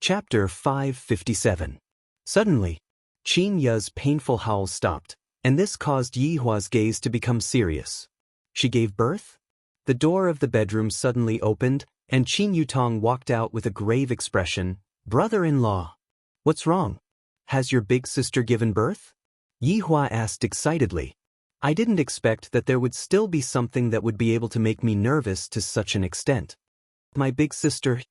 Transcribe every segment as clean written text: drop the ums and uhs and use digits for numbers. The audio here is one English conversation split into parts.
Chapter 557. Suddenly, Qin Ye's painful howl stopped, and this caused Yi Hua's gaze to become serious. She gave birth? The door of the bedroom suddenly opened, and Qin Yutong walked out with a grave expression. Brother-in-law. What's wrong? Has your big sister given birth? Yi Hua asked excitedly. I didn't expect that there would still be something that would be able to make me nervous to such an extent. My big sister.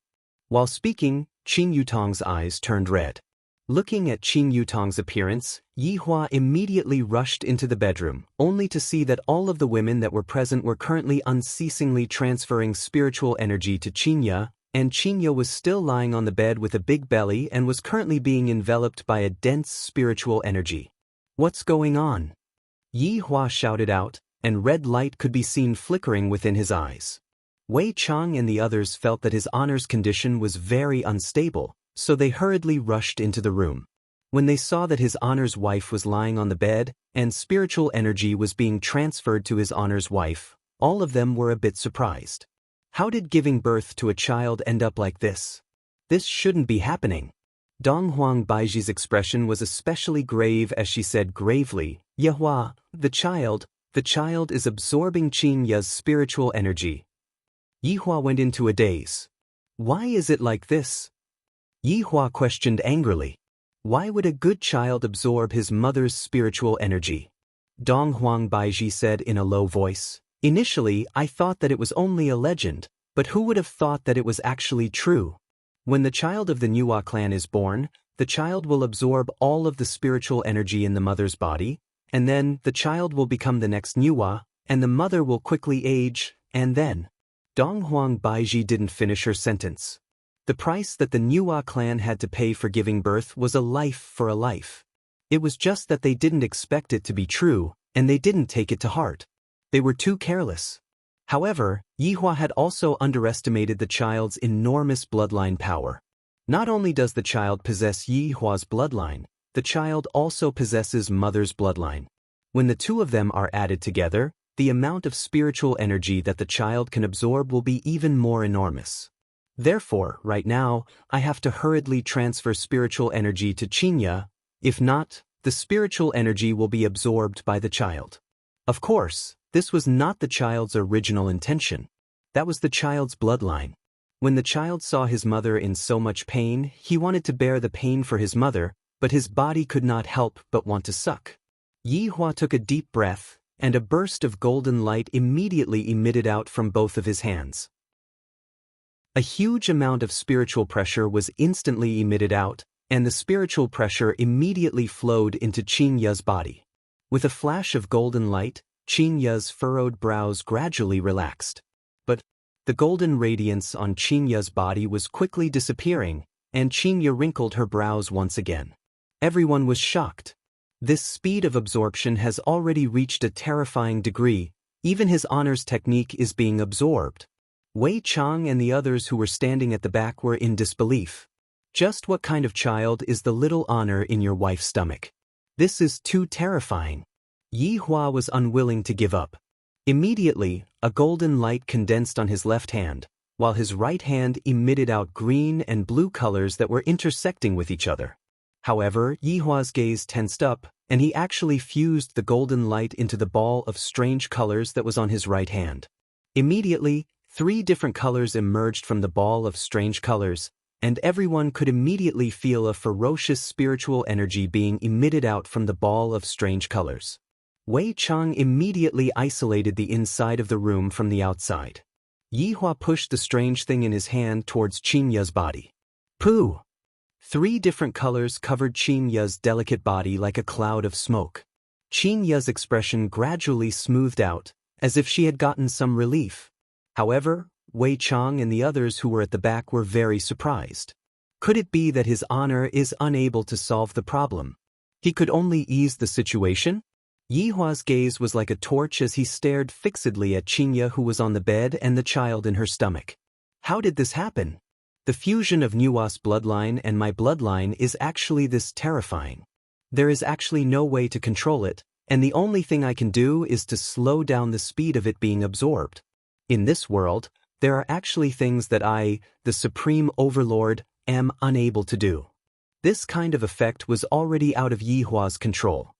While speaking, Qin Yutong's eyes turned red. Looking at Qin Yutong's appearance, Yi Hua immediately rushed into the bedroom, only to see that all of the women that were present were currently unceasingly transferring spiritual energy to Qin Ye, and Qin Ye was still lying on the bed with a big belly and was currently being enveloped by a dense spiritual energy. What's going on? Yi Hua shouted out, and red light could be seen flickering within his eyes. Wei Chang and the others felt that his honor's condition was very unstable, so they hurriedly rushed into the room. When they saw that his honor's wife was lying on the bed, and spiritual energy was being transferred to his honor's wife, all of them were a bit surprised. How did giving birth to a child end up like this? This shouldn't be happening. Dong Huang Baiji's expression was especially grave as she said gravely, Ye Hua, the child is absorbing Qin Ye's spiritual energy. Yi Hua went into a daze. Why is it like this? Yi Hua questioned angrily. Why would a good child absorb his mother's spiritual energy? Dong Huang Baiji said in a low voice. Initially, I thought that it was only a legend, but who would have thought that it was actually true? When the child of the Nuwa clan is born, the child will absorb all of the spiritual energy in the mother's body, and then the child will become the next Nuwa, and the mother will quickly age, and then. Dong Huang Baiji didn't finish her sentence. The price that the Nuwa clan had to pay for giving birth was a life for a life. It was just that they didn't expect it to be true, and they didn't take it to heart. They were too careless. However, Yi Hua had also underestimated the child's enormous bloodline power. Not only does the child possess Yi Hua's bloodline, the child also possesses mother's bloodline. When the two of them are added together, the amount of spiritual energy that the child can absorb will be even more enormous. Therefore, right now, I have to hurriedly transfer spiritual energy to Qin Ye. If not, the spiritual energy will be absorbed by the child. Of course, this was not the child's original intention. That was the child's bloodline. When the child saw his mother in so much pain, he wanted to bear the pain for his mother, but his body could not help but want to suck. Yi Hua took a deep breath, and a burst of golden light immediately emitted out from both of his hands. A huge amount of spiritual pressure was instantly emitted out, and the spiritual pressure immediately flowed into Qin Ye's body. With a flash of golden light, Qin Ye's furrowed brows gradually relaxed. But the golden radiance on Qin Ye's body was quickly disappearing, and Qin Ye wrinkled her brows once again. Everyone was shocked. This speed of absorption has already reached a terrifying degree. Even his honor's technique is being absorbed. Wei Chang and the others who were standing at the back were in disbelief. Just what kind of child is the little honor in your wife's stomach? This is too terrifying. Yi Hua was unwilling to give up. Immediately, a golden light condensed on his left hand, while his right hand emitted out green and blue colors that were intersecting with each other. However, Yi Hua's gaze tensed up, and he actually fused the golden light into the ball of strange colors that was on his right hand. Immediately, 3 different colors emerged from the ball of strange colors, and everyone could immediately feel a ferocious spiritual energy being emitted out from the ball of strange colors. Wei Chang immediately isolated the inside of the room from the outside. Yi Hua pushed the strange thing in his hand towards Qin Ye's body. Pooh! 3 different colors covered Qin Ye's delicate body like a cloud of smoke. Qin Ye's expression gradually smoothed out, as if she had gotten some relief. However, Wei Chang and the others who were at the back were very surprised. Could it be that his honor is unable to solve the problem? He could only ease the situation? Yi Hua's gaze was like a torch as he stared fixedly at Qin Ye, who was on the bed, and the child in her stomach. How did this happen? The fusion of Nuwa's bloodline and my bloodline is actually this terrifying. There is actually no way to control it, and the only thing I can do is to slow down the speed of it being absorbed. In this world, there are actually things that I, the Supreme Overlord, am unable to do. This kind of effect was already out of Yihua's control.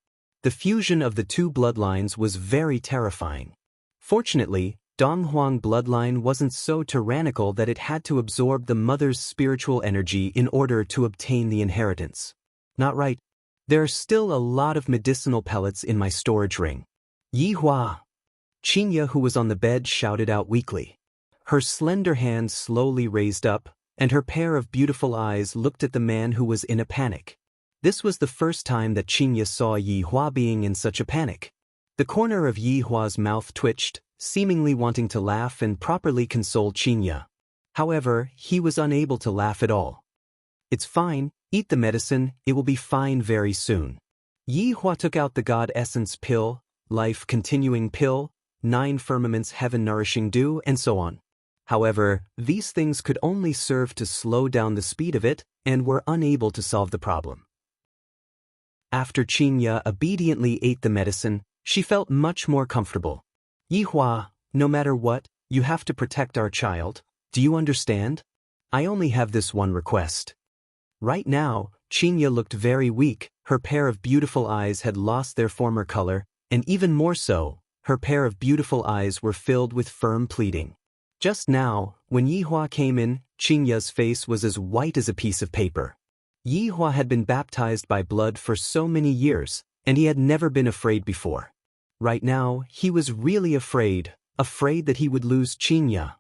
The fusion of the two bloodlines was very terrifying. Fortunately, Donghuang bloodline wasn't so tyrannical that it had to absorb the mother's spiritual energy in order to obtain the inheritance. Not right. There are still a lot of medicinal pellets in my storage ring. Yihua! Qinya, who was on the bed, shouted out weakly. Her slender hand slowly raised up, and her pair of beautiful eyes looked at the man who was in a panic. This was the first time that Qinya saw Yihua being in such a panic. The corner of Yihua's mouth twitched, seemingly wanting to laugh and properly console Qinya. However, he was unable to laugh at all. It's fine, eat the medicine, it will be fine very soon. Yihua took out the God Essence pill, Life Continuing pill, 9 Firmaments Heaven Nourishing Dew, and so on. However, these things could only serve to slow down the speed of it and were unable to solve the problem. After Qinya obediently ate the medicine, she felt much more comfortable. Yihua, no matter what, you have to protect our child, do you understand? I only have this one request. Right now, Qinya looked very weak, her pair of beautiful eyes had lost their former color, and even more so, her pair of beautiful eyes were filled with firm pleading. Just now, when Yihua came in, Qinya's face was as white as a piece of paper. Yihua had been baptized by blood for so many years, and he had never been afraid before. Right now, he was really afraid that he would lose Qinya.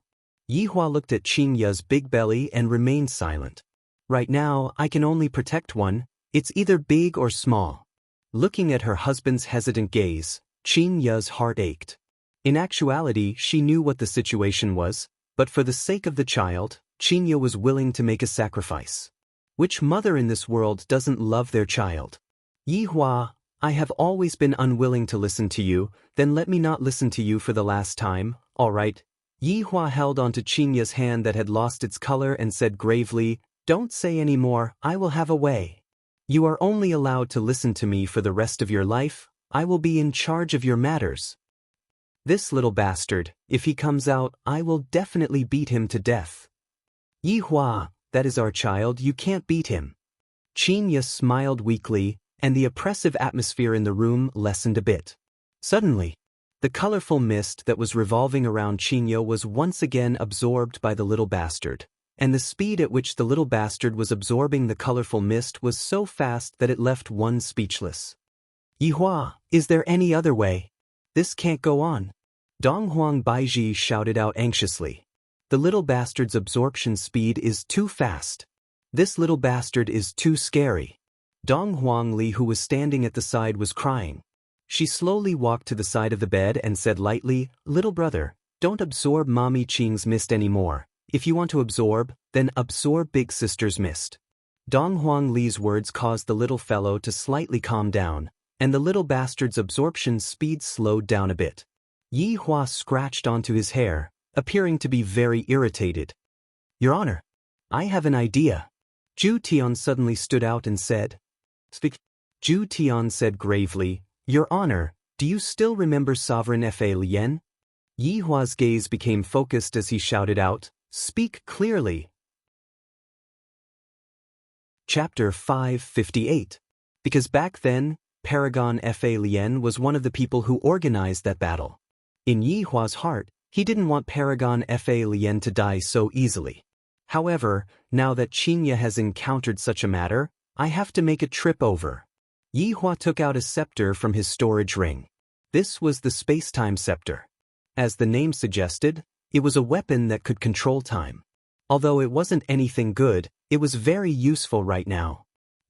Yihua looked at Qinya's big belly and remained silent. Right now, I can only protect one, it's either big or small. Looking at her husband's hesitant gaze, Qinya's heart ached. In actuality, she knew what the situation was, but for the sake of the child, Qinya was willing to make a sacrifice. Which mother in this world doesn't love their child? Yihua, I have always been unwilling to listen to you, then let me not listen to you for the last time, all right? Yihua held onto Qinya's hand that had lost its color and said gravely, don't say any more, I will have a way. You are only allowed to listen to me for the rest of your life, I will be in charge of your matters. This little bastard, if he comes out, I will definitely beat him to death. Yihua, that is our child, you can't beat him. Qinya smiled weakly, and the oppressive atmosphere in the room lessened a bit. Suddenly, the colorful mist that was revolving around Qinya was once again absorbed by the little bastard, and the speed at which the little bastard was absorbing the colorful mist was so fast that it left one speechless. Yihua, is there any other way? This can't go on. Donghuang Baiji shouted out anxiously. The little bastard's absorption speed is too fast. This little bastard is too scary. Donghuang Li, who was standing at the side, was crying. She slowly walked to the side of the bed and said lightly, little brother, don't absorb Mommy Qing's mist anymore. If you want to absorb, then absorb big sister's mist. Donghuang Li's words caused the little fellow to slightly calm down, and the little bastard's absorption speed slowed down a bit. Yihua scratched onto his hair, appearing to be very irritated. Your Honor, I have an idea. Zhu Tian suddenly stood out and said, Speak. Zhu Tian said gravely, Your Honor, do you still remember Sovereign Fa Lian? Yihua's gaze became focused as he shouted out, Speak clearly. Chapter 558. Because back then, Paragon Fa Lian was one of the people who organized that battle. In Yihua's heart, he didn't want Paragon Fa Lian to die so easily. However, now that Qinya has encountered such a matter, I have to make a trip over. Yihua took out a scepter from his storage ring. This was the space-time scepter. As the name suggested, it was a weapon that could control time. Although it wasn't anything good, it was very useful right now.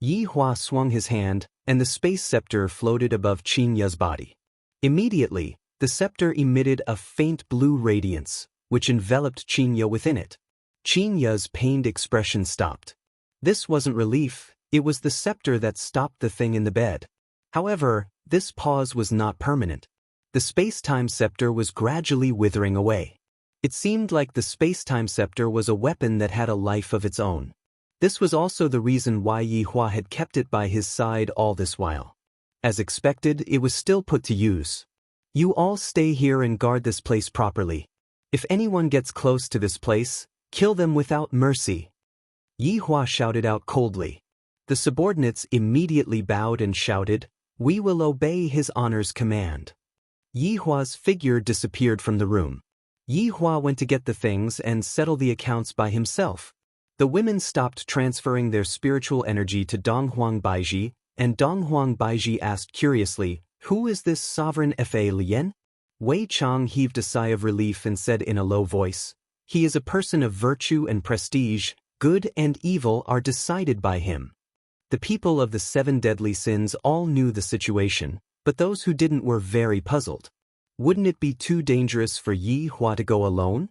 Yihua swung his hand, and the space scepter floated above Qinya's body. Immediately, the scepter emitted a faint blue radiance, which enveloped Qinya within it. Qinya's pained expression stopped. This wasn't relief, it was the scepter that stopped the thing in the bed. However, this pause was not permanent. The space-time scepter was gradually withering away. It seemed like the space-time scepter was a weapon that had a life of its own. This was also the reason why Yihua had kept it by his side all this while. As expected, it was still put to use. You all stay here and guard this place properly. If anyone gets close to this place, kill them without mercy. Yi Hua shouted out coldly. The subordinates immediately bowed and shouted, "We will obey His Honor's command." Yi Hua's figure disappeared from the room. Yi Hua went to get the things and settle the accounts by himself. The women stopped transferring their spiritual energy to Donghuang Baiji, and Donghuang Baiji asked curiously, "Who is this sovereign Fa Lian?" Wei Chang heaved a sigh of relief and said in a low voice, "He is a person of virtue and prestige. Good and evil are decided by him." The people of the 7 deadly sins all knew the situation, but those who didn't were very puzzled. Wouldn't it be too dangerous for Yi Hua to go alone?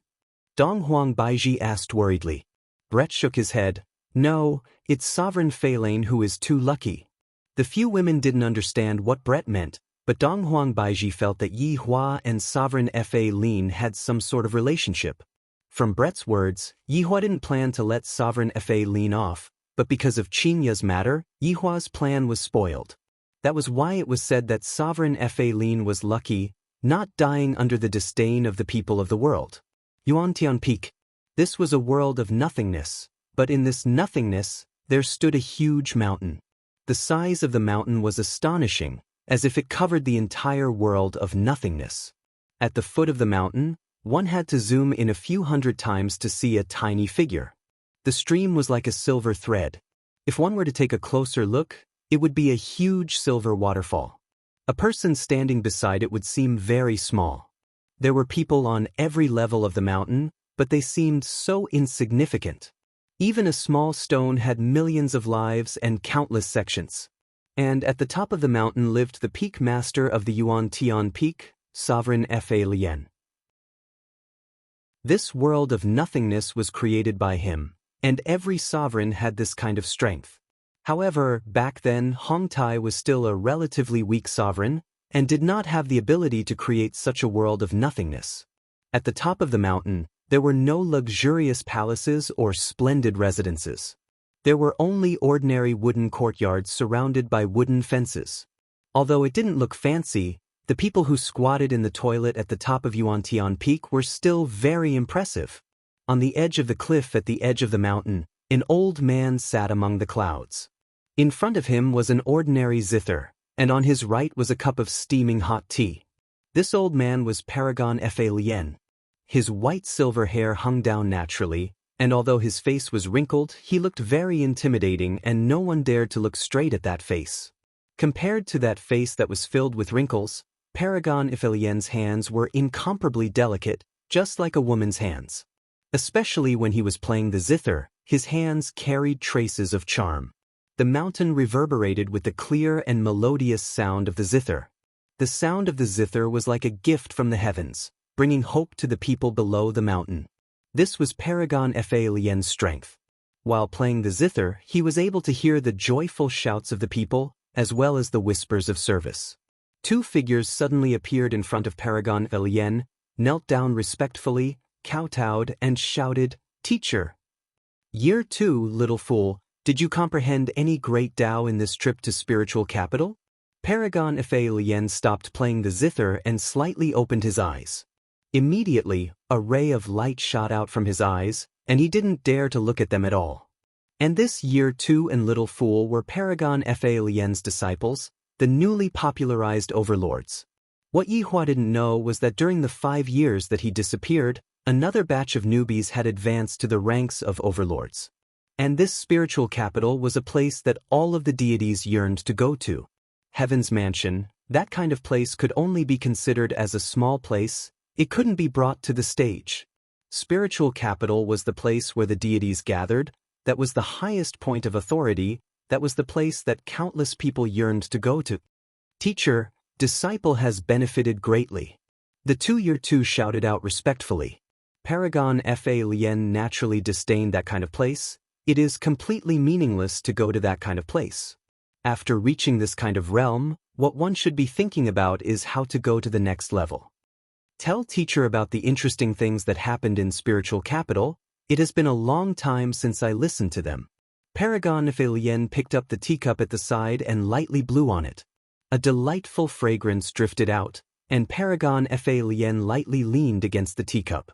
Donghuang Baiji asked worriedly. Brett shook his head. "No, it's Sovereign Feilane who is too lucky." The few women didn't understand what Brett meant, but Donghuang Baiji felt that Yi Hua and Sovereign Fa Lin had some sort of relationship. From Brett's words, Yi Hua didn't plan to let Sovereign Fa Lin off, but because of Qinya's matter, Yi Hua's plan was spoiled. That was why it was said that Sovereign Fa Lin was lucky, not dying under the disdain of the people of the world. Yuantian Peak. This was a world of nothingness, but in this nothingness, there stood a huge mountain. The size of the mountain was astonishing, as if it covered the entire world of nothingness. At the foot of the mountain, one had to zoom in a few hundred times to see a tiny figure. The stream was like a silver thread. If one were to take a closer look, it would be a huge silver waterfall. A person standing beside it would seem very small. There were people on every level of the mountain, but they seemed so insignificant. Even a small stone had millions of lives and countless sections. And at the top of the mountain lived the peak master of the Yuan-Tian Peak, Sovereign Fa Lian. This world of nothingness was created by him, and every sovereign had this kind of strength. However, back then Hongtai was still a relatively weak sovereign, and did not have the ability to create such a world of nothingness. At the top of the mountain, there were no luxurious palaces or splendid residences. There were only ordinary wooden courtyards surrounded by wooden fences. Although it didn't look fancy, the people who squatted in the toilet at the top of Yuan-Tian Peak were still very impressive. On the edge of the cliff at the edge of the mountain, an old man sat among the clouds. In front of him was an ordinary zither, and on his right was a cup of steaming hot tea. This old man was Paragon Fa Lien. His white-silver hair hung down naturally, and although his face was wrinkled, he looked very intimidating and no one dared to look straight at that face. Compared to that face that was filled with wrinkles, Paragon Fa Lien's hands were incomparably delicate, just like a woman's hands. Especially when he was playing the zither, his hands carried traces of charm. The mountain reverberated with the clear and melodious sound of the zither. The sound of the zither was like a gift from the heavens, bringing hope to the people below the mountain. This was Paragon Fa Lien's strength. While playing the zither, he was able to hear the joyful shouts of the people, as well as the whispers of service. 2 figures suddenly appeared in front of Paragon Fa Lien, knelt down respectfully, kowtowed, and shouted, "Teacher." "Year 2, little fool, did you comprehend any great Tao in this trip to spiritual capital?" Paragon Fa Lien stopped playing the zither and slightly opened his eyes. Immediately, a ray of light shot out from his eyes, and he didn't dare to look at them at all. And this Year 2 and little fool were Paragon Fa Lien's disciples, the newly popularized overlords. What Yi Hua didn't know was that during the 5 years that he disappeared, another batch of newbies had advanced to the ranks of overlords. And this spiritual capital was a place that all of the deities yearned to go to. Heaven's mansion, that kind of place could only be considered as a small place, it couldn't be brought to the stage. Spiritual capital was the place where the deities gathered, that was the highest point of authority, that was the place that countless people yearned to go to. "Teacher, disciple has benefited greatly." The 2 Year 2 shouted out respectfully. Paragon Fa Lien naturally disdained that kind of place. It is completely meaningless to go to that kind of place. After reaching this kind of realm, what one should be thinking about is how to go to the next level. Tell teacher about the interesting things that happened in spiritual capital. It has been a long time since I listened to them. Paragon Fa Lien picked up the teacup at the side and lightly blew on it. A delightful fragrance drifted out, and Paragon Fa Lien lightly leaned against the teacup.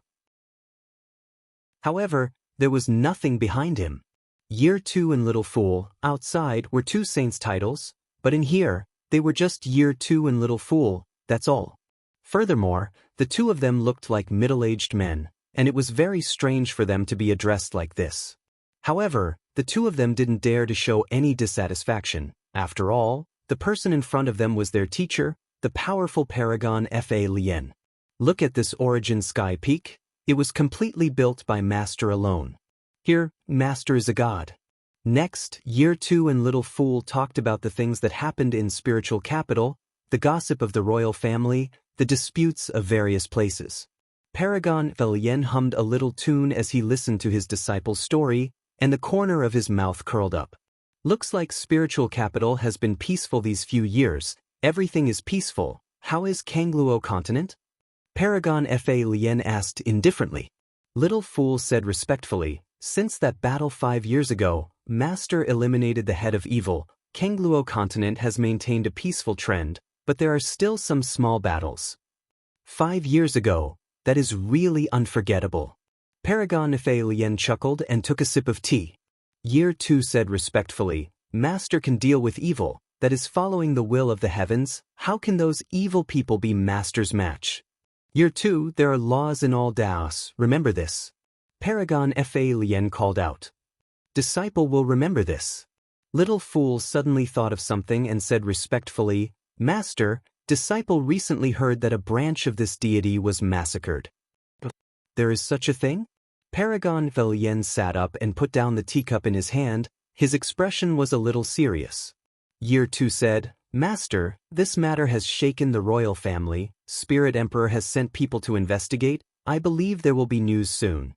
However, there was nothing behind him. Year 2 and Little Fool, outside, were two saints' titles, but in here, they were just Year 2 and Little Fool, that's all. Furthermore, the two of them looked like middle-aged men, and it was very strange for them to be addressed like this. However, the two of them didn't dare to show any dissatisfaction. After all, the person in front of them was their teacher, the powerful Paragon Fa Lien. Look at this origin sky peak. It was completely built by Master alone. Here, Master is a god. Next, Year 2 and Little Fool talked about the things that happened in spiritual capital, the gossip of the royal family, the disputes of various places. Paragon Fa Lien hummed a little tune as he listened to his disciple's story, and the corner of his mouth curled up. Looks like spiritual capital has been peaceful these few years. Everything is peaceful. How is Kangluo continent? Paragon Fa Lien asked indifferently. Little Fool said respectfully, since that battle 5 years ago, Master eliminated the head of evil. Kangluo continent has maintained a peaceful trend, but there are still some small battles. 5 years ago, that is really unforgettable. Paragon Fa Lien chuckled and took a sip of tea. Year 2 said respectfully, Master can deal with evil, that is following the will of the heavens. How can those evil people be Master's match? Year 2, there are laws in all Daos, remember this. Paragon Fa Lien called out. Disciple will remember this. Little Fool suddenly thought of something and said respectfully, Master, Disciple recently heard that a branch of this deity was massacred. There is such a thing? Paragon Fa Lien sat up and put down the teacup in his hand. His expression was a little serious. Year 2 said, Master, this matter has shaken the royal family. Spirit Emperor has sent people to investigate. I believe there will be news soon.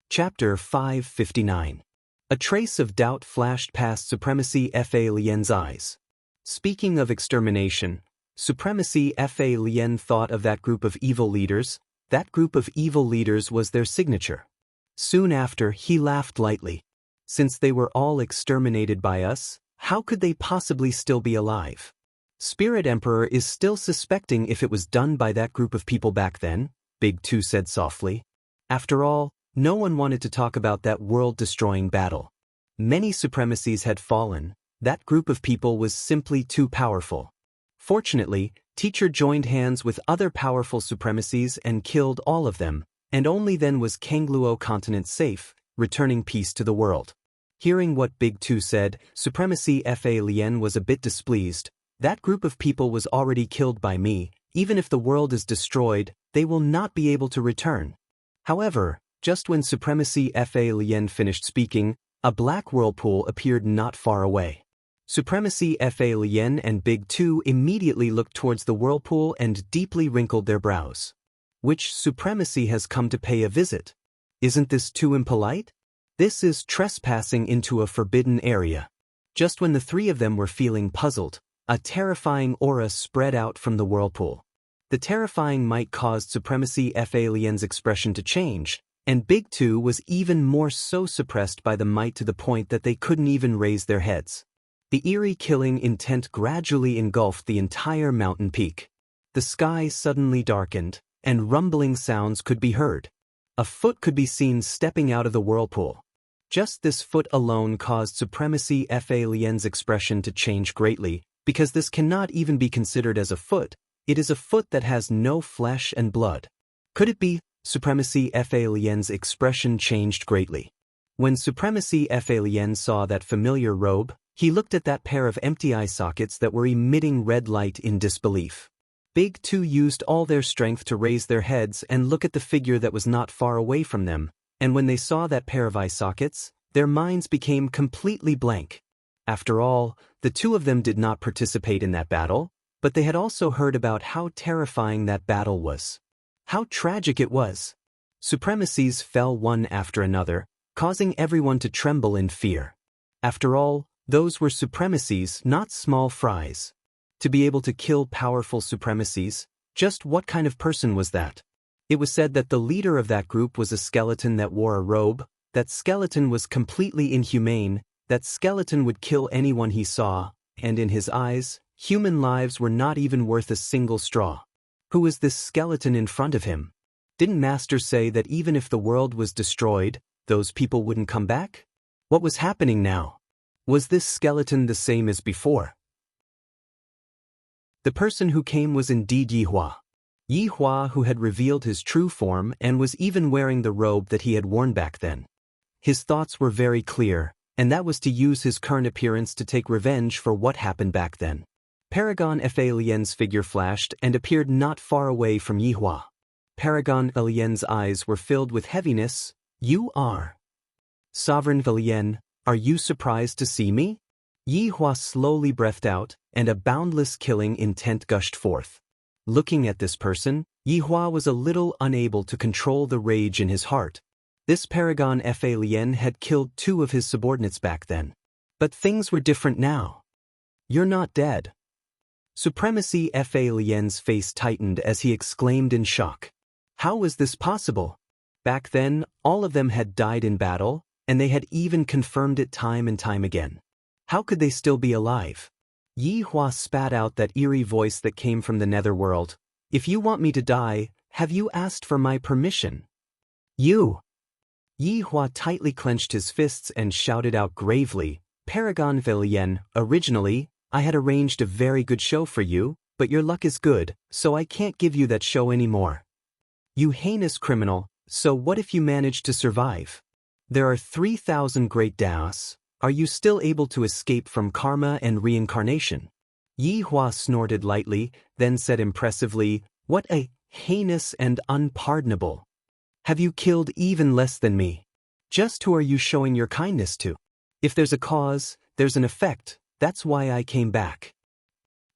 Chapter 559. A trace of doubt flashed past Supremacy Fa Lien's eyes. Speaking of extermination, Supremacy Fa Lien thought of that group of evil leaders. That group of evil leaders was their signature. Soon after, he laughed lightly. Since they were all exterminated by us, how could they possibly still be alive? Spirit Emperor is still suspecting if it was done by that group of people back then, Big Two said softly. After all, no one wanted to talk about that world-destroying battle. Many supremacies had fallen. That group of people was simply too powerful. Fortunately, Teacher joined hands with other powerful supremacies and killed all of them, and only then was Kangluo continent safe, returning peace to the world. Hearing what Big Two said, Supremacy Fa Lien was a bit displeased. That group of people was already killed by me. Even if the world is destroyed, they will not be able to return. However, just when Supremacy Fa Lien finished speaking, a black whirlpool appeared not far away. Supremacy Fa Lien and Big Two immediately looked towards the whirlpool and deeply wrinkled their brows. Which supremacy has come to pay a visit? Isn't this too impolite? This is trespassing into a forbidden area. Just when the three of them were feeling puzzled, a terrifying aura spread out from the whirlpool. The terrifying might caused Supremacy Fa Lien's expression to change, and Big Two was even more so suppressed by the might to the point that they couldn't even raise their heads. The eerie killing intent gradually engulfed the entire mountain peak. The sky suddenly darkened, and rumbling sounds could be heard. A foot could be seen stepping out of the whirlpool. Just this foot alone caused Supremacy Fa Lien's expression to change greatly, because this cannot even be considered as a foot. It is a foot that has no flesh and blood. Could it be? Supremacy Fa Lien's expression changed greatly. When Supremacy Fa Lien saw that familiar robe, he looked at that pair of empty eye sockets that were emitting red light in disbelief. Big Two used all their strength to raise their heads and look at the figure that was not far away from them, and when they saw that pair of eye sockets, their minds became completely blank. After all, the two of them did not participate in that battle, but they had also heard about how terrifying that battle was. How tragic it was. Supremacies fell one after another, causing everyone to tremble in fear. After all, those were supremacies, not small fries. To be able to kill powerful supremacies, just what kind of person was that? It was said that the leader of that group was a skeleton that wore a robe. That skeleton was completely inhumane. That skeleton would kill anyone he saw, and in his eyes, human lives were not even worth a single straw. Who was this skeleton in front of him? Didn't Master say that even if the world was destroyed, Those people wouldn't come back? What was happening now? Was this skeleton the same as before? The person who came was indeed Yihua. Yihua, who had revealed his true form and was even wearing the robe that he had worn back then. His thoughts were very clear, and that was to use his current appearance to take revenge for what happened back then. Paragon Fa Lien's figure flashed and appeared not far away from Yihua. Paragon Lien's eyes were filled with heaviness. You are. Sovereign Lien, are you surprised to see me? Yihua slowly breathed out, and a boundless killing intent gushed forth. Looking at this person, Yihua was a little unable to control the rage in his heart. This Paragon Fa Lien had killed 2 of his subordinates back then. But things were different now. You're not dead. Supremacy Fa Lien's face tightened as he exclaimed in shock. How was this possible? Back then, all of them had died in battle, and they had even confirmed it time and time again. How could they still be alive? Yihua spat out that eerie voice that came from the netherworld. If you want me to die, have you asked for my permission? You! Yihua tightly clenched his fists and shouted out gravely, Paragon Lien, originally, I had arranged a very good show for you, but your luck is good, so I can't give you that show anymore. You heinous criminal, so what if you manage to survive? There are 3,000 great Daos. Are you still able to escape from karma and reincarnation? Yihua snorted lightly, then said impressively, What a heinous and unpardonable. Have you killed even less than me? Just who are you showing your kindness to? If there's a cause, there's an effect, that's why I came back.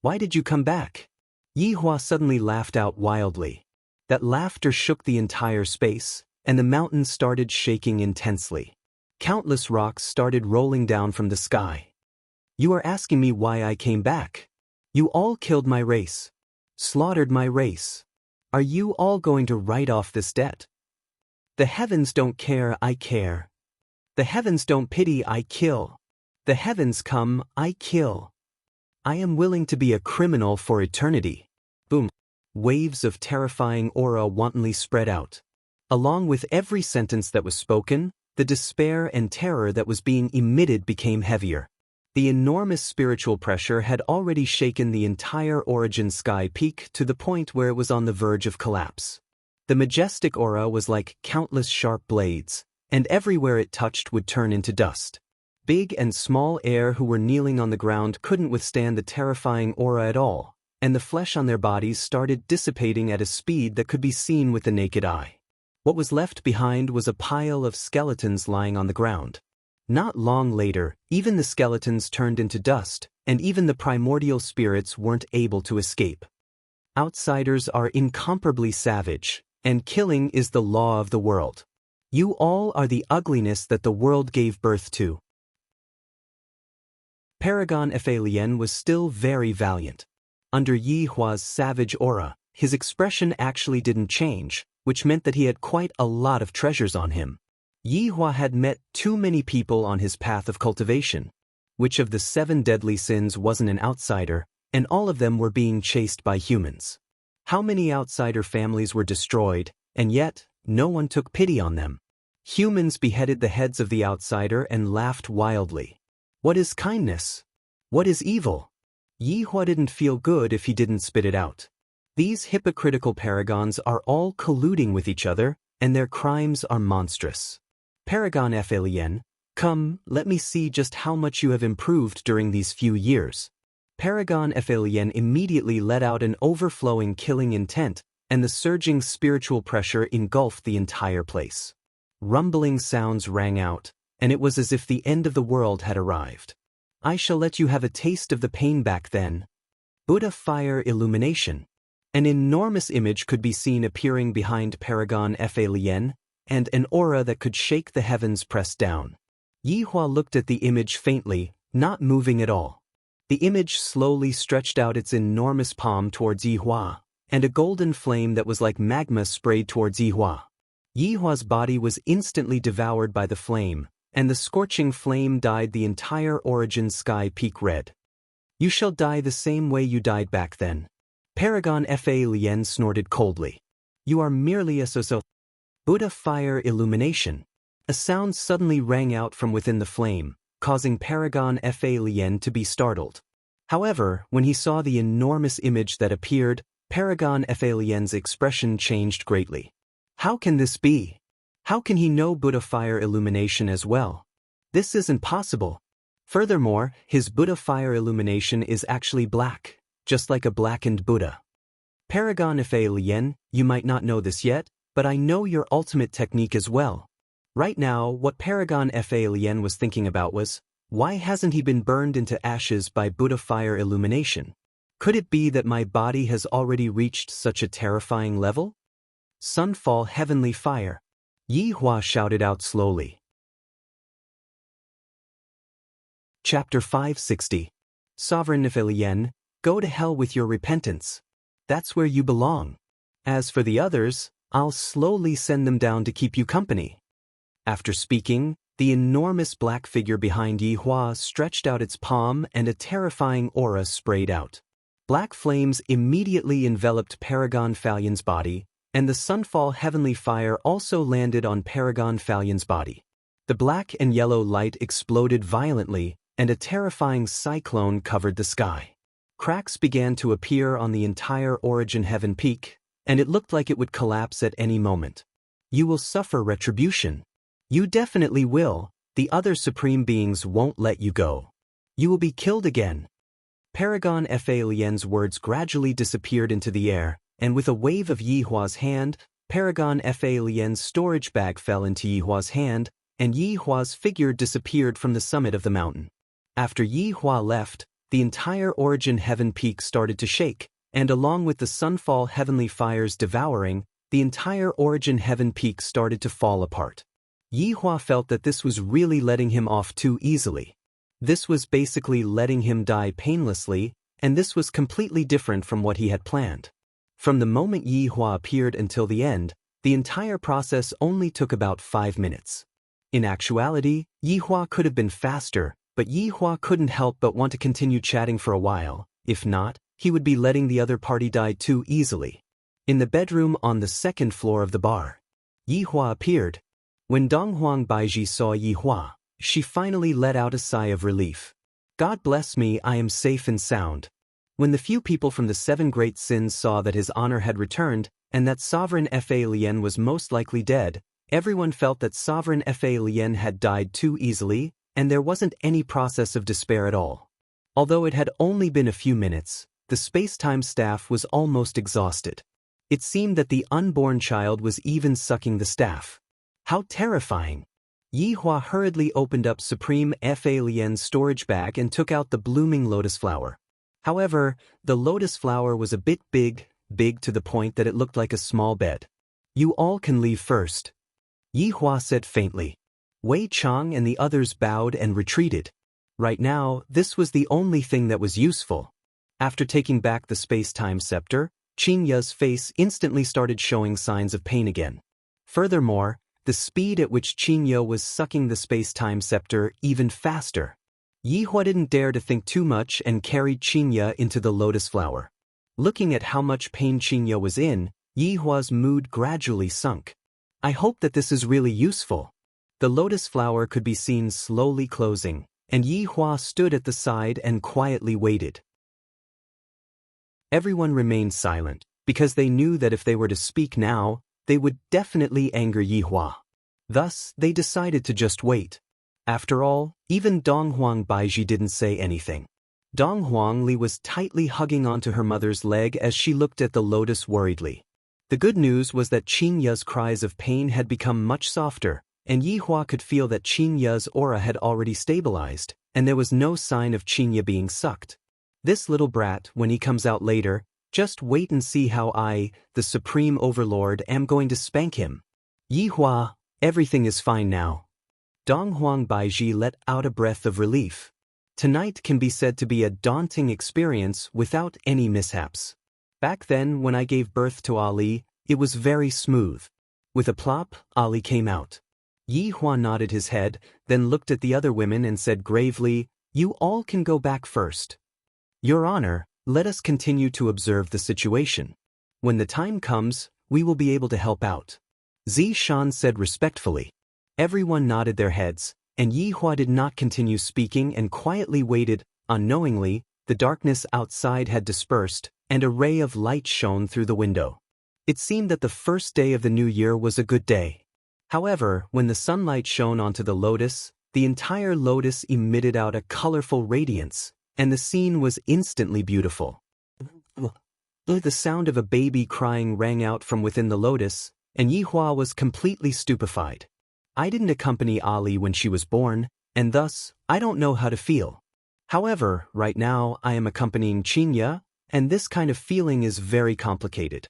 Why did you come back? Yihua suddenly laughed out wildly. That laughter shook the entire space, and the mountains started shaking intensely. Countless rocks started rolling down from the sky. You are asking me why I came back. You all killed my race. Slaughtered my race. Are you all going to write off this debt? The heavens don't care, I care. The heavens don't pity, I kill. The heavens come, I kill. I am willing to be a criminal for eternity. Boom. Waves of terrifying aura wantonly spread out. Along with every sentence that was spoken, the despair and terror that was being emitted became heavier. The enormous spiritual pressure had already shaken the entire origin sky peak to the point where it was on the verge of collapse. The majestic aura was like countless sharp blades, and everywhere it touched would turn into dust. Big and small air who were kneeling on the ground couldn't withstand the terrifying aura at all, and the flesh on their bodies started dissipating at a speed that could be seen with the naked eye. What was left behind was a pile of skeletons lying on the ground. Not long later, even the skeletons turned into dust, and even the primordial spirits weren't able to escape. Outsiders are incomparably savage, and killing is the law of the world. You all are the ugliness that the world gave birth to. Paragon Fa Lien was still very valiant. Under Yihua's savage aura, his expression actually didn't change, which meant that he had quite a lot of treasures on him. Yihua had met too many people on his path of cultivation. Which of the 7 deadly sins wasn't an outsider, and all of them were being chased by humans? How many outsider families were destroyed, and yet, no one took pity on them? Humans beheaded the heads of the outsider and laughed wildly. What is kindness? What is evil? Yihua didn't feel good if he didn't spit it out. These hypocritical paragons are all colluding with each other, and their crimes are monstrous. Paragon Fa Lien, come, let me see just how much you have improved during these few years. Paragon Fa Lien immediately let out an overflowing killing intent, and the surging spiritual pressure engulfed the entire place. Rumbling sounds rang out, and it was as if the end of the world had arrived. I shall let you have a taste of the pain back then. Buddha fire illumination. An enormous image could be seen appearing behind Paragon Fa Lien, and an aura that could shake the heavens pressed down. Yihua looked at the image faintly, not moving at all. The image slowly stretched out its enormous palm towards Yihua, and a golden flame that was like magma sprayed towards Yihua. Yihua's body was instantly devoured by the flame, and the scorching flame dyed the entire origin sky peak red. You shall die the same way you died back then. Paragon Fa Lien snorted coldly. You are merely a so-so. Buddha fire illumination. A sound suddenly rang out from within the flame, causing Paragon Fa Lien to be startled. However, when he saw the enormous image that appeared, Paragon Fa Lien's expression changed greatly. How can this be? How can he know Buddha fire illumination as well? This isn't possible. Furthermore, his Buddha fire illumination is actually black, just like a blackened Buddha. Paragon Fa Lien, you might not know this yet, but I know your ultimate technique as well. Right now, what Paragon Fa Lien was thinking about was, why hasn't he been burned into ashes by Buddha fire illumination? Could it be that my body has already reached such a terrifying level? Sunfall heavenly fire. Yi Hua shouted out slowly. Chapter 560. Sovereign Fa Lien, go to hell with your repentance. That's where you belong. As for the others, I'll slowly send them down to keep you company. After speaking, the enormous black figure behind Yi Hua stretched out its palm and a terrifying aura sprayed out. Black flames immediately enveloped Paragon Falien's body, and the Sunfall heavenly fire also landed on Paragon Falien's body. The black and yellow light exploded violently, and a terrifying cyclone covered the sky. Cracks began to appear on the entire Origin Heaven peak, and it looked like it would collapse at any moment. You will suffer retribution. You definitely will. The other supreme beings won't let you go. You will be killed again. Paragon Fa Lien's words gradually disappeared into the air, and with a wave of Yi Hua's hand, Paragon Fa Lien's storage bag fell into Yi Hua's hand, and Yi Hua's figure disappeared from the summit of the mountain. After Yi Hua left, the entire Origin Heaven peak started to shake, and along with the Sunfall heavenly fires devouring, the entire Origin Heaven peak started to fall apart. Yi Hua felt that this was really letting him off too easily. This was basically letting him die painlessly, and this was completely different from what he had planned. From the moment Yi Hua appeared until the end, the entire process only took about 5 minutes. In actuality, Yi Hua could have been faster, but Yi Hua couldn't help but want to continue chatting for a while. If not, he would be letting the other party die too easily. In the bedroom on the second floor of the bar, Yi Hua appeared. When Donghuang Baiji saw Yi Hua, she finally let out a sigh of relief. God bless me, I am safe and sound. When the few people from the 7 great sins saw that his honor had returned, and that Sovereign Fa Lien was most likely dead, everyone felt that Sovereign Fa Lien had died too easily, and there wasn't any process of despair at all. Although it had only been a few minutes, the space-time staff was almost exhausted. It seemed that the unborn child was even sucking the staff. How terrifying! Yi Hua hurriedly opened up Supreme Fa Lien's storage bag and took out the blooming lotus flower. However, the lotus flower was a bit big to the point that it looked like a small bed. You all can leave first, Yi Hua said faintly. Wei Chang and the others bowed and retreated. Right now, this was the only thing that was useful. After taking back the space-time scepter, Qin Ye's face instantly started showing signs of pain again. Furthermore, the speed at which Qin Ye was sucking the space-time scepter even faster. Yi Hua didn't dare to think too much and carried Qin Ye into the lotus flower. Looking at how much pain Qin Ye was in, Yi Hua's mood gradually sunk. I hope that this is really useful. The lotus flower could be seen slowly closing, and Yi Hua stood at the side and quietly waited. Everyone remained silent, because they knew that if they were to speak now, they would definitely anger Yi Hua. Thus, they decided to just wait. After all, even Donghuang Baiji didn't say anything. Donghuang Li was tightly hugging onto her mother's leg as she looked at the lotus worriedly. The good news was that Qin Ye's cries of pain had become much softer, and Yi Hua could feel that Qin Ye's aura had already stabilized, and there was no sign of Qin Ye being sucked. This little brat, when he comes out later, just wait and see how I, the Supreme Overlord, am going to spank him. Yi Hua, everything is fine now. Donghuang Baiji let out a breath of relief. Tonight can be said to be a daunting experience without any mishaps. Back then, when I gave birth to Ali, it was very smooth. With a plop, Ali came out. Yi Hua nodded his head, then looked at the other women and said gravely, "You all can go back first. Your Honor, let us continue to observe the situation. When the time comes, we will be able to help out," Zi Shan said respectfully. Everyone nodded their heads, and Yi Hua did not continue speaking and quietly waited. Unknowingly, the darkness outside had dispersed, and a ray of light shone through the window. It seemed that the first day of the new year was a good day. However, when the sunlight shone onto the lotus, the entire lotus emitted out a colorful radiance, and the scene was instantly beautiful. The sound of a baby crying rang out from within the lotus, and Yi Hua was completely stupefied. I didn't accompany Ali when she was born, and thus, I don't know how to feel. However, right now I am accompanying Qinya, and this kind of feeling is very complicated.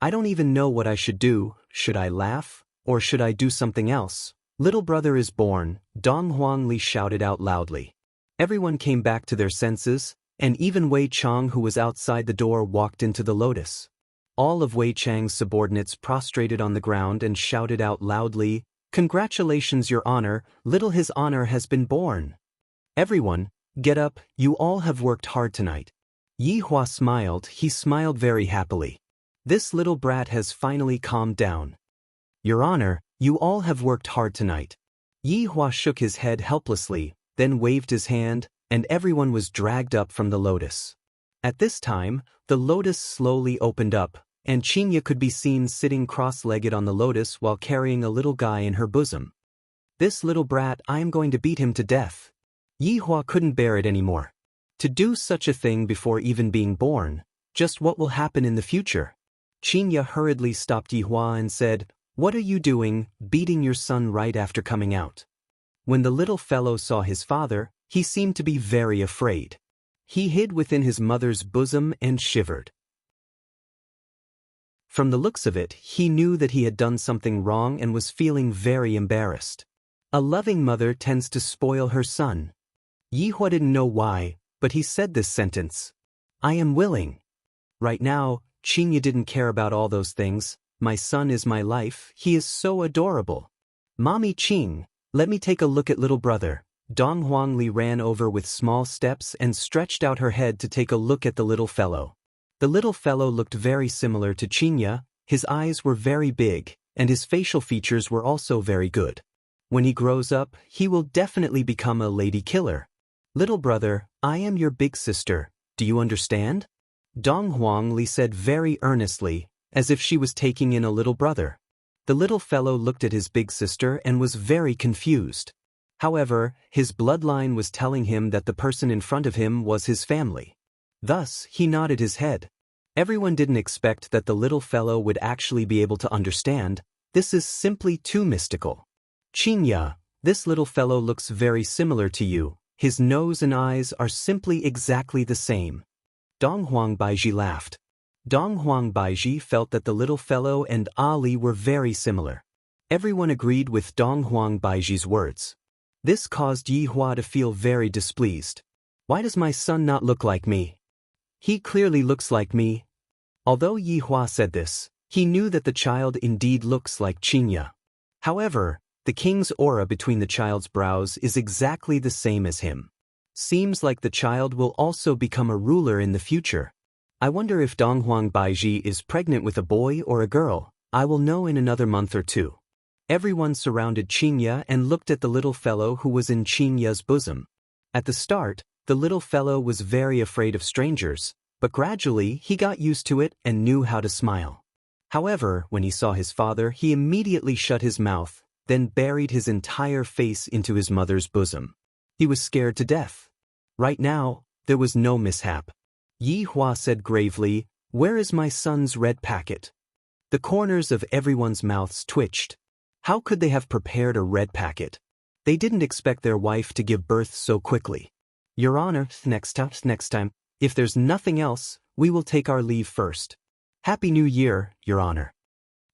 I don't even know what I should do. Should I laugh, or should I do something else? Little brother is born, Dong Huangli shouted out loudly. Everyone came back to their senses, and even Wei Chang, who was outside the door, walked into the lotus. All of Wei Chang's subordinates prostrated on the ground and shouted out loudly, "Congratulations, Your Honor, little His Honor has been born." Everyone, get up, you all have worked hard tonight. Yi Hua smiled, he smiled very happily. This little brat has finally calmed down. Your Honor, you all have worked hard tonight. Yi Hua shook his head helplessly, then waved his hand, and everyone was dragged up from the lotus. At this time, the lotus slowly opened up, and Qinya could be seen sitting cross-legged on the lotus while carrying a little guy in her bosom. This little brat, I am going to beat him to death. Yi Hua couldn't bear it anymore. To do such a thing before even being born, just what will happen in the future? Qinya hurriedly stopped Yi Hua and said, "What are you doing, beating your son right after coming out?" When the little fellow saw his father, he seemed to be very afraid. He hid within his mother's bosom and shivered. From the looks of it, he knew that he had done something wrong and was feeling very embarrassed. A loving mother tends to spoil her son. Yi Hua didn't know why, but he said this sentence. I am willing. Right now, Qinya didn't care about all those things. My son is my life, he is so adorable. Mommy Qing, let me take a look at little brother. Dong Huangli ran over with small steps and stretched out her head to take a look at the little fellow. The little fellow looked very similar to Qinya, his eyes were very big, and his facial features were also very good. When he grows up, he will definitely become a lady killer. Little brother, I am your big sister, do you understand? Dong Huangli said very earnestly, as if she was taking in a little brother. The little fellow looked at his big sister and was very confused. However, his bloodline was telling him that the person in front of him was his family. Thus, he nodded his head. Everyone didn't expect that the little fellow would actually be able to understand. This is simply too mystical. Qinya, this little fellow looks very similar to you. His nose and eyes are simply exactly the same. Dong Huang Baiji laughed. Dong Huang Baiji felt that the little fellow and Ali were very similar. Everyone agreed with Dong Huang Baiji's words. This caused Yi Hua to feel very displeased. Why does my son not look like me? He clearly looks like me. Although Yi Hua said this, he knew that the child indeed looks like Qinya. However, the king's aura between the child's brows is exactly the same as him. Seems like the child will also become a ruler in the future. I wonder if Dong Huang Baiji is pregnant with a boy or a girl. I will know in another month or two. Everyone surrounded Qinya and looked at the little fellow who was in Qinya's bosom. At the start, the little fellow was very afraid of strangers, but gradually he got used to it and knew how to smile. However, when he saw his father, he immediately shut his mouth, then buried his entire face into his mother's bosom. He was scared to death. Right now, there was no mishap. Yi Hua said gravely, "Where is my son's red packet?" The corners of everyone's mouths twitched. How could they have prepared a red packet? They didn't expect their wife to give birth so quickly. Your Honor, next time, if there's nothing else, we will take our leave first. Happy New Year, Your Honor.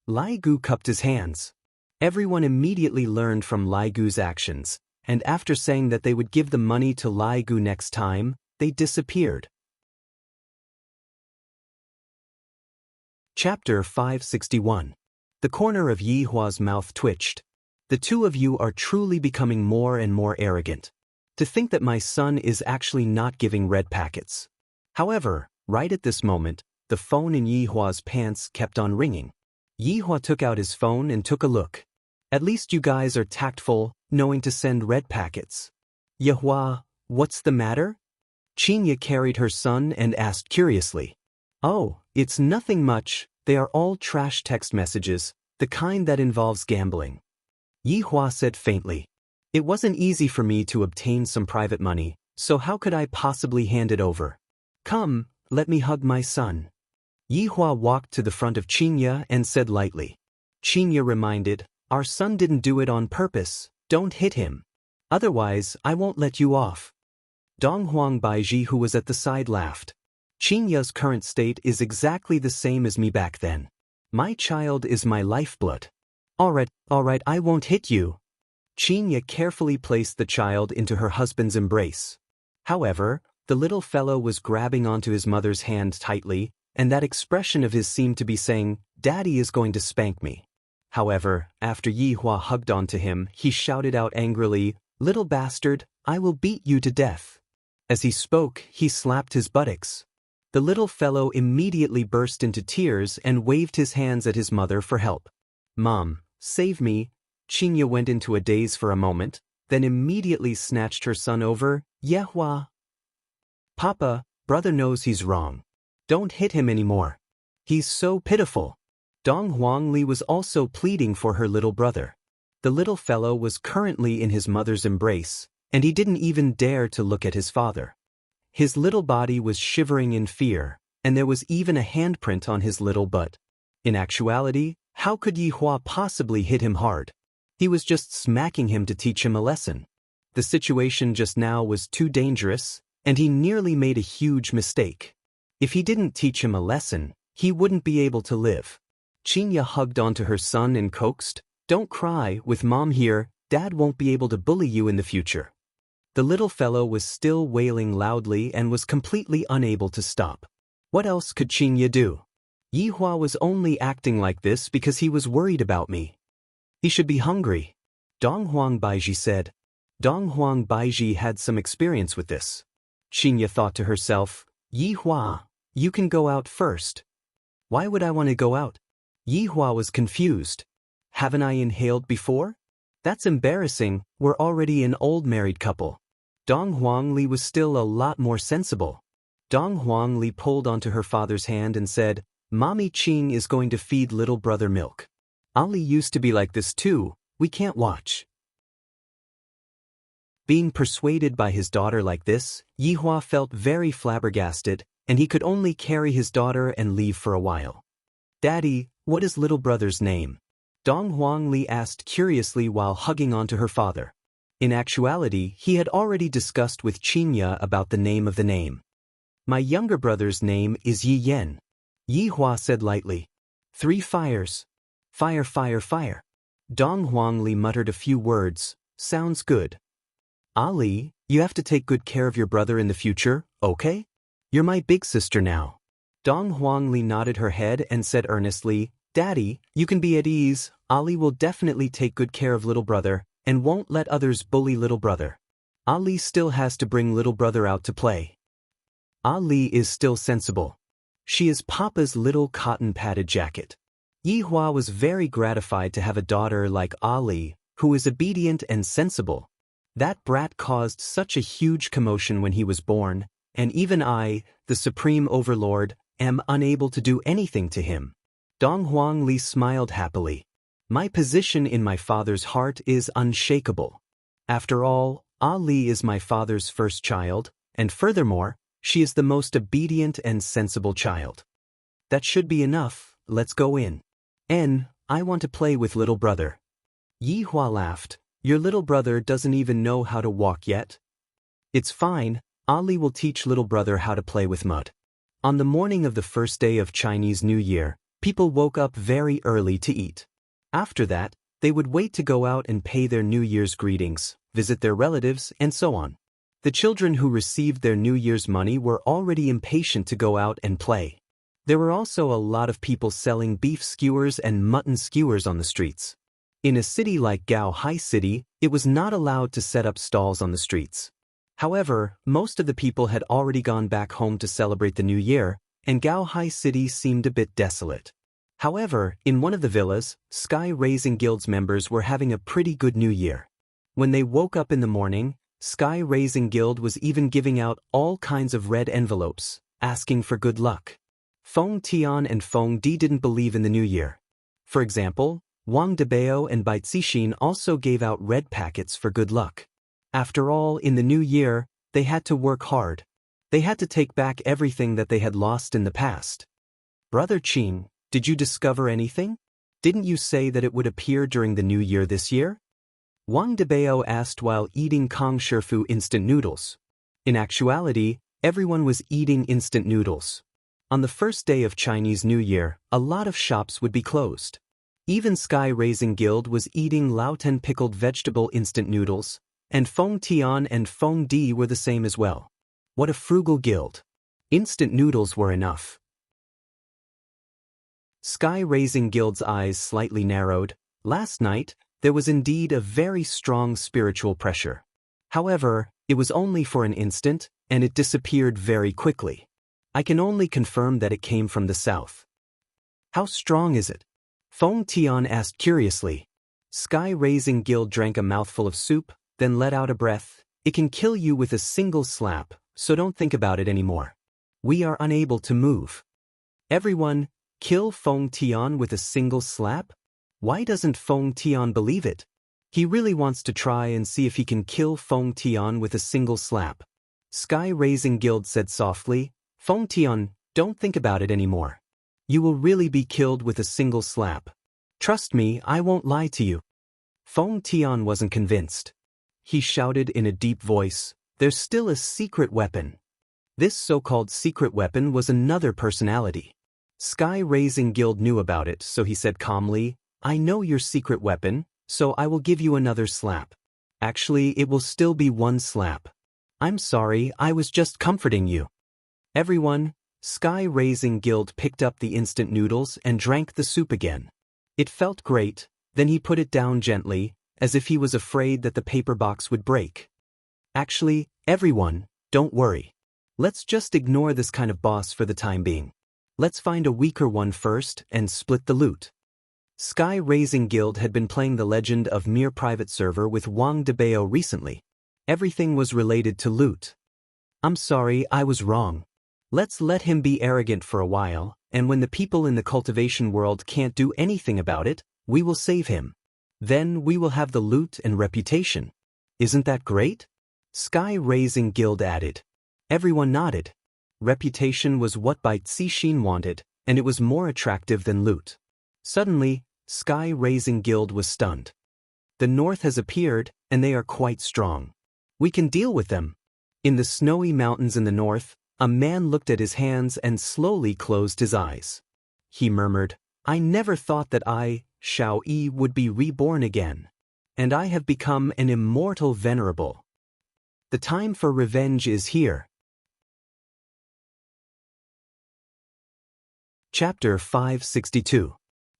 Lai Gu cupped his hands. Everyone immediately learned from Lai Gu's actions, and after saying that they would give the money to Lai Gu next time, they disappeared. Chapter 561. The corner of Yi Hua's mouth twitched. The two of you are truly becoming more and more arrogant. To think that my son is actually not giving red packets. However, right at this moment, the phone in Yi Hua's pants kept on ringing. Yi Hua took out his phone and took a look. At least you guys are tactful, knowing to send red packets. Yehua, what's the matter? Chinya carried her son and asked curiously. Oh, it's nothing much, they are all trash text messages, the kind that involves gambling. Yihua said faintly. It wasn't easy for me to obtain some private money, so how could I possibly hand it over? Come, let me hug my son. Yihua walked to the front of Chinya and said lightly. Chinya reminded, our son didn't do it on purpose, don't hit him. Otherwise, I won't let you off. Donghuang Baiji, who was at the side, laughed. Chinya's current state is exactly the same as me back then. My child is my lifeblood. Alright, I won't hit you. Chinya carefully placed the child into her husband's embrace. However, the little fellow was grabbing onto his mother's hand tightly, and that expression of his seemed to be saying, Daddy is going to spank me. However, after Yihua hugged onto him, he shouted out angrily, Little bastard, I will beat you to death. As he spoke, he slapped his buttocks. The little fellow immediately burst into tears and waved his hands at his mother for help. Mom, save me. Chinya went into a daze for a moment, then immediately snatched her son over. Yehua. Papa, brother knows he's wrong. Don't hit him anymore. He's so pitiful. Dong Huangli was also pleading for her little brother. The little fellow was currently in his mother's embrace, and he didn't even dare to look at his father. His little body was shivering in fear, and there was even a handprint on his little butt. In actuality, how could Yihua possibly hit him hard? He was just smacking him to teach him a lesson. The situation just now was too dangerous, and he nearly made a huge mistake. If he didn't teach him a lesson, he wouldn't be able to live. Chinya hugged onto her son and coaxed, Don't cry, with Mom here, Dad won't be able to bully you in the future. The little fellow was still wailing loudly and was completely unable to stop. What else could Chinya do? Yihua was only acting like this because he was worried about me. He should be hungry. Donghuang Baiji said. Donghuang Baiji had some experience with this. Chinya thought to herself, Yihua, you can go out first. Why would I want to go out? Yihua was confused. Haven't I inhaled before? That's embarrassing, we're already an old married couple. Dong Huangli was still a lot more sensible. Dong Huangli pulled onto her father's hand and said, Mommy Ching is going to feed little brother milk. Ali used to be like this too, we can't watch. Being persuaded by his daughter like this, Yihua felt very flabbergasted, and he could only carry his daughter and leave for a while. Daddy, what is little brother's name? Dong Huangli asked curiously while hugging onto her father. In actuality, he had already discussed with Chinya about the name of the name. My younger brother's name is Yi Yen. Yihua said lightly. 3 fires. Fire, fire, fire. Dong Huangli muttered a few words. Sounds good. Ali, you have to take good care of your brother in the future, okay? You're my big sister now. Dong Huangli nodded her head and said earnestly, Daddy, you can be at ease, Ali will definitely take good care of little brother, and won't let others bully little brother. Ali still has to bring little brother out to play. Ali is still sensible. She is Papa's little cotton-padded jacket. Yihua was very gratified to have a daughter like Ali, who is obedient and sensible. That brat caused such a huge commotion when he was born, and even I, the supreme overlord, am unable to do anything to him. Dong Huangli smiled happily. My position in my father's heart is unshakable. After all, Ali is my father's first child, and furthermore, she is the most obedient and sensible child. That should be enough, let's go in. I want to play with little brother. Yihua laughed. Your little brother doesn't even know how to walk yet? It's fine, Ali will teach little brother how to play with mud. On the morning of the first day of Chinese New Year, people woke up very early to eat. After that, they would wait to go out and pay their New Year's greetings, visit their relatives, and so on. The children who received their New Year's money were already impatient to go out and play. There were also a lot of people selling beef skewers and mutton skewers on the streets. In a city like Gao Hai City, it was not allowed to set up stalls on the streets. However, most of the people had already gone back home to celebrate the New Year, and Gao Hai City seemed a bit desolate. However, in one of the villas, Sky Raising Guild's members were having a pretty good New Year. When they woke up in the morning, Sky Raising Guild was even giving out all kinds of red envelopes, asking for good luck. Feng Tian and Feng Di didn't believe in the New Year. For example, Wang Debao and Bai Zixin also gave out red packets for good luck. After all, in the New Year, they had to work hard. They had to take back everything that they had lost in the past. Brother Qin, did you discover anything? Didn't you say that it would appear during the New Year this year? Wang Debao asked while eating Kong Shifu instant noodles. In actuality, everyone was eating instant noodles. On the first day of Chinese New Year, a lot of shops would be closed. Even Sky Raising Guild was eating Laoten pickled vegetable instant noodles, and Feng Tian and Feng Di were the same as well. What a frugal guild. Instant noodles were enough. Sky Raising Guild's eyes slightly narrowed. Last night, there was indeed a very strong spiritual pressure. However, it was only for an instant, and it disappeared very quickly. I can only confirm that it came from the south. How strong is it? Feng Tian asked curiously. Sky Raising Guild drank a mouthful of soup, then let out a breath. It can kill you with a single slap, so don't think about it anymore. We are unable to move. Everyone, kill Feng Tian with a single slap? Why doesn't Feng Tian believe it? He really wants to try and see if he can kill Feng Tian with a single slap. Sky Raising Guild said softly, Feng Tian, don't think about it anymore. You will really be killed with a single slap. Trust me, I won't lie to you. Feng Tian wasn't convinced. He shouted in a deep voice, there's still a secret weapon. This so-called secret weapon was another personality. Sky Raising Guild knew about it, so he said calmly, I know your secret weapon, so I will give you another slap. Actually, it will still be one slap. I'm sorry, I was just comforting you. Everyone, Sky Raising Guild picked up the instant noodles and drank the soup again. It felt great, then he put it down gently, as if he was afraid that the paper box would break. Actually, everyone, don't worry. Let's just ignore this kind of boss for the time being. Let's find a weaker one first and split the loot. Sky Raising Guild had been playing the Legend of Mere private server with Wang Debao recently. Everything was related to loot. I'm sorry, I was wrong. Let's let him be arrogant for a while, and when the people in the cultivation world can't do anything about it, we will save him. Then we will have the loot and reputation. Isn't that great? Sky Raising Guild added. Everyone nodded. Reputation was what Bai Zixin wanted, and it was more attractive than loot. Suddenly, Sky Raising Guild was stunned. The North has appeared, and they are quite strong. We can deal with them. In the snowy mountains in the north, a man looked at his hands and slowly closed his eyes. He murmured, I never thought that I, Xiao Yi, would be reborn again. And I have become an immortal venerable. The time for revenge is here. Chapter 562.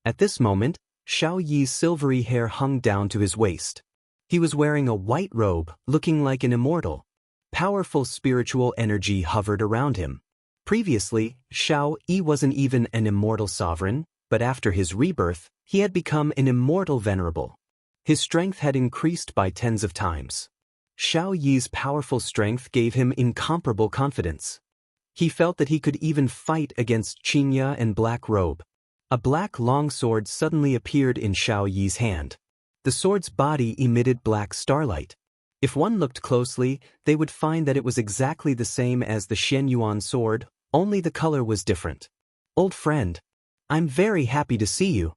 At this moment, Xiao Yi's silvery hair hung down to his waist. He was wearing a white robe, looking like an immortal. Powerful spiritual energy hovered around him. Previously, Xiao Yi wasn't even an immortal sovereign, but after his rebirth, he had become an immortal venerable. His strength had increased by tens of times. Xiao Yi's powerful strength gave him incomparable confidence. He felt that he could even fight against Qinya and Black Robe. A black longsword suddenly appeared in Xiao Yi's hand. The sword's body emitted black starlight. If one looked closely, they would find that it was exactly the same as the Shenyuan sword, only the color was different. Old friend, I'm very happy to see you.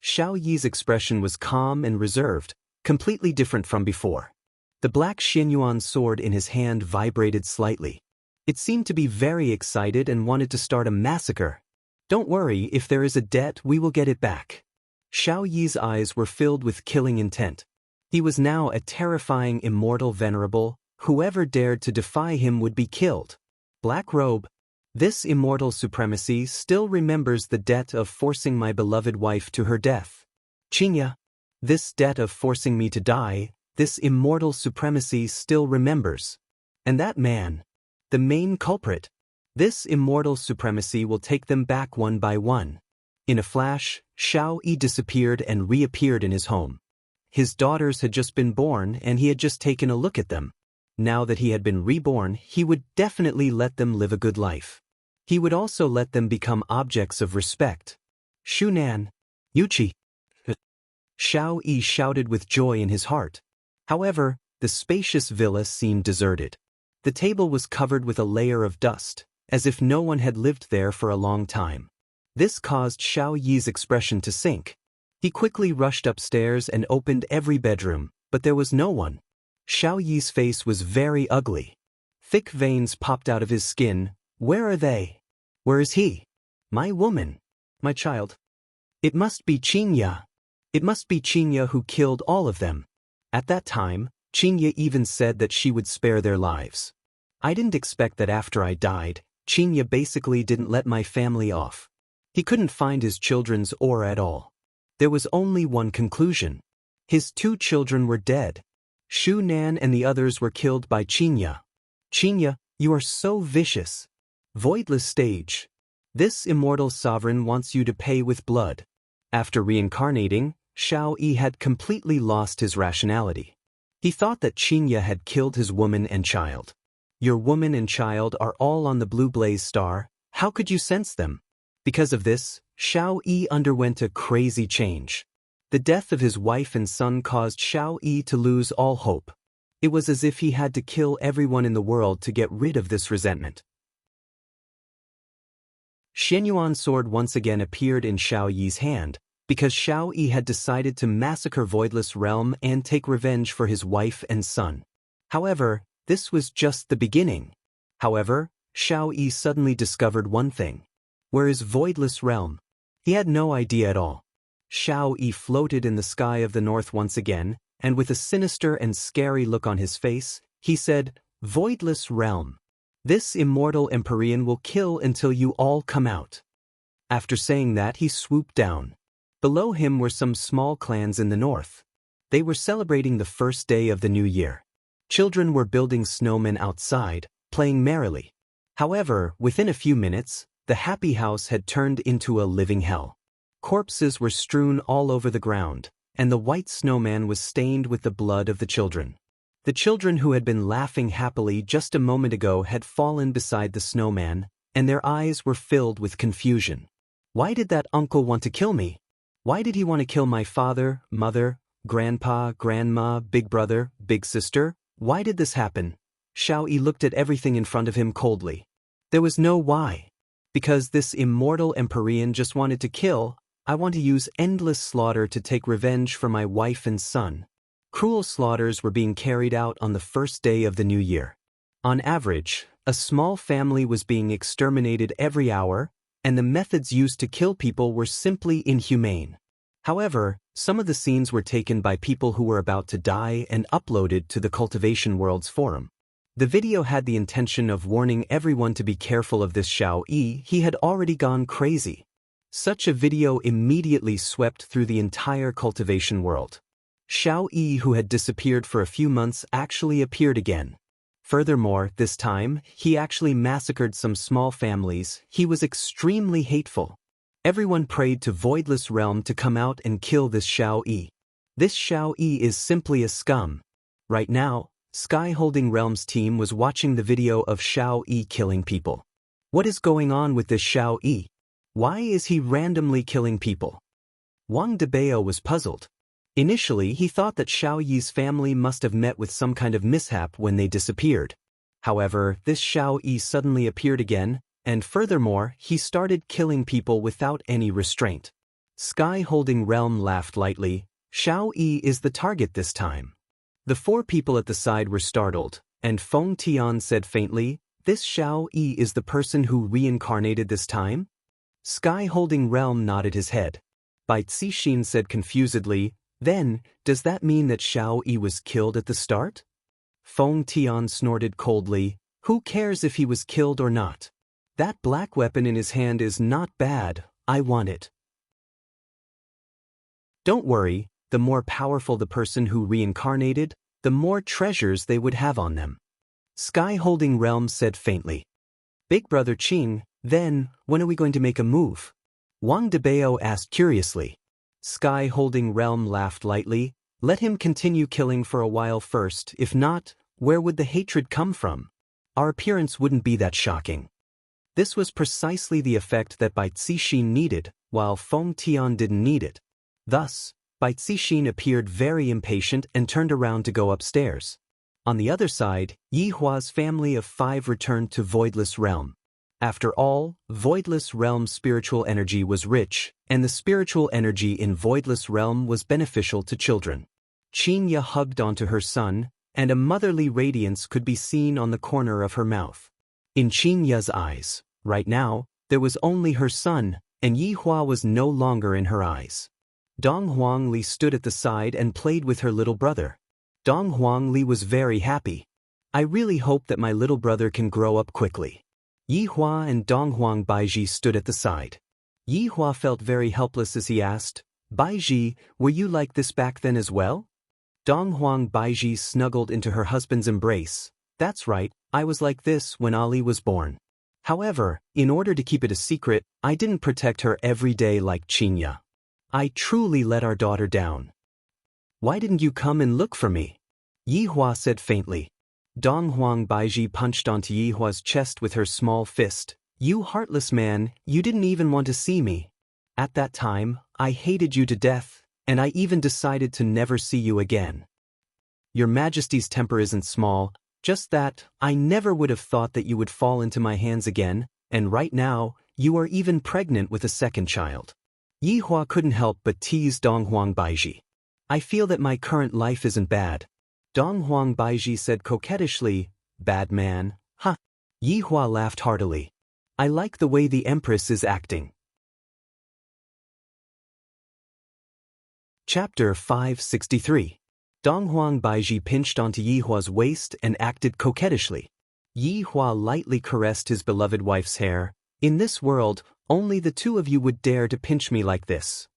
Xiao Yi's expression was calm and reserved, completely different from before. The black Shenyuan sword in his hand vibrated slightly. It seemed to be very excited and wanted to start a massacre. Don't worry, if there is a debt, we will get it back. Xiao Yi's eyes were filled with killing intent. He was now a terrifying immortal venerable. Whoever dared to defy him would be killed. Black Robe, this immortal supremacy still remembers the debt of forcing my beloved wife to her death. Qinya, this debt of forcing me to die, this immortal supremacy still remembers. And that man, the main culprit, this immortal supremacy will take them back one by one. In a flash, Xiao Yi disappeared and reappeared in his home. His daughters had just been born and he had just taken a look at them. Now that he had been reborn, he would definitely let them live a good life. He would also let them become objects of respect. Shunan, Yuchi. Xiao Yi shouted with joy in his heart. However, the spacious villa seemed deserted. The table was covered with a layer of dust, as if no one had lived there for a long time. This caused Xiao Yi's expression to sink. He quickly rushed upstairs and opened every bedroom, but there was no one. Xiao Yi's face was very ugly. Thick veins popped out of his skin. Where are they? Where is he? My woman. My child. It must be Qinya. It must be Qinya who killed all of them. At that time, Qinya even said that she would spare their lives. I didn't expect that after I died, Qinya basically didn't let my family off. He couldn't find his children's aura at all. There was only one conclusion. His 2 children were dead. Shu Nan and the others were killed by Qinya. Qinya, you are so vicious. Voidless stage. This immortal sovereign wants you to pay with blood. After reincarnating, Xiao Yi had completely lost his rationality. He thought that Qinya had killed his woman and child. Your woman and child are all on the blue blaze star. How could you sense them? Because of this, Xiao Yi underwent a crazy change. The death of his wife and son caused Xiao Yi to lose all hope. It was as if he had to kill everyone in the world to get rid of this resentment. Xianyuan's sword once again appeared in Xiao Yi's hand, because Xiao Yi had decided to massacre Voidless Realm and take revenge for his wife and son. However, this was just the beginning. However, Xiao Yi suddenly discovered one thing. Where is Voidless Realm? He had no idea at all. Xiao Yi floated in the sky of the north once again, and with a sinister and scary look on his face, he said, Voidless Realm. This immortal Empyrean will kill until you all come out. After saying that, he swooped down. Below him were some small clans in the north. They were celebrating the first day of the new year. Children were building snowmen outside, playing merrily. However, within a few minutes, the happy house had turned into a living hell. Corpses were strewn all over the ground, and the white snowman was stained with the blood of the children. The children who had been laughing happily just a moment ago had fallen beside the snowman, and their eyes were filled with confusion. Why did that uncle want to kill me? Why did he want to kill my father, mother, grandpa, grandma, big brother, big sister? Why did this happen? Xiao Yi looked at everything in front of him coldly. There was no why. Because this immortal Empyrean just wanted to kill, I want to use endless slaughter to take revenge for my wife and son. Cruel slaughters were being carried out on the first day of the new year. On average, a small family was being exterminated every hour, and the methods used to kill people were simply inhumane. However, some of the scenes were taken by people who were about to die and uploaded to the Cultivation World's forum. The video had the intention of warning everyone to be careful of this Xiao Yi. He had already gone crazy. Such a video immediately swept through the entire cultivation world. Xiao Yi, who had disappeared for a few months, actually appeared again. Furthermore, this time, he actually massacred some small families. He was extremely hateful. Everyone prayed to Voidless Realm to come out and kill this Xiao Yi. This Xiao Yi is simply a scum. Right now, Sky Holding Realm's team was watching the video of Xiao Yi killing people. What is going on with this Xiao Yi? Why is he randomly killing people? Wang Debao was puzzled. Initially, he thought that Xiao Yi's family must have met with some kind of mishap when they disappeared. However, this Xiao Yi suddenly appeared again, and furthermore, he started killing people without any restraint. Sky Holding Realm laughed lightly. Xiao Yi is the target this time. The 4 people at the side were startled, and Feng Tian said faintly, This Xiao Yi is the person who reincarnated this time? Sky Holding Realm nodded his head. Bai Cixin said confusedly, Then, does that mean that Xiao Yi was killed at the start? Feng Tian snorted coldly, Who cares if he was killed or not? That black weapon in his hand is not bad, I want it. Don't worry, the more powerful the person who reincarnated, the more treasures they would have on them. Sky Holding Realm said faintly. Big Brother Qing, then, when are we going to make a move? Wang Debao asked curiously. Sky Holding Realm laughed lightly. Let him continue killing for a while first, if not, where would the hatred come from? Our appearance wouldn't be that shocking. This was precisely the effect that Bai Cixin needed, while Feng Tian didn't need it. Thus, Bai Cixin appeared very impatient and turned around to go upstairs. On the other side, Yi Hua's family of 5 returned to Voidless Realm. After all, Voidless Realm's spiritual energy was rich, and the spiritual energy in Voidless Realm was beneficial to children. Qinya hugged onto her son, and a motherly radiance could be seen on the corner of her mouth. In Qinya's eyes, right now, there was only her son, and Yi Hua was no longer in her eyes. Dong Huangli stood at the side and played with her little brother. Dong Huangli was very happy. I really hope that my little brother can grow up quickly. Yi Hua and Dong Huang Baiji stood at the side. Yi Hua felt very helpless as he asked, Baiji, were you like this back then as well? Dong Huang Baiji snuggled into her husband's embrace. That's right, I was like this when Ali was born. However, in order to keep it a secret, I didn't protect her every day like Qinya. I truly let our daughter down. Why didn't you come and look for me? Yi Hua said faintly. Dong Huang Baiji punched onto Yi Hua's chest with her small fist. You heartless man, you didn't even want to see me. At that time, I hated you to death, and I even decided to never see you again. Your Majesty's temper isn't small, just that, I never would have thought that you would fall into my hands again, and right now, you are even pregnant with a second child. Yi Hua couldn't help but tease Dong Huang Baiji. I feel that my current life isn't bad. Dong Huang Baiji said coquettishly, Bad man, huh? Yi Hua laughed heartily. I like the way the Empress is acting. Chapter 563. Dong Huang Baiji pinched onto Yi Hua's waist and acted coquettishly. Yi Hua lightly caressed his beloved wife's hair. In this world, only the two of you would dare to pinch me like this.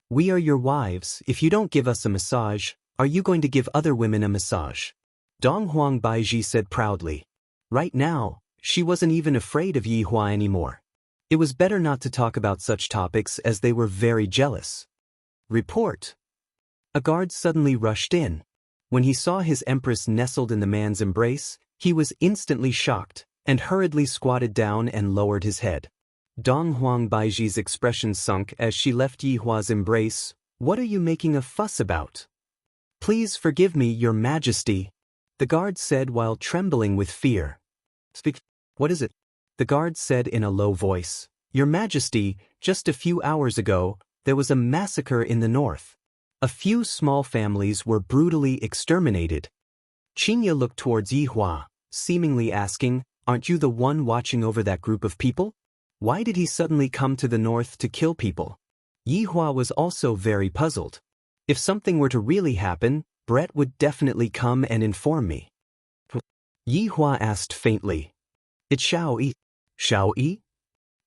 We are your wives. If you don't give us a massage, are you going to give other women a massage? Dong Huang Baiji said proudly. Right now, she wasn't even afraid of Yi Hua anymore. It was better not to talk about such topics as they were very jealous. Report. A guard suddenly rushed in. When he saw his empress nestled in the man's embrace, he was instantly shocked, and hurriedly squatted down and lowered his head. Dong Huang Baiji's expression sunk as she left Yi Hua's embrace. What are you making a fuss about? Please forgive me, Your Majesty, the guard said while trembling with fear. Speak. What is it? The guard said in a low voice. Your Majesty, just a few hours ago, there was a massacre in the north. A few small families were brutally exterminated. Qinya looked towards Yi Hua, seemingly asking, Aren't you the one watching over that group of people? Why did he suddenly come to the north to kill people? Yi Hua was also very puzzled. If something were to really happen, Brett would definitely come and inform me. Yi Hua asked faintly. It's Xiao Yi. Xiao Yi?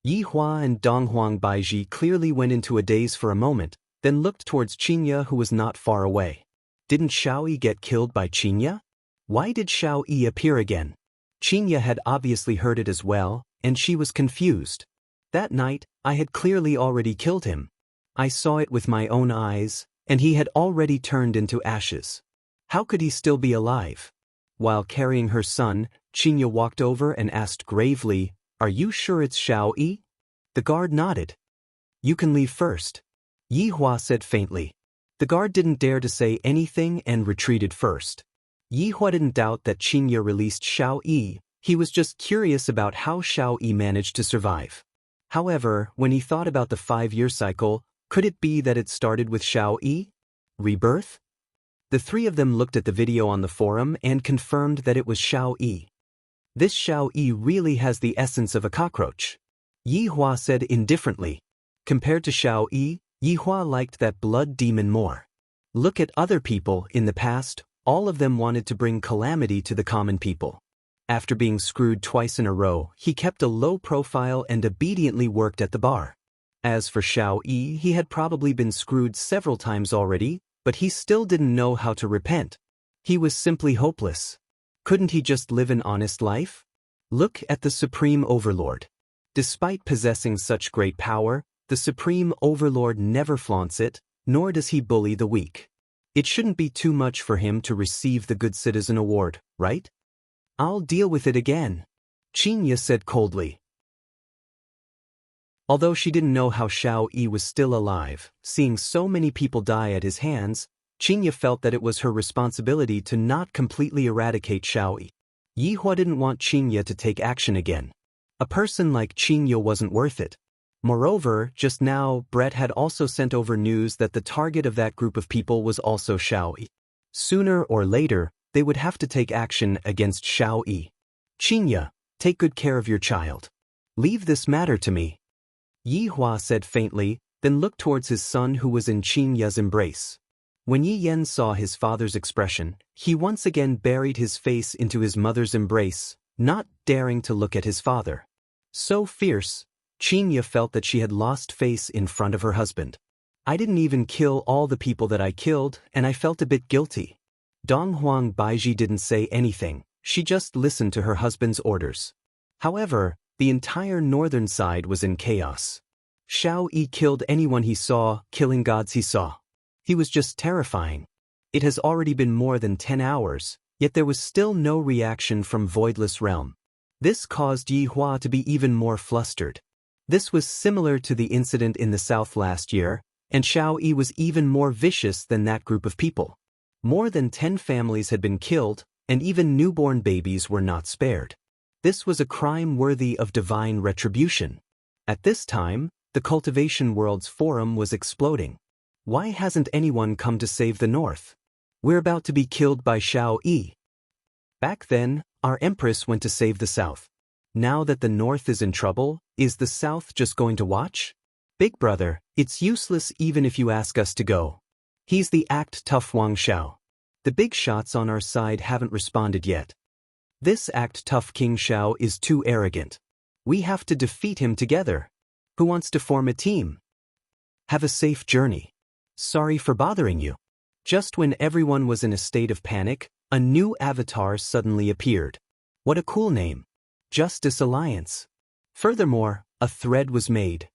Yi Hua and Dong Huang Baiji clearly went into a daze for a moment, then looked towards Qinya who was not far away. Didn't Xiao Yi get killed by Qinya? Why did Xiao Yi appear again? Qinya had obviously heard it as well, and she was confused. That night, I had clearly already killed him. I saw it with my own eyes, and he had already turned into ashes. How could he still be alive? While carrying her son, Qinya walked over and asked gravely, Are you sure it's Xiao Yi? The guard nodded. You can leave first. Yi Hua said faintly. The guard didn't dare to say anything and retreated first. Yi Hua didn't doubt that Qinya released Xiao Yi, he was just curious about how Xiao Yi managed to survive. However, when he thought about the 5-year cycle, could it be that it started with Xiao Yi? Rebirth? The three of them looked at the video on the forum and confirmed that it was Xiao Yi. This Xiao Yi really has the essence of a cockroach. Yi Hua said indifferently. Compared to Xiao Yi, Yi Hua liked that blood demon more. Look at other people in the past, all of them wanted to bring calamity to the common people. After being screwed twice in a row, he kept a low profile and obediently worked at the bar. As for Xiao Yi, he had probably been screwed several times already, but he still didn't know how to repent. He was simply hopeless. Couldn't he just live an honest life? Look at the Supreme Overlord. Despite possessing such great power, The Supreme Overlord never flaunts it, nor does he bully the weak. It shouldn't be too much for him to receive the Good Citizen Award, right? I'll deal with it again, Qinya said coldly. Although she didn't know how Xiao Yi was still alive, seeing so many people die at his hands, Qinya felt that it was her responsibility to not completely eradicate Xiao Yi. Yi Hua didn't want Qinya to take action again. A person like Qinya wasn't worth it. Moreover, just now, Brett had also sent over news that the target of that group of people was also Xiao Yi. Sooner or later, they would have to take action against Xiao Yi. Qinya, take good care of your child. Leave this matter to me. Yi Hua said faintly, then looked towards his son who was in Qinya's embrace. When Yi Yan saw his father's expression, he once again buried his face into his mother's embrace, not daring to look at his father. So fierce, Qinya felt that she had lost face in front of her husband. I didn't even kill all the people that I killed, and I felt a bit guilty. Donghuang Baiji didn't say anything, she just listened to her husband's orders. However, the entire northern side was in chaos. Xiao Yi killed anyone he saw, killing gods he saw. He was just terrifying. It has already been more than 10 hours, yet there was still no reaction from Voidless Realm. This caused Yi Hua to be even more flustered. This was similar to the incident in the south last year, and Xiao Yi was even more vicious than that group of people. More than 10 families had been killed, and even newborn babies were not spared. This was a crime worthy of divine retribution. At this time, the Cultivation World's forum was exploding. Why hasn't anyone come to save the North? We're about to be killed by Xiao Yi. Back then, our Empress went to save the South. Now that the North is in trouble, is the South just going to watch? Big brother, it's useless even if you ask us to go. He's the act tough Wang Xiao. The big shots on our side haven't responded yet. This act tough King Xiao is too arrogant. We have to defeat him together. Who wants to form a team? Have a safe journey. Sorry for bothering you. Just when everyone was in a state of panic, a new avatar suddenly appeared. What a cool name. Justice Alliance. Furthermore, a thread was made.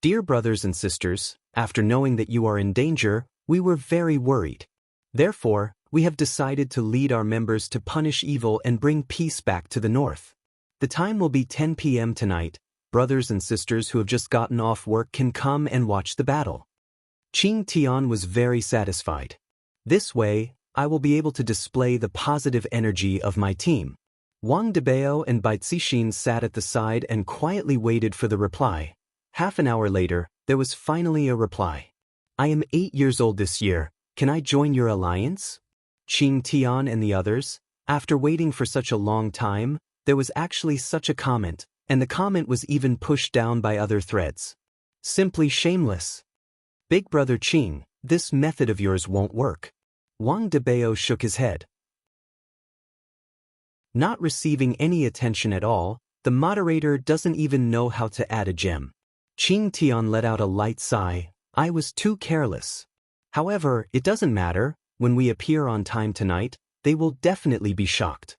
Dear brothers and sisters, after knowing that you are in danger, we were very worried. Therefore, we have decided to lead our members to punish evil and bring peace back to the North. The time will be 10 p.m. tonight. Brothers and sisters who have just gotten off work can come and watch the battle. Qing Tian was very satisfied. This way, I will be able to display the positive energy of my team. Wang Debao and Bai Zixin sat at the side and quietly waited for the reply. Half an hour later, there was finally a reply. I am 8 years old this year. Can I join your alliance? Qing Tian and the others, after waiting for such a long time, there was actually such a comment, and the comment was even pushed down by other threads. Simply shameless. Big brother Qing, this method of yours won't work. Wang Debao shook his head. Not receiving any attention at all, the moderator doesn't even know how to add a gem. Qing Tian let out a light sigh. I was too careless. However, it doesn't matter. When we appear on time tonight, they will definitely be shocked.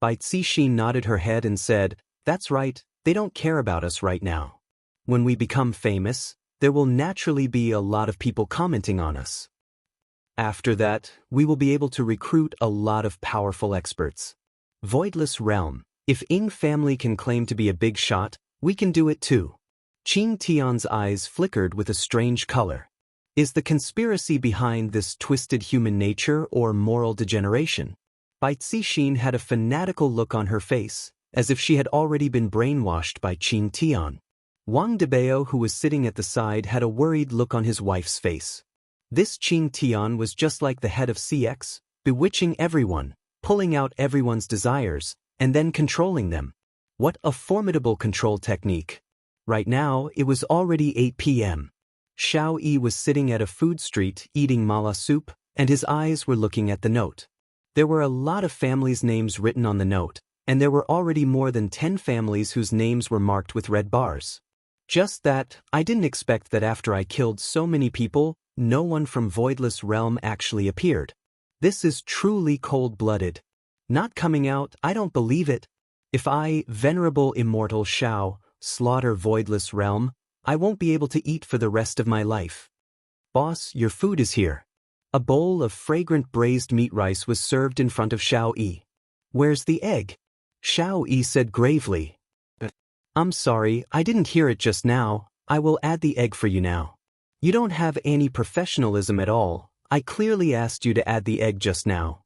Bai Zixin nodded her head and said, that's right, they don't care about us right now. When we become famous, there will naturally be a lot of people commenting on us. After that, we will be able to recruit a lot of powerful experts. Voidless Realm, if Ying family can claim to be a big shot, we can do it too. Qing Tian's eyes flickered with a strange color. Is the conspiracy behind this twisted human nature or moral degeneration? Bai Zixin had a fanatical look on her face, as if she had already been brainwashed by Qing Tian. Wang Debao, who was sitting at the side, had a worried look on his wife's face. This Qing Tian was just like the head of CX, bewitching everyone, pulling out everyone's desires, and then controlling them. What a formidable control technique. Right now, it was already 8 p.m. Xiao Yi was sitting at a food street eating mala soup, and his eyes were looking at the note. There were a lot of families' names written on the note, and there were already more than 10 families whose names were marked with red bars. Just that, I didn't expect that after I killed so many people, no one from Voidless Realm actually appeared. This is truly cold-blooded. Not coming out, I don't believe it. If I, Venerable Immortal Xiao, slaughter Voidless Realm, I won't be able to eat for the rest of my life. Boss, your food is here. A bowl of fragrant braised meat rice was served in front of Xiao Yi. Where's the egg? Xiao Yi said gravely. I'm sorry, I didn't hear it just now. I will add the egg for you now. You don't have any professionalism at all. I clearly asked you to add the egg just now.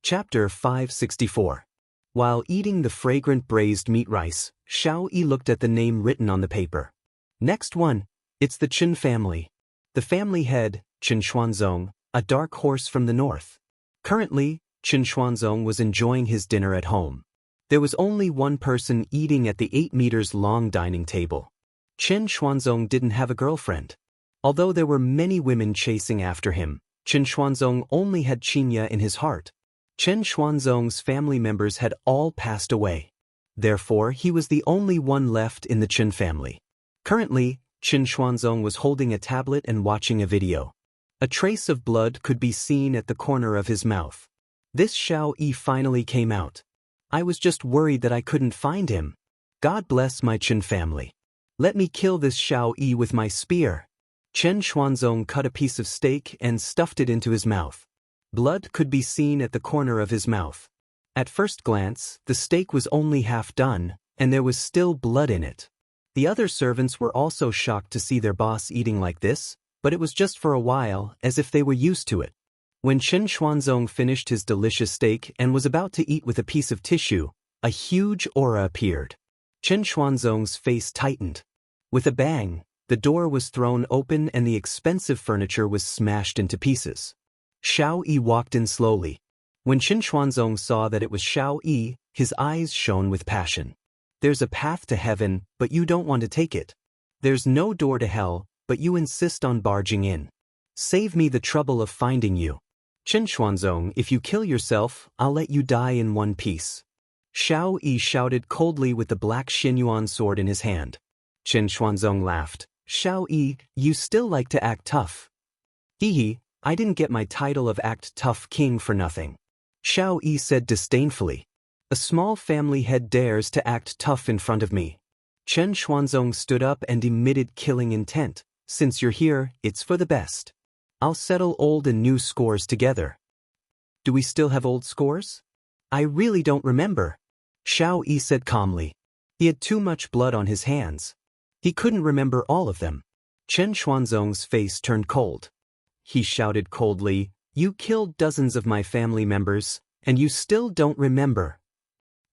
Chapter 564. While eating the fragrant braised meat rice, Xiao Yi looked at the name written on the paper. Next one, it's the Chen family. The family head, Chen Xuanzong, a dark horse from the north. Currently, Chen Xuanzong was enjoying his dinner at home. There was only one person eating at the 8 meters long dining table. Chen Xuanzong didn't have a girlfriend. Although there were many women chasing after him, Chen Xuanzong only had Qinya in his heart. Chen Xuanzong's family members had all passed away. Therefore, he was the only one left in the Chen family. Currently, Chen Xuanzong was holding a tablet and watching a video. A trace of blood could be seen at the corner of his mouth. This Xiao Yi finally came out. I was just worried that I couldn't find him. God bless my Chen family. Let me kill this Xiao Yi with my spear. Chen Xuanzong cut a piece of steak and stuffed it into his mouth. Blood could be seen at the corner of his mouth. At first glance, the steak was only half done, and there was still blood in it. The other servants were also shocked to see their boss eating like this, but it was just for a while, as if they were used to it. When Chen Xuanzong finished his delicious steak and was about to eat with a piece of tissue, a huge aura appeared. Chen Xuanzong's face tightened. With a bang, the door was thrown open and the expensive furniture was smashed into pieces. Xiao Yi walked in slowly. When Chen Xuanzong saw that it was Xiao Yi, his eyes shone with passion. There's a path to heaven, but you don't want to take it. There's no door to hell, but you insist on barging in. Save me the trouble of finding you. Chen Xuanzong, if you kill yourself, I'll let you die in one piece. Xiao Yi shouted coldly with the black Xinyuan sword in his hand. Chen Xuanzong laughed. Xiao Yi, you still like to act tough. Hee, I didn't get my title of Act Tough King for nothing. Xiao Yi said disdainfully. A small family head dares to act tough in front of me. Chen Xuanzong stood up and emitted killing intent. Since you're here, it's for the best. I'll settle old and new scores together. Do we still have old scores? I really don't remember. Xiao Yi said calmly. He had too much blood on his hands. He couldn't remember all of them. Chen Xuanzong's face turned cold. He shouted coldly, You killed dozens of my family members, and you still don't remember.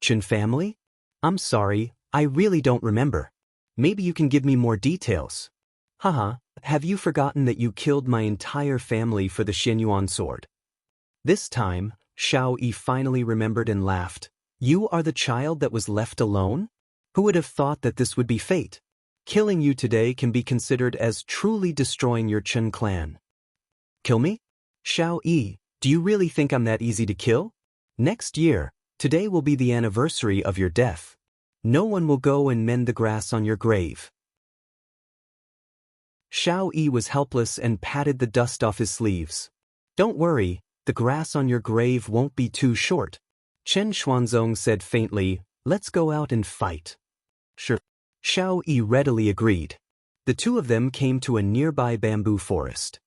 Chen family? I'm sorry, I really don't remember. Maybe you can give me more details. Haha, have you forgotten that you killed my entire family for the Xinyuan sword? This time, Xiao Yi finally remembered and laughed. You are the child that was left alone? Who would have thought that this would be fate? Killing you today can be considered as truly destroying your Chen clan. Kill me? Xiao Yi, do you really think I'm that easy to kill? Next year, today will be the anniversary of your death. No one will go and mend the grass on your grave. Xiao Yi was helpless and patted the dust off his sleeves. Don't worry, the grass on your grave won't be too short. Chen Xuanzong said faintly, Let's go out and fight. Sure. Xiao Yi readily agreed. The two of them came to a nearby bamboo forest.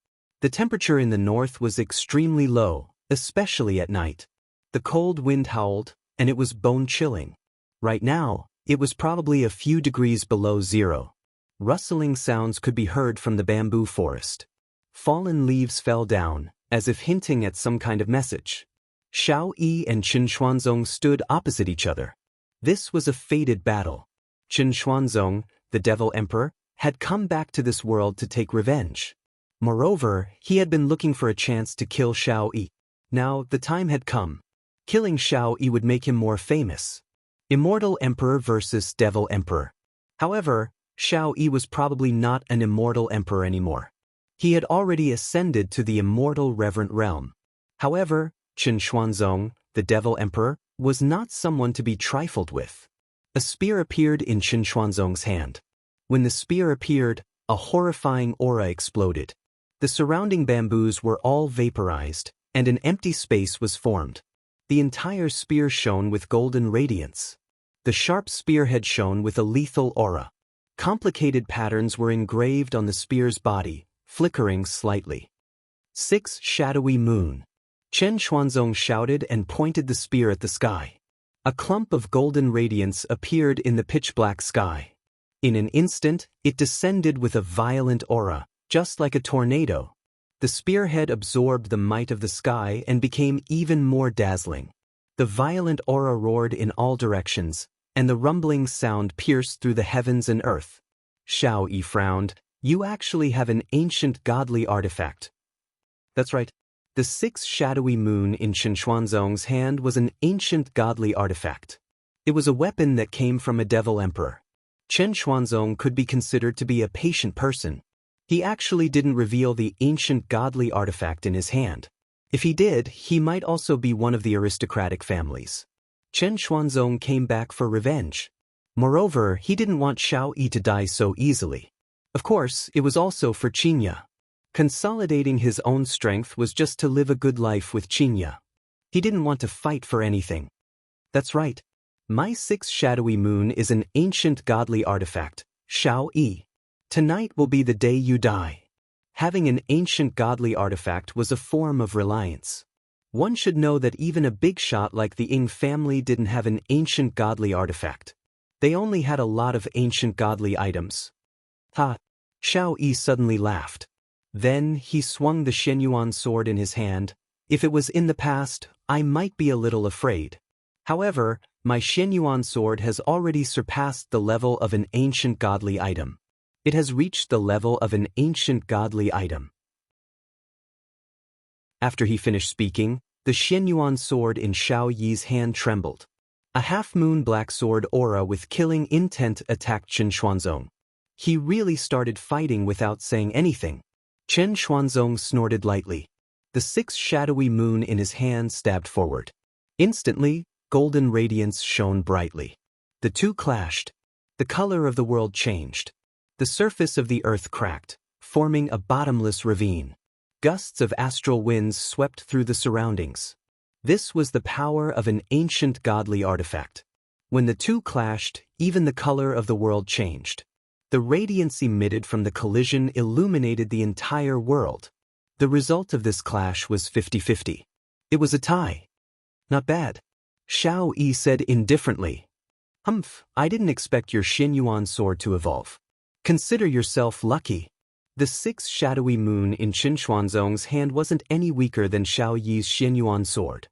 The temperature in the north was extremely low, especially at night. The cold wind howled, and it was bone-chilling. Right now, it was probably a few degrees below zero. Rustling sounds could be heard from the bamboo forest. Fallen leaves fell down, as if hinting at some kind of message. Xiao Yi and Chen Xuanzong stood opposite each other. This was a fated battle. Chen Xuanzong, the Devil Emperor, had come back to this world to take revenge. Moreover, he had been looking for a chance to kill Xiao Yi. Now, the time had come. Killing Xiao Yi would make him more famous. Immortal Emperor versus Devil Emperor. However, Xiao Yi was probably not an immortal emperor anymore. He had already ascended to the immortal reverent realm. However, Chen Xuanzong, the Devil Emperor, was not someone to be trifled with. A spear appeared in Chen Xuanzong's hand. When the spear appeared, a horrifying aura exploded. The surrounding bamboos were all vaporized, and an empty space was formed. The entire spear shone with golden radiance. The sharp spearhead shone with a lethal aura. Complicated patterns were engraved on the spear's body, flickering slightly. 6 Shadowy Moon. Chen Xuanzong shouted and pointed the spear at the sky. A clump of golden radiance appeared in the pitch-black sky. In an instant, it descended with a violent aura, just like a tornado. The spearhead absorbed the might of the sky and became even more dazzling. The violent aura roared in all directions, and the rumbling sound pierced through the heavens and earth. Xiao Yi frowned. You actually have an ancient godly artifact. That's right. The 6 Shadowy Moon in Chen Xuanzong's hand was an ancient godly artifact. It was a weapon that came from a devil emperor. Chen Xuanzong could be considered to be a patient person. He actually didn't reveal the ancient godly artifact in his hand. If he did, he might also be one of the aristocratic families. Chen Xuanzong came back for revenge. Moreover, he didn't want Xiao Yi to die so easily. Of course, it was also for Qinya. Consolidating his own strength was just to live a good life with Qinya. He didn't want to fight for anything. That's right. My 6 Shadowy Moon is an ancient godly artifact, Xiao Yi. Tonight will be the day you die. Having an ancient godly artifact was a form of reliance. One should know that even a big shot like the Ying family didn't have an ancient godly artifact. They only had a lot of ancient godly items. Ha! Xiao Yi suddenly laughed. Then he swung the Shenyuan sword in his hand. If it was in the past, I might be a little afraid. However, my Shenyuan sword has already surpassed the level of an ancient godly item. It has reached the level of an ancient godly item. After he finished speaking, the Shenyuan sword in Xiao Yi's hand trembled. A half-moon black sword aura with killing intent attacked Chen Xuanzong. He really started fighting without saying anything. Chen Xuanzong snorted lightly. The 6 Shadowy Moon in his hand stabbed forward. Instantly, golden radiance shone brightly. The two clashed. The color of the world changed. The surface of the earth cracked, forming a bottomless ravine. Gusts of astral winds swept through the surroundings. This was the power of an ancient godly artifact. When the two clashed, even the color of the world changed. The radiance emitted from the collision illuminated the entire world. The result of this clash was 50-50. It was a tie. Not bad. Xiao Yi said indifferently. Humph, I didn't expect your Shenyuan sword to evolve. Consider yourself lucky. The 6 Shadowy Moon in Chen Xuanzong's hand wasn't any weaker than Xiao Yi's Shenyuan sword.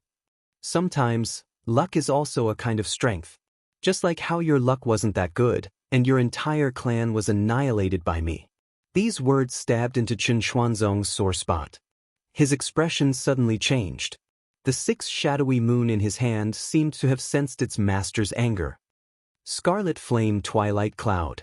Sometimes, luck is also a kind of strength. Just like how your luck wasn't that good, and your entire clan was annihilated by me. These words stabbed into Chen Xuanzong's sore spot. His expression suddenly changed. The 6 Shadowy Moon in his hand seemed to have sensed its master's anger. Scarlet Flame Twilight Cloud.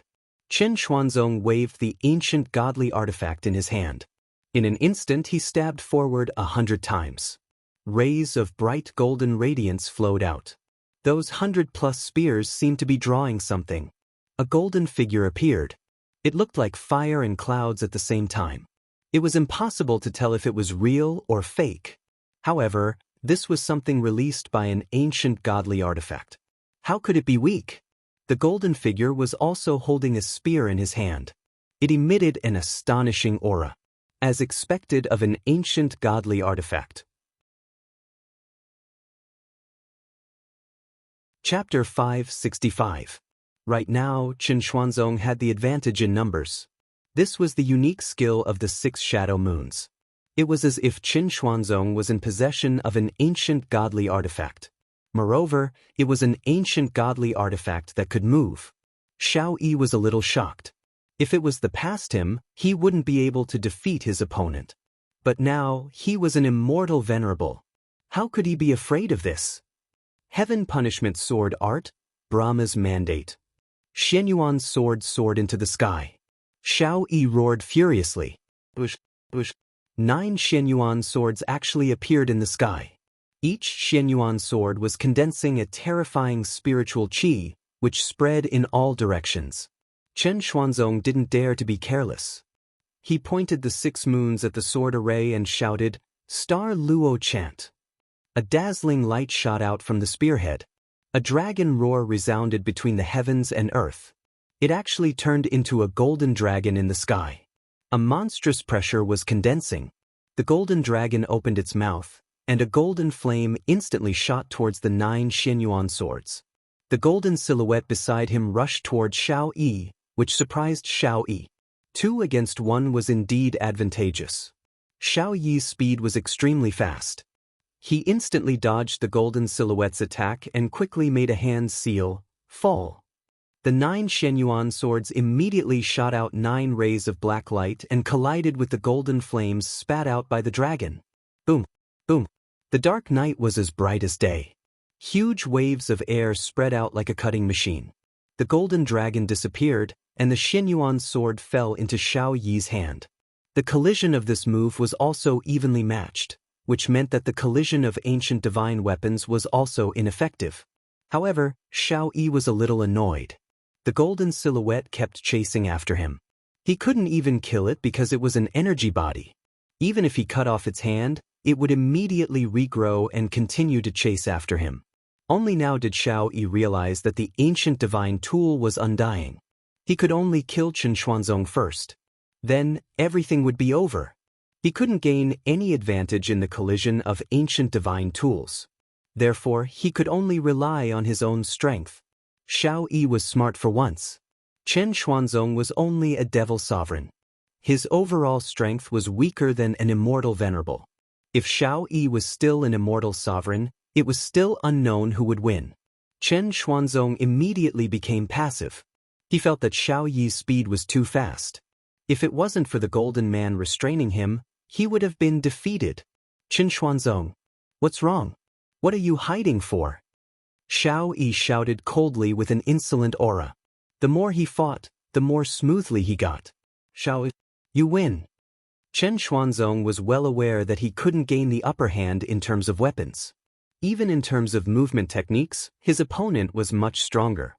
Chen Xuanzong waved the ancient godly artifact in his hand. In an instant he stabbed forward 100 times. Rays of bright golden radiance flowed out. Those 100+ spears seemed to be drawing something. A golden figure appeared. It looked like fire and clouds at the same time. It was impossible to tell if it was real or fake. However, this was something released by an ancient godly artifact. How could it be weak? The golden figure was also holding a spear in his hand. It emitted an astonishing aura, as expected of an ancient godly artifact. Chapter 565. Right now, Chen Xuanzong had the advantage in numbers. This was the unique skill of the 6 Shadow Moons. It was as if Chen Xuanzong was in possession of an ancient godly artifact. Moreover, it was an ancient godly artifact that could move. Xiao Yi was a little shocked. If it was the past him, he wouldn't be able to defeat his opponent. But now, he was an immortal venerable. How could he be afraid of this? Heaven Punishment Sword Art, Brahma's Mandate. Shenyuan sword soared into the sky. Xiao Yi roared furiously. Bush, bush. 9 Shenyuan swords actually appeared in the sky. Each Shenyuan sword was condensing a terrifying spiritual qi, which spread in all directions. Chen Xuanzong didn't dare to be careless. He pointed the 6 moons at the sword array and shouted, "Star Luo chant." A dazzling light shot out from the spearhead. A dragon roar resounded between the heavens and earth. It actually turned into a golden dragon in the sky. A monstrous pressure was condensing. The golden dragon opened its mouth, and a golden flame instantly shot towards the 9 Xianyuan swords. The golden silhouette beside him rushed towards Xiao Yi, which surprised Xiao Yi. 2 against 1 was indeed advantageous. Xiao Yi's speed was extremely fast. He instantly dodged the golden silhouette's attack and quickly made a hand seal, fall. The 9 Xianyuan swords immediately shot out 9 rays of black light and collided with the golden flames spat out by the dragon. Boom, boom. The dark night was as bright as day. Huge waves of air spread out like a cutting machine. The golden dragon disappeared, and the Xianyuan sword fell into Xiao Yi's hand. The collision of this move was also evenly matched, which meant that the collision of ancient divine weapons was also ineffective. However, Xiao Yi was a little annoyed. The golden silhouette kept chasing after him. He couldn't even kill it because it was an energy body. Even if he cut off its hand, it would immediately regrow and continue to chase after him. Only now did Xiao Yi realize that the ancient divine tool was undying. He could only kill Chen Xuanzong first. Then, everything would be over. He couldn't gain any advantage in the collision of ancient divine tools. Therefore, he could only rely on his own strength. Xiao Yi was smart for once. Chen Xuanzong was only a devil sovereign. His overall strength was weaker than an immortal venerable. If Xiao Yi was still an immortal sovereign, it was still unknown who would win. Chen Xuanzong immediately became passive. He felt that Xiao Yi's speed was too fast. If it wasn't for the golden man restraining him, he would have been defeated. Chen Xuanzong, what's wrong? What are you hiding for? Xiao Yi shouted coldly with an insolent aura. The more he fought, the more smoothly he got. Xiao Yi, you win. Chen Xuanzong was well aware that he couldn't gain the upper hand in terms of weapons. Even in terms of movement techniques, his opponent was much stronger.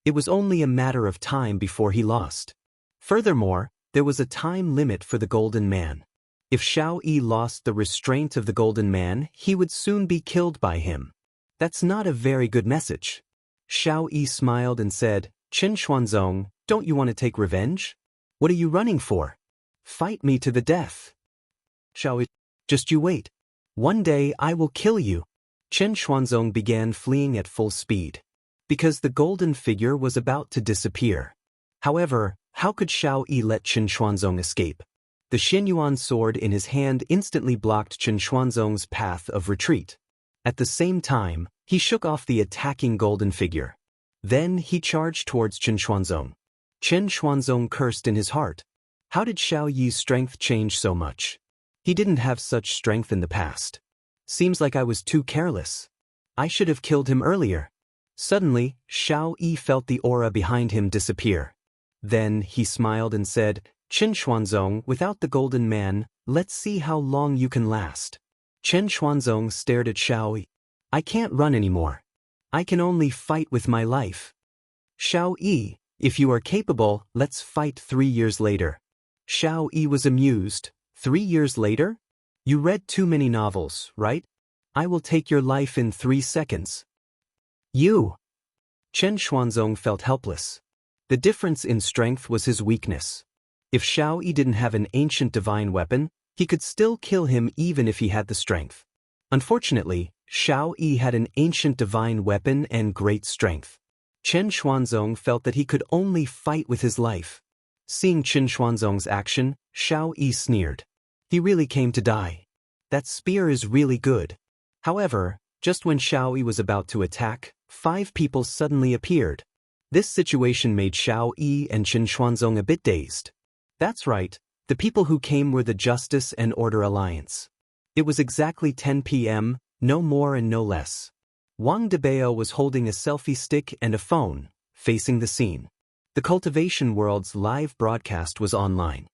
It was only a matter of time before he lost. Furthermore, there was a time limit for the Golden Man. If Xiao Yi lost the restraint of the Golden Man, he would soon be killed by him. That's not a very good message. Xiao Yi smiled and said, Chen Xuanzong, don't you want to take revenge? What are you running for? Fight me to the death. Xiao Yi, just you wait. One day I will kill you. Chen Xuanzong began fleeing at full speed. Because the golden figure was about to disappear. However, how could Xiao Yi let Chen Xuanzong escape? The Xianyuan sword in his hand instantly blocked Chen Xuanzong's path of retreat. At the same time, he shook off the attacking golden figure. Then he charged towards Chen Xuanzong. Chen Xuanzong cursed in his heart. How did Xiao Yi's strength change so much? He didn't have such strength in the past. Seems like I was too careless. I should have killed him earlier. Suddenly, Xiao Yi felt the aura behind him disappear. Then he smiled and said, Chen Xuanzong, without the golden man, let's see how long you can last. Chen Xuanzong stared at Xiao Yi. I can't run anymore. I can only fight with my life. Xiao Yi, if you are capable, let's fight 3 years later. Xiao Yi was amused. 3 years later? You read too many novels, right? I will take your life in 3 seconds. You! Chen Xuanzong felt helpless. The difference in strength was his weakness. If Xiao Yi didn't have an ancient divine weapon, he could still kill him even if he had the strength. Unfortunately, Xiao Yi had an ancient divine weapon and great strength. Chen Xuanzong felt that he could only fight with his life. Seeing Chen Xuanzong's action, Xiao Yi sneered. He really came to die. That spear is really good. However, just when Xiao Yi was about to attack, 5 people suddenly appeared. This situation made Xiao Yi and Chen Xuanzong a bit dazed. That's right, the people who came were the Justice and Order Alliance. It was exactly 10 p.m., no more and no less. Wang Debao was holding a selfie stick and a phone, facing the scene. The Cultivation World's live broadcast was online.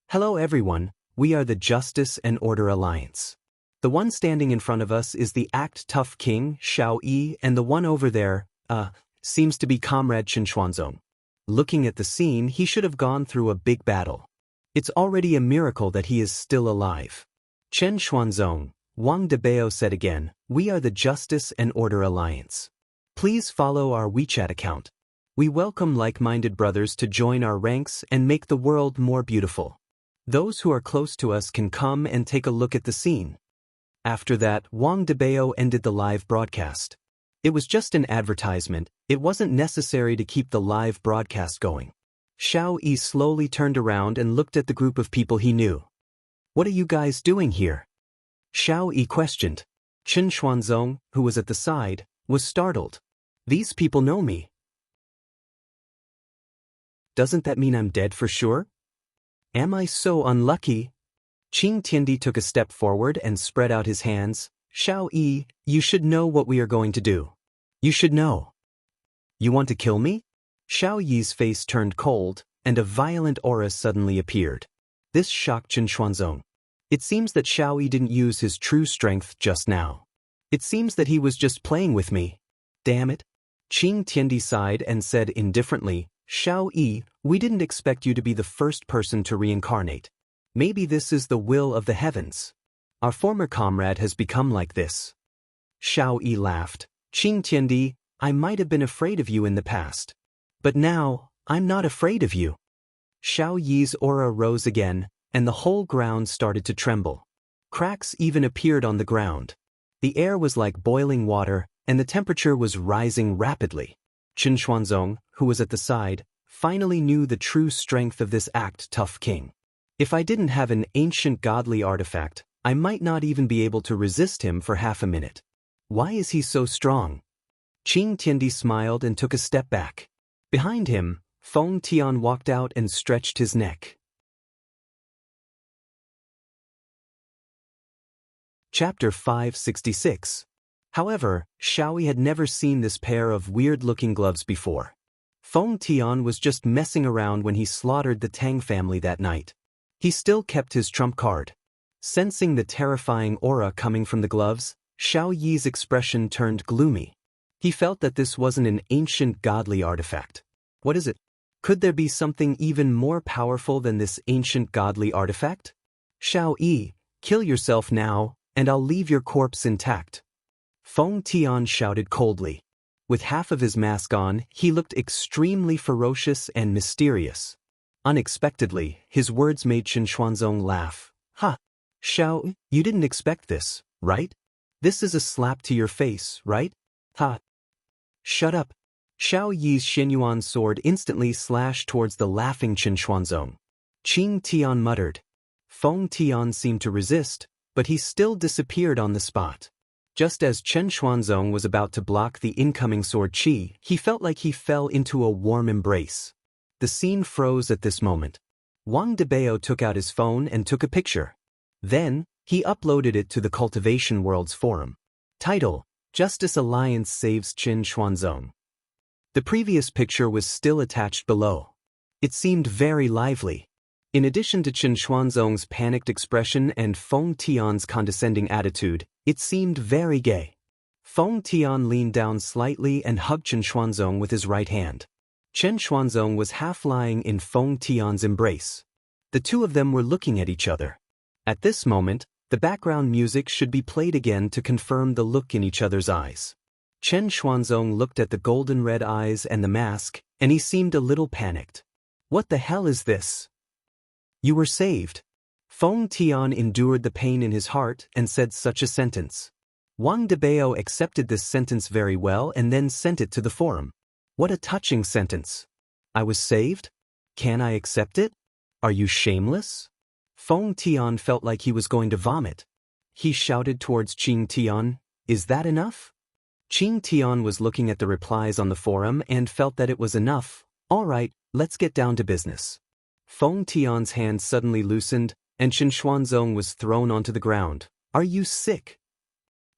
Hello everyone, we are the Justice and Order Alliance. The one standing in front of us is the Act Tough King, Xiao Yi, and the one over there, seems to be Comrade Chen Xuanzong. Looking at the scene, he should have gone through a big battle. It's already a miracle that he is still alive. Chen Xuanzong, Wang Debao said again, "We are the Justice and Order Alliance. Please follow our WeChat account. We welcome like-minded brothers to join our ranks and make the world more beautiful. Those who are close to us can come and take a look at the scene." After that, Wang Debao ended the live broadcast. It was just an advertisement. It wasn't necessary to keep the live broadcast going. Xiao Yi slowly turned around and looked at the group of people he knew. "What are you guys doing here?" Xiao Yi questioned. Chen Xuanzong, who was at the side, was startled. "These people know me. Doesn't that mean I'm dead for sure? Am I so unlucky?" Qing Tiandi took a step forward and spread out his hands. "Xiao Yi, you should know what we are going to do. You should know." "You want to kill me?" Xiao Yi's face turned cold, and a violent aura suddenly appeared. This shocked Chen Xuanzong. It seems that Xiao Yi didn't use his true strength just now. It seems that he was just playing with me. Damn it. Qing Tiandi sighed and said indifferently, "Xiao Yi, we didn't expect you to be the first person to reincarnate. Maybe this is the will of the heavens. Our former comrade has become like this." Xiao Yi laughed. "Qing Tiandi, I might have been afraid of you in the past. But now, I'm not afraid of you." Xiao Yi's aura rose again, and the whole ground started to tremble. Cracks even appeared on the ground. The air was like boiling water, and the temperature was rising rapidly. Chen Xuanzong, who was at the side, finally knew the true strength of this tough king. If I didn't have an ancient godly artifact, I might not even be able to resist him for half a minute. Why is he so strong? Qing Tiandi smiled and took a step back. Behind him, Feng Tian walked out and stretched his neck. Chapter 566. However, Xiao Yi had never seen this pair of weird-looking gloves before. Feng Tian was just messing around when he slaughtered the Tang family that night. He still kept his trump card. Sensing the terrifying aura coming from the gloves, Xiao Yi's expression turned gloomy. He felt that this wasn't an ancient godly artifact. What is it? Could there be something even more powerful than this ancient godly artifact? "Xiao Yi, kill yourself now, and I'll leave your corpse intact." Feng Tian shouted coldly. With half of his mask on, he looked extremely ferocious and mysterious. Unexpectedly, his words made Chen Xuanzong laugh. "Ha! Xiao, you didn't expect this, right? This is a slap to your face, right? Ha! Shut up." Xiao Yi's Shenyuan sword instantly slashed towards the laughing Chen Xuanzong. Qing Tian muttered. Feng Tian seemed to resist, but he still disappeared on the spot. Just as Chen Xuanzong was about to block the incoming sword chi, he felt like he fell into a warm embrace. The scene froze at this moment. Wang Debao took out his phone and took a picture. Then, he uploaded it to the Cultivation World's forum. Title: Justice Alliance Saves Chen Xuanzong. The previous picture was still attached below. It seemed very lively. In addition to Chen Xuanzong's panicked expression and Feng Tian's condescending attitude, it seemed very gay. Feng Tian leaned down slightly and hugged Chen Xuanzong with his right hand. Chen Xuanzong was half lying in Feng Tian's embrace. The two of them were looking at each other. At this moment, the background music should be played again to confirm the look in each other's eyes. Chen Xuanzong looked at the golden red eyes and the mask, and he seemed a little panicked. "What the hell is this?" "You were saved." Feng Tian endured the pain in his heart and said such a sentence. Wang Debao accepted this sentence very well and then sent it to the forum. What a touching sentence. "I was saved? Can I accept it? Are you shameless?" Feng Tian felt like he was going to vomit. He shouted towards Qing Tian, "Is that enough?" Qing Tian was looking at the replies on the forum and felt that it was enough. "All right, let's get down to business." Feng Tian's hand suddenly loosened, and Chen Xuanzong was thrown onto the ground. "Are you sick?"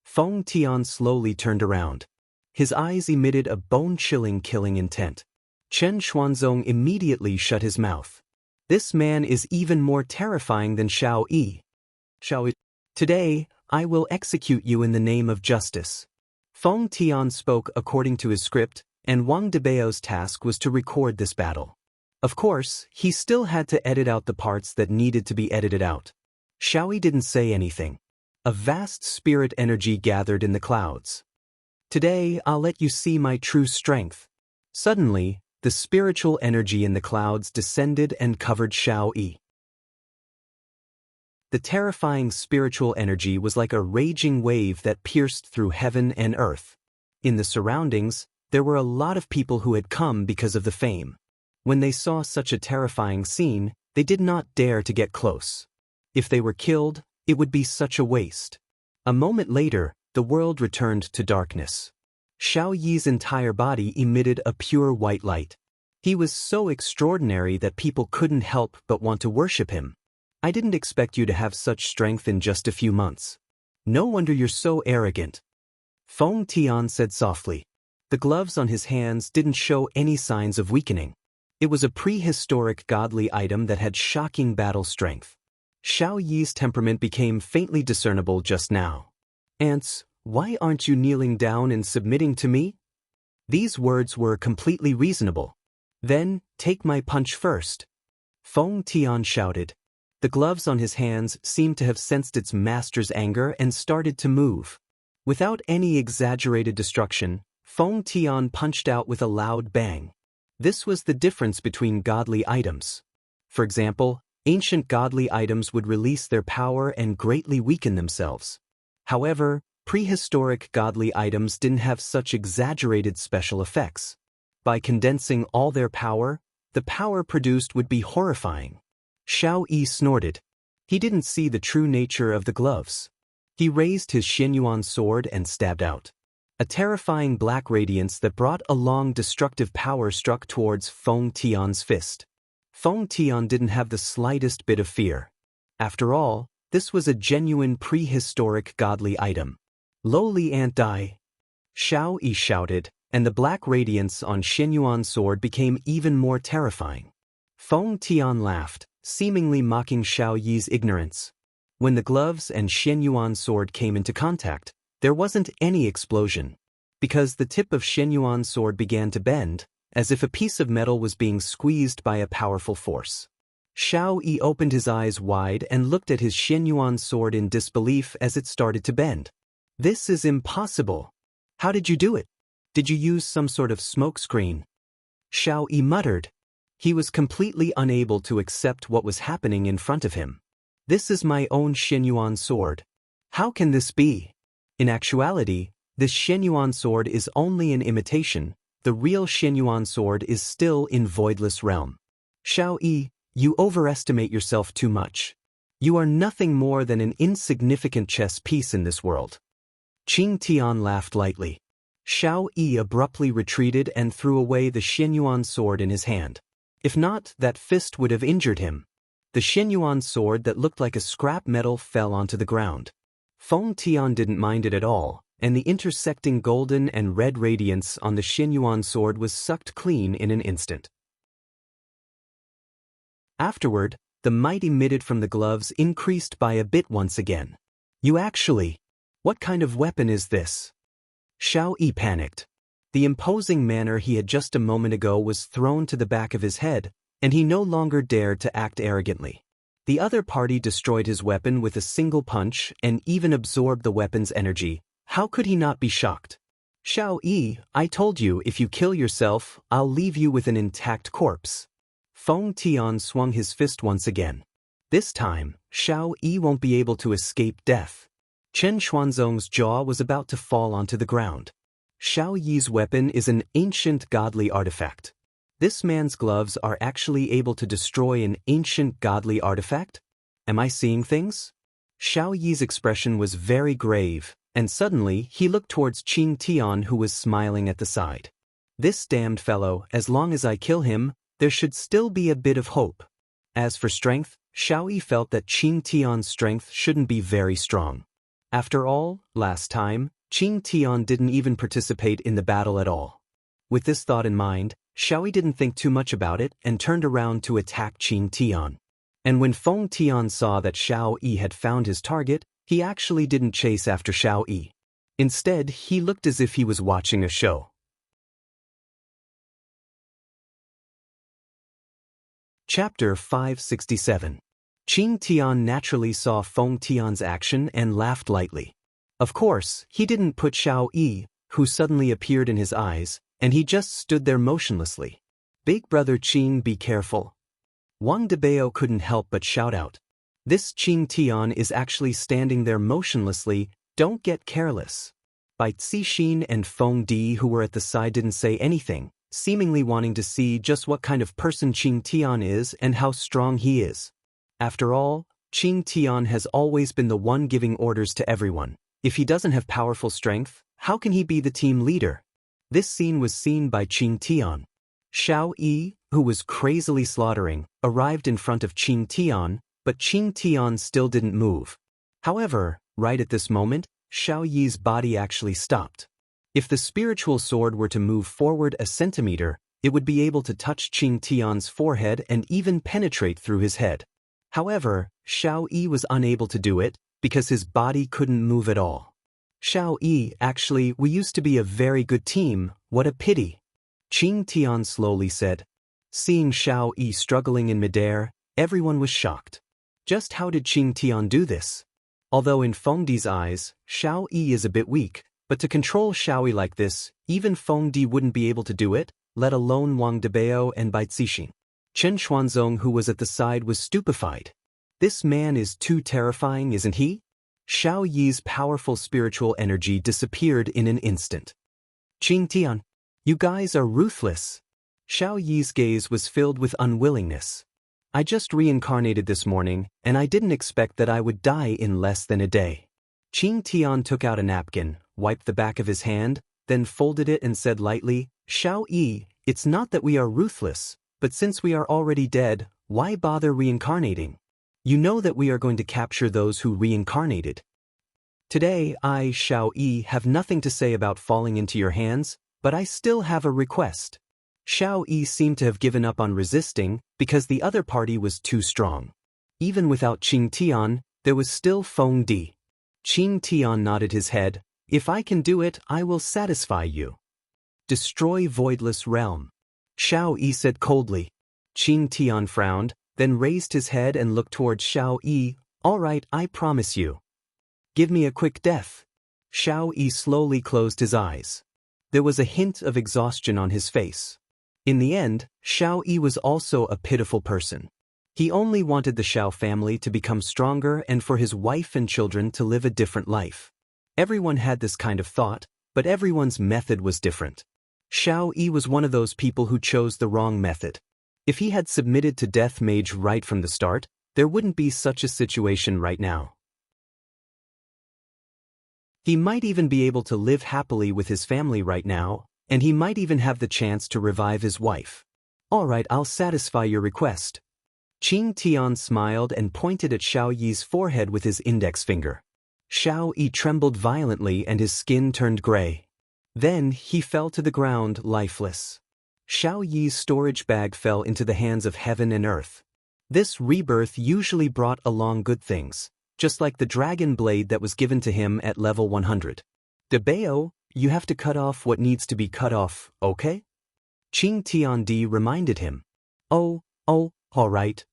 Feng Tian slowly turned around. His eyes emitted a bone-chilling killing intent. Chen Xuanzong immediately shut his mouth. This man is even more terrifying than Xiao Yi. "Xiao Yi, today, I will execute you in the name of justice." Feng Tian spoke according to his script, and Wang Debao's task was to record this battle. Of course, he still had to edit out the parts that needed to be edited out. Xiao Yi didn't say anything. A vast spirit energy gathered in the clouds. Today, I'll let you see my true strength. Suddenly, the spiritual energy in the clouds descended and covered Xiao Yi. The terrifying spiritual energy was like a raging wave that pierced through heaven and earth. In the surroundings, there were a lot of people who had come because of the fame. When they saw such a terrifying scene, they did not dare to get close. If they were killed, it would be such a waste. A moment later, the world returned to darkness. Xiao Yi's entire body emitted a pure white light. He was so extraordinary that people couldn't help but want to worship him. I didn't expect you to have such strength in just a few months. No wonder you're so arrogant. Feng Tian said softly. The gloves on his hands didn't show any signs of weakening. It was a prehistoric godly item that had shocking battle strength. Xiao Yi's temperament became faintly discernible just now. Ants, why aren't you kneeling down and submitting to me? These words were completely reasonable. Then, take my punch first. Feng Tian shouted. The gloves on his hands seemed to have sensed its master's anger and started to move. Without any exaggerated destruction, Feng Tian punched out with a loud bang. This was the difference between godly items. For example, ancient godly items would release their power and greatly weaken themselves. However, prehistoric godly items didn't have such exaggerated special effects. By condensing all their power, the power produced would be horrifying. Xiao Yi snorted. He didn't see the true nature of the gloves. He raised his Xianyuan sword and stabbed out. A terrifying black radiance that brought along destructive power struck towards Feng Tian's fist. Feng Tian didn't have the slightest bit of fear. After all, this was a genuine prehistoric godly item. Lowly ant die. Xiao Yi shouted, and the black radiance on Xianyuan's sword became even more terrifying. Feng Tian laughed, seemingly mocking Xiao Yi's ignorance. When the gloves and Xianyuan's sword came into contact, there wasn't any explosion. Because the tip of Xianyuan's sword began to bend, as if a piece of metal was being squeezed by a powerful force. Xiao Yi opened his eyes wide and looked at his Xianyuan sword in disbelief as it started to bend. This is impossible. How did you do it? Did you use some sort of smoke screen? Xiao Yi muttered. He was completely unable to accept what was happening in front of him. This is my own Xianyuan sword. How can this be? In actuality, this Xianyuan sword is only an imitation. The real Xianyuan sword is still in voidless realm. Xiao Yi, you overestimate yourself too much. You are nothing more than an insignificant chess piece in this world. Qing Tian laughed lightly. Xiao Yi abruptly retreated and threw away the Xianyuan sword in his hand. If not, that fist would have injured him. The Xianyuan sword that looked like a scrap metal fell onto the ground. Feng Tian didn't mind it at all, and the intersecting golden and red radiance on the Xianyuan sword was sucked clean in an instant. Afterward, the might emitted from the gloves increased by a bit once again. You actually... What kind of weapon is this? Xiao Yi panicked. The imposing manner he had just a moment ago was thrown to the back of his head, and he no longer dared to act arrogantly. The other party destroyed his weapon with a single punch and even absorbed the weapon's energy. How could he not be shocked? Xiao Yi, I told you if you kill yourself, I'll leave you with an intact corpse. Feng Tian swung his fist once again. This time, Xiao Yi won't be able to escape death. Chen Xuanzong's jaw was about to fall onto the ground. Xiao Yi's weapon is an ancient godly artifact. This man's gloves are actually able to destroy an ancient godly artifact? Am I seeing things? Xiao Yi's expression was very grave, and suddenly he looked towards Qing Tian who was smiling at the side. This damned fellow, as long as I kill him, there should still be a bit of hope. As for strength, Xiao Yi felt that Qing Tian's strength shouldn't be very strong. After all, last time, Qing Tian didn't even participate in the battle at all. With this thought in mind, Xiao Yi didn't think too much about it and turned around to attack Qing Tian. And when Feng Tian saw that Xiao Yi had found his target, he actually didn't chase after Xiao Yi. Instead, he looked as if he was watching a show. Chapter 567. Qing Tian naturally saw Feng Tian's action and laughed lightly. Of course, he didn't put Xiao Yi, who suddenly appeared in his eyes, and he just stood there motionlessly. Big brother Qing, be careful. Wang Debao couldn't help but shout out. This Qing Tian is actually standing there motionlessly, don't get careless. Bai Cixin and Feng Di, who were at the side, didn't say anything, seemingly wanting to see just what kind of person Qing Tian is and how strong he is. After all, Qing Tian has always been the one giving orders to everyone. If he doesn't have powerful strength, how can he be the team leader? This scene was seen by Qing Tian. Xiao Yi, who was crazily slaughtering, arrived in front of Qing Tian, but Qing Tian still didn't move. However, right at this moment, Xiao Yi's body actually stopped. If the spiritual sword were to move forward a centimeter, it would be able to touch Qing Tian's forehead and even penetrate through his head. However, Xiao Yi was unable to do it, because his body couldn't move at all. Xiao Yi, actually, we used to be a very good team, what a pity. Qing Tian slowly said. Seeing Xiao Yi struggling in midair, everyone was shocked. Just how did Qing Tian do this? Although in Feng Di's eyes, Xiao Yi is a bit weak, but to control Xiao Yi like this, even Feng Di wouldn't be able to do it, let alone Wang Debao and Bai Cixin. Chen Xuanzong, who was at the side, was stupefied. This man is too terrifying, isn't he? Xiao Yi's powerful spiritual energy disappeared in an instant. Qing Tian, you guys are ruthless. Xiao Yi's gaze was filled with unwillingness. I just reincarnated this morning, and I didn't expect that I would die in less than a day. Qing Tian took out a napkin, wiped the back of his hand, then folded it and said lightly, Xiao Yi, it's not that we are ruthless, but since we are already dead, why bother reincarnating? You know that we are going to capture those who reincarnated. Today, I, Xiao Yi, have nothing to say about falling into your hands, but I still have a request. Xiao Yi seemed to have given up on resisting because the other party was too strong. Even without Qing Tian, there was still Feng Di. Qing Tian nodded his head. If I can do it, I will satisfy you. Destroy Voidless Realm. Xiao Yi said coldly. Qing Tian frowned, then raised his head and looked towards Xiao Yi. All right, I promise you. Give me a quick death. Xiao Yi slowly closed his eyes. There was a hint of exhaustion on his face. In the end, Xiao Yi was also a pitiful person. He only wanted the Xiao family to become stronger and for his wife and children to live a different life. Everyone had this kind of thought, but everyone's method was different. Xiao Yi was one of those people who chose the wrong method. If he had submitted to Death Mage right from the start, there wouldn't be such a situation right now. He might even be able to live happily with his family right now, and he might even have the chance to revive his wife. All right, I'll satisfy your request. Qing Tian smiled and pointed at Xiao Yi's forehead with his index finger. Xiao Yi trembled violently and his skin turned gray. Then he fell to the ground lifeless. Xiao Yi's storage bag fell into the hands of heaven and earth. This rebirth usually brought along good things, just like the dragon blade that was given to him at level 100. Debao, you have to cut off what needs to be cut off, okay? Qing Tiandi reminded him. Oh, all right.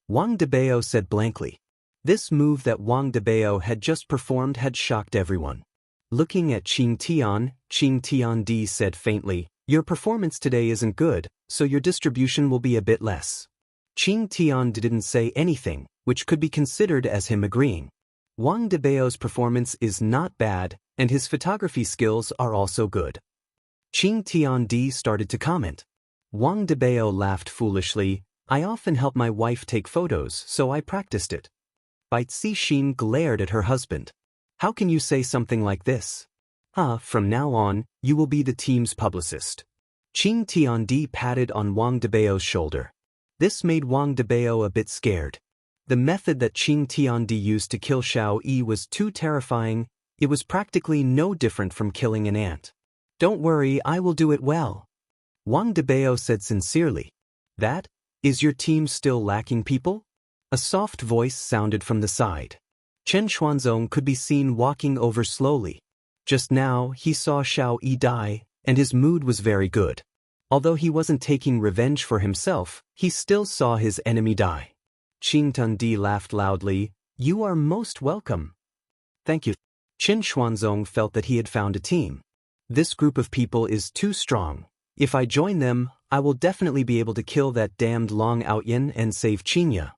Wang Debao said blankly. This move that Wang Debao had just performed had shocked everyone. Looking at Qing Tiandi said faintly, your performance today isn't good, so your distribution will be a bit less. Qing Tian didn't say anything, which could be considered as him agreeing. Wang Debao's performance is not bad, and his photography skills are also good. Qing Tiandi started to comment. Wang Debao laughed foolishly. I often help my wife take photos, so I practiced it. Bai Cixin glared at her husband. How can you say something like this? From now on, you will be the team's publicist. Qing Tiandi patted on Wang Debao's shoulder. This made Wang Debao a bit scared. The method that Qing Tiandi used to kill Xiao Yi was too terrifying. It was practically no different from killing an ant. Don't worry, I will do it well. Wang Debao said sincerely. That? Is your team still lacking people? A soft voice sounded from the side. Chen Xuanzong could be seen walking over slowly. Just now, he saw Xiao Yi die, and his mood was very good. Although he wasn't taking revenge for himself, he still saw his enemy die. Qing Tundi laughed loudly. You are most welcome. Thank you. Qin Xuanzong felt that he had found a team. This group of people is too strong. If I join them, I will definitely be able to kill that damned Long Outyin and save Qinya.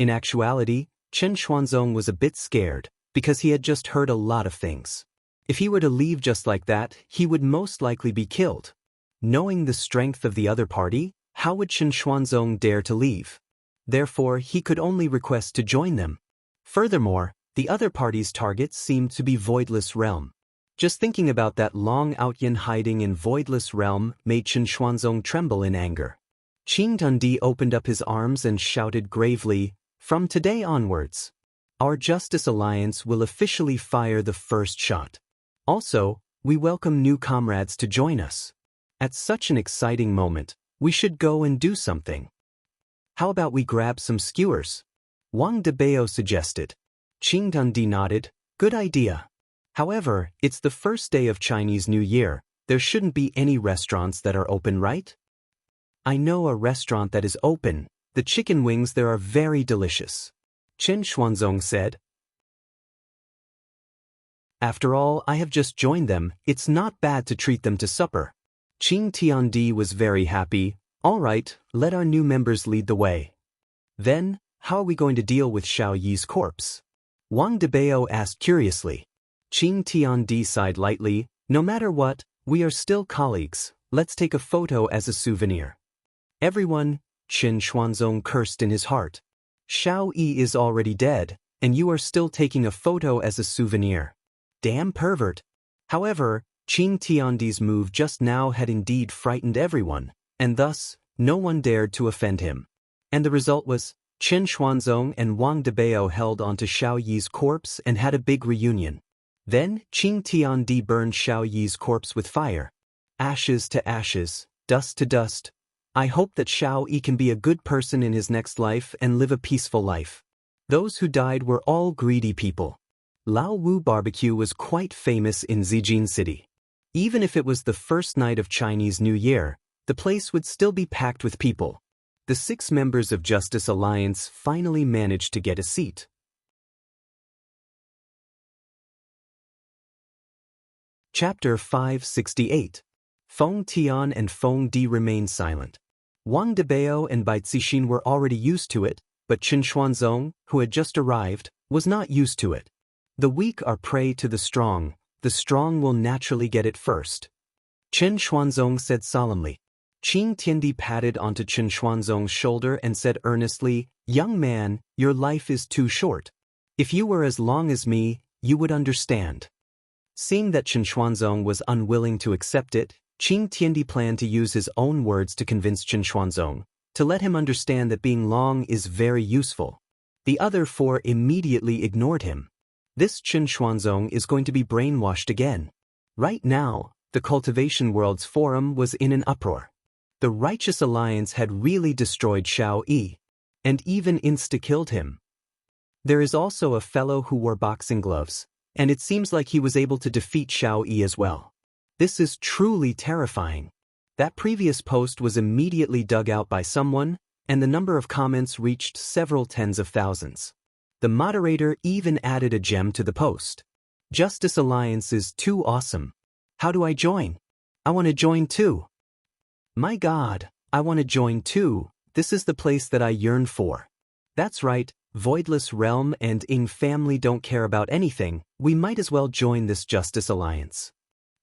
In actuality, Qin Xuanzong was a bit scared, because he had just heard a lot of things. If he were to leave just like that, he would most likely be killed. Knowing the strength of the other party, how would Qin Xuanzong dare to leave? Therefore, he could only request to join them. Furthermore, the other party's target seemed to be Voidless Realm. Just thinking about that Long Outyin hiding in Voidless Realm made Qin Xuanzong tremble in anger. Qing Tundi opened up his arms and shouted gravely, "From today onwards, our Justice Alliance will officially fire the first shot. Also, we welcome new comrades to join us. At such an exciting moment, we should go and do something. How about we grab some skewers?" Wang Debao suggested. Qing Tundi nodded, "Good idea. However, it's the first day of Chinese New Year. There shouldn't be any restaurants that are open, right?" "I know a restaurant that is open. The chicken wings there are very delicious," Qin Xuanzong said. "After all, I have just joined them. It's not bad to treat them to supper." Qing Tiandi was very happy. "All right, let our new members lead the way." "Then, how are we going to deal with Xiao Yi's corpse?" Wang Debao asked curiously. Qing Tiandi sighed lightly. "No matter what, we are still colleagues. Let's take a photo as a souvenir." "Everyone," Qin Xuanzong cursed in his heart. "Xiao Yi is already dead, and you are still taking a photo as a souvenir. Damn pervert." However, Qing Tiandi's move just now had indeed frightened everyone, and thus, no one dared to offend him. And the result was, Qin Xuanzong and Wang Debao held onto Xiao Yi's corpse and had a big reunion. Then, Qing Tiandi burned Xiao Yi's corpse with fire. Ashes to ashes, dust to dust. I hope that Xiao Yi can be a good person in his next life and live a peaceful life. Those who died were all greedy people. Lao Wu Barbecue was quite famous in Zijin City. Even if it was the first night of Chinese New Year, the place would still be packed with people. The 6 members of Justice Alliance finally managed to get a seat. Chapter 568. Feng Tian and Feng Di remained silent. Wang Debao and Bai Zixin were already used to it, but Qin Xuanzong, who had just arrived, was not used to it. The weak are prey to the strong will naturally get it first. Qin Xuanzong said solemnly. Qing Tiandi patted onto Qin Xuanzong's shoulder and said earnestly, "Young man, your life is too short. If you were as long as me, you would understand." Seeing that Qin Xuanzong was unwilling to accept it, Qing Tiandi planned to use his own words to convince Qin Xuanzong, to let him understand that being long is very useful. The other 4 immediately ignored him. This Qin Xuanzong is going to be brainwashed again. Right now, the Cultivation World's forum was in an uproar. The Righteous Alliance had really destroyed Xiao Yi, and even insta-killed him. There is also a fellow who wore boxing gloves, and it seems like he was able to defeat Xiao Yi as well. This is truly terrifying. That previous post was immediately dug out by someone, and the number of comments reached several tens of thousands. The moderator even added a gem to the post. "Justice Alliance is too awesome. How do I join? I want to join too. My God, I want to join too. This is the place that I yearn for." That's right, Voidless Realm and Ing family don't care about anything. We might as well join this Justice Alliance.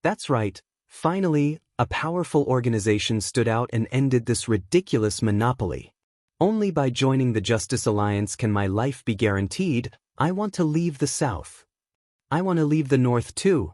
That's right, finally, a powerful organization stood out and ended this ridiculous monopoly. Only by joining the Justice Alliance can my life be guaranteed. I want to leave the South. I want to leave the North too.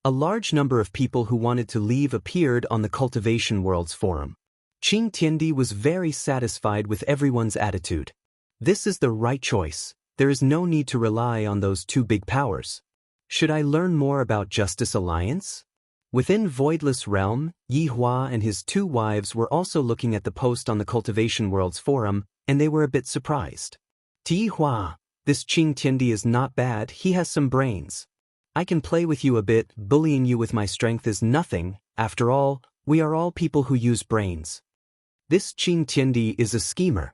A large number of people who wanted to leave appeared on the Cultivation World's forum. Qing Tiandi was very satisfied with everyone's attitude. This is the right choice. There is no need to rely on those 2 big powers. Should I learn more about Justice Alliance? Within Voidless Realm, Yi Hua and his 2 wives were also looking at the post on the Cultivation World's forum, and they were a bit surprised. To Yi Hua, this Qing Tiandi is not bad, he has some brains. I can play with you a bit, bullying you with my strength is nothing. After all, we are all people who use brains. This Qing Tiandi is a schemer.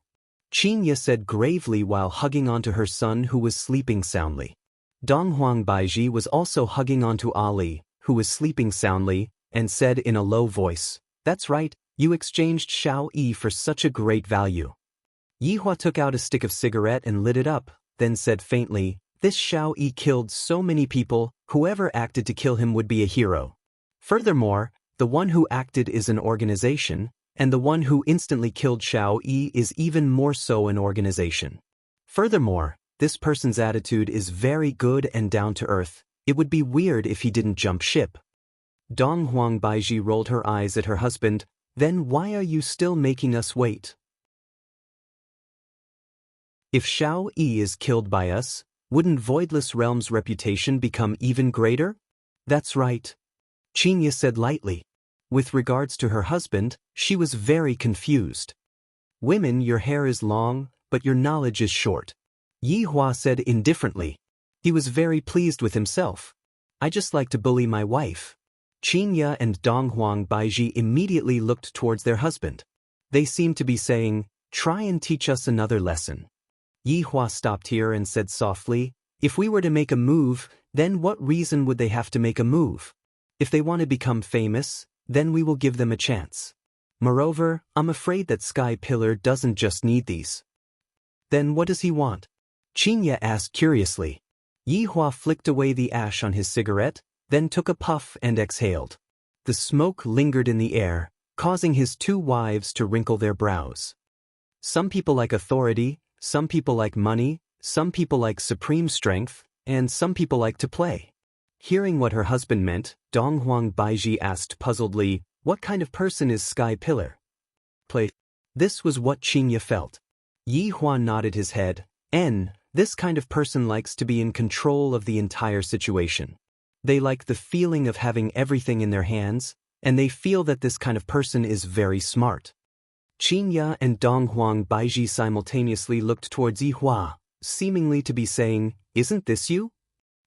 Qinya said gravely while hugging onto her son who was sleeping soundly. Dong Huangbaiji was also hugging onto Ali, who was sleeping soundly, and said in a low voice, "That's right, you exchanged Xiao Yi for such a great value." Yihua took out a stick of cigarette and lit it up, then said faintly, "This Xiao Yi killed so many people, whoever acted to kill him would be a hero. Furthermore, the one who acted is an organization, and the one who instantly killed Xiao Yi is even more so an organization. Furthermore, this person's attitude is very good and down to earth. It would be weird if he didn't jump ship." Dong Huangbaiji rolled her eyes at her husband. "Then why are you still making us wait? If Xiao Yi is killed by us, wouldn't Voidless Realm's reputation become even greater?" "That's right," Qinya said lightly. With regards to her husband, she was very confused. "Women, your hair is long, but your knowledge is short," Yihua said indifferently. He was very pleased with himself. "I just like to bully my wife." Qinya and Dong Huangbaiji immediately looked towards their husband. They seemed to be saying, "Try and teach us another lesson." Yihua stopped here and said softly, "If we were to make a move, then what reason would they have to make a move? If they want to become famous, then we will give them a chance. Moreover, I'm afraid that Sky Pillar doesn't just need these." "Then what does he want?" Qinya asked curiously. Yihua flicked away the ash on his cigarette, then took a puff and exhaled. The smoke lingered in the air, causing his two wives to wrinkle their brows. "Some people like authority, some people like money, some people like supreme strength, and some people like to play." Hearing what her husband meant, Dong Huangbaiji asked puzzledly, "What kind of person is Sky Pillar?" "Play." This was what Qinya felt. Yihua nodded his head. This kind of person likes to be in control of the entire situation. They like the feeling of having everything in their hands, and they feel that this kind of person is very smart." Qinya and Dong Huangbaiji simultaneously looked towards Yihua, seemingly to be saying, "Isn't this you?"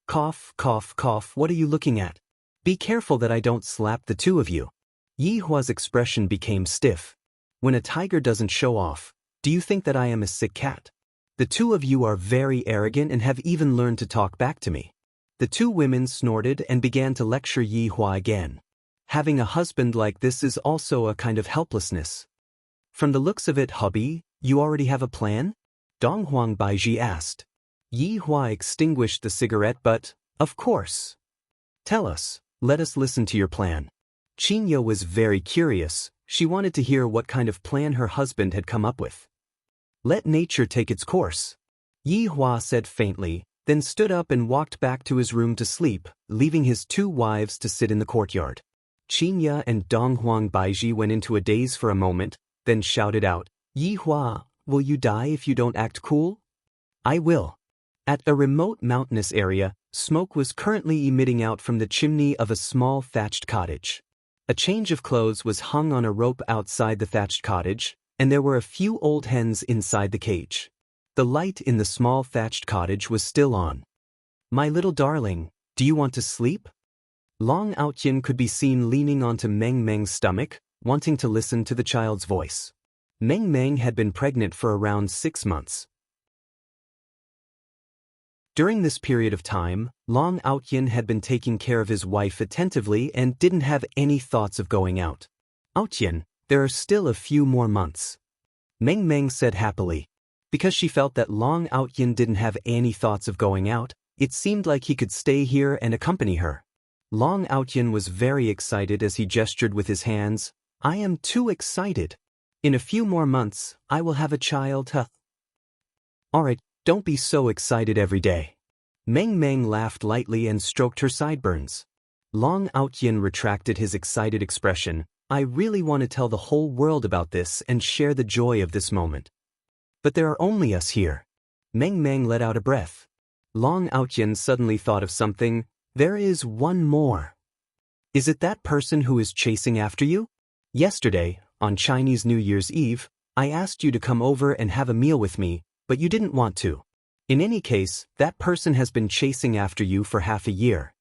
"Cough, cough, cough, what are you looking at? Be careful that I don't slap the two of you." Yihua's expression became stiff. "When a tiger doesn't show off, do you think that I am a sick cat? The two of you are very arrogant and have even learned to talk back to me." The two women snorted and began to lecture Yihua again. "Having a husband like this is also a kind of helplessness. From the looks of it, hubby, you already have a plan?" Dong Huangbaiji asked. Yihua extinguished the cigarette but, "Of course." "Tell us, let us listen to your plan." Qinya was very curious. She wanted to hear what kind of plan her husband had come up with. "Let nature take its course," Yihua said faintly, then stood up and walked back to his room to sleep, leaving his two wives to sit in the courtyard. Qinya and Dong Huangbaiji went into a daze for a moment, then shouted out, "Yihua, will you die if you don't act cool?" "I will." At a remote mountainous area, smoke was currently emitting out from the chimney of a small thatched cottage. A change of clothes was hung on a rope outside the thatched cottage, and there were a few old hens inside the cage. The light in the small thatched cottage was still on. "My little darling, do you want to sleep?" Long Outyin could be seen leaning onto Meng Meng's stomach, wanting to listen to the child's voice. Meng Meng had been pregnant for around 6 months. During this period of time, Long Outyin had been taking care of his wife attentively and didn't have any thoughts of going out. "Outyin, there are still a few more months," Meng Meng said happily. Because she felt that Long Outyin didn't have any thoughts of going out, it seemed like he could stay here and accompany her. Long Outyin was very excited as he gestured with his hands. "I am too excited. In a few more months, I will have a child, huh?" "Alright, don't be so excited every day." Meng Meng laughed lightly and stroked her sideburns. Long Outyin retracted his excited expression. "I really want to tell the whole world about this and share the joy of this moment. But there are only us here." Meng Meng let out a breath. Long Outyin suddenly thought of something. "There is one more. Is it that person who is chasing after you? Yesterday, on Chinese New Year's Eve, I asked you to come over and have a meal with me, but you didn't want to. In any case, that person has been chasing after you for half a year.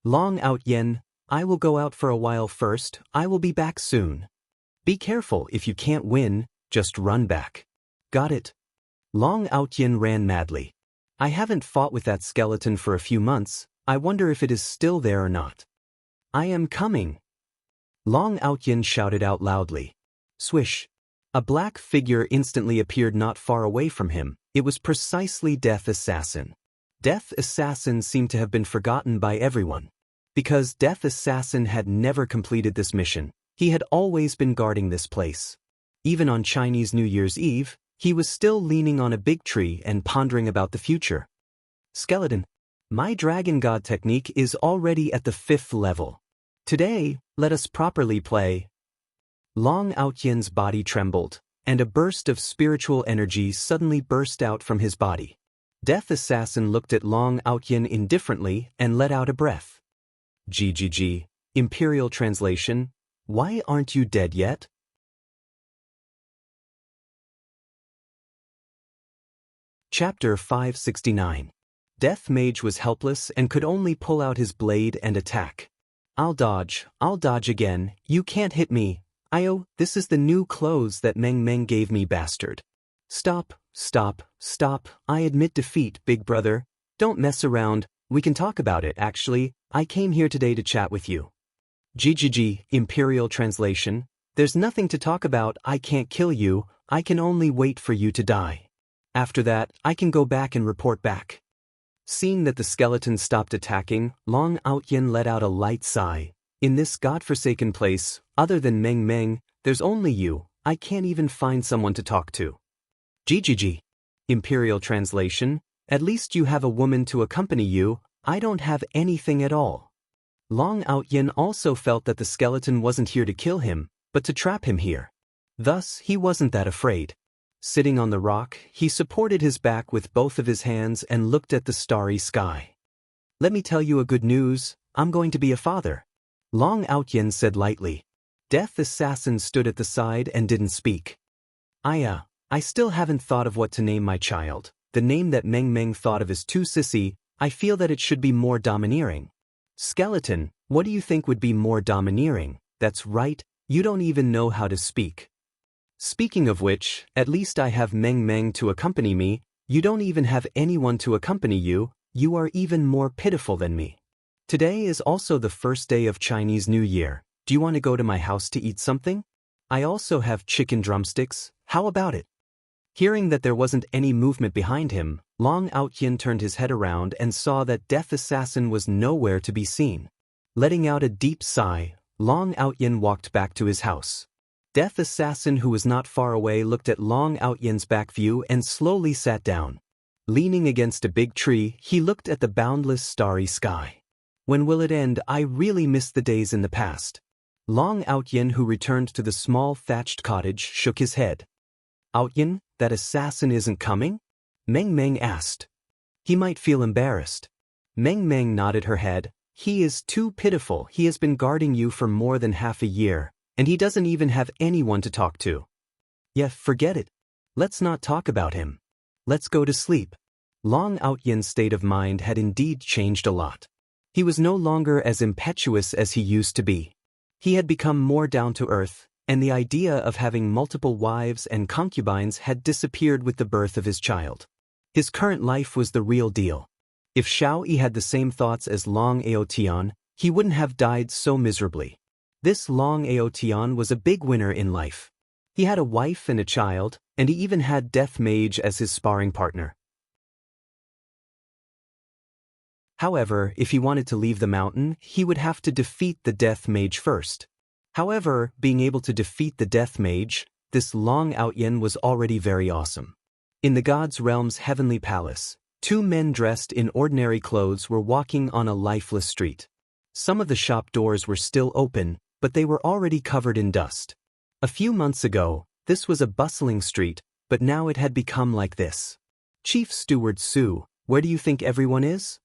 Long Outyin, I will go out for a while first. I will be back soon. Be careful if you can't win, just run back. Got it?" Long Outyin ran madly. I haven't fought with that skeleton for a few months. I wonder if it is still there or not. I am coming. Long Outyin shouted out loudly. Swish. A black figure instantly appeared not far away from him. It was precisely Death Assassin. Death Assassin seemed to have been forgotten by everyone. Because Death Assassin had never completed this mission, he had always been guarding this place. Even on Chinese New Year's Eve, he was still leaning on a big tree and pondering about the future. Skeleton. My Dragon God technique is already at the 5th level. Today, let us properly play. Long Outyin's body trembled, and a burst of spiritual energy suddenly burst out from his body. Death Assassin looked at Long Outyin indifferently and let out a breath. GGG. Imperial translation. Why aren't you dead yet? Chapter 569. Death Mage was helpless and could only pull out his blade and attack. I'll dodge again, you can't hit me. Io, this is the new clothes that Meng Meng gave me, bastard. Stop, I admit defeat, big brother. Don't mess around, we can talk about it actually, I came here today to chat with you. GGG, Imperial translation. There's nothing to talk about, I can't kill you, I can only wait for you to die. After that, I can go back and report back. Seeing that the skeleton stopped attacking, Long Outyin let out a light sigh. In this godforsaken place, other than Meng Meng, there's only you, I can't even find someone to talk to. GGG. Imperial translation. At least you have a woman to accompany you, I don't have anything at all. Long Outyin also felt that the skeleton wasn't here to kill him, but to trap him here. Thus, he wasn't that afraid. Sitting on the rock, he supported his back with both of his hands and looked at the starry sky. Let me tell you a good news, I'm going to be a father. Long Outyin said lightly. Death Assassin stood at the side and didn't speak. I still haven't thought of what to name my child. The name that Meng Meng thought of is too sissy, I feel that it should be more domineering. Skeleton, what do you think would be more domineering? That's right, you don't even know how to speak. Speaking of which, at least I have Meng Meng to accompany me, you don't even have anyone to accompany you, you are even more pitiful than me. Today is also the first day of Chinese New Year, do you want to go to my house to eat something? I also have chicken drumsticks, how about it? Hearing that there wasn't any movement behind him, Long Outyin turned his head around and saw that Death Assassin was nowhere to be seen. Letting out a deep sigh, Long Outyin walked back to his house. Death Assassin, who was not far away, looked at Long Outyin's back view and slowly sat down. Leaning against a big tree, he looked at the boundless starry sky. When will it end? I really miss the days in the past. Long Outyin, who returned to the small thatched cottage, shook his head. Outyin, that assassin isn't coming? Meng Meng asked. He might feel embarrassed. Meng Meng nodded her head. He is too pitiful, he has been guarding you for more than half a year. And he doesn't even have anyone to talk to. Yeah, forget it. Let's not talk about him. Let's go to sleep. Long Outyin's state of mind had indeed changed a lot. He was no longer as impetuous as he used to be. He had become more down to earth, and the idea of having multiple wives and concubines had disappeared with the birth of his child. His current life was the real deal. If Xiao Yi had the same thoughts as Long Aotian, he wouldn't have died so miserably. This Long Aotian was a big winner in life. He had a wife and a child, and he even had Death Mage as his sparring partner. However, if he wanted to leave the mountain, he would have to defeat the Death Mage first. However, being able to defeat the Death Mage, this Long Outyin was already very awesome. In the God's Realm's heavenly palace, 2 men dressed in ordinary clothes were walking on a lifeless street. Some of the shop doors were still open, but they were already covered in dust. A few months ago, this was a bustling street, but now it had become like this. Chief Steward Su, where do you think everyone is?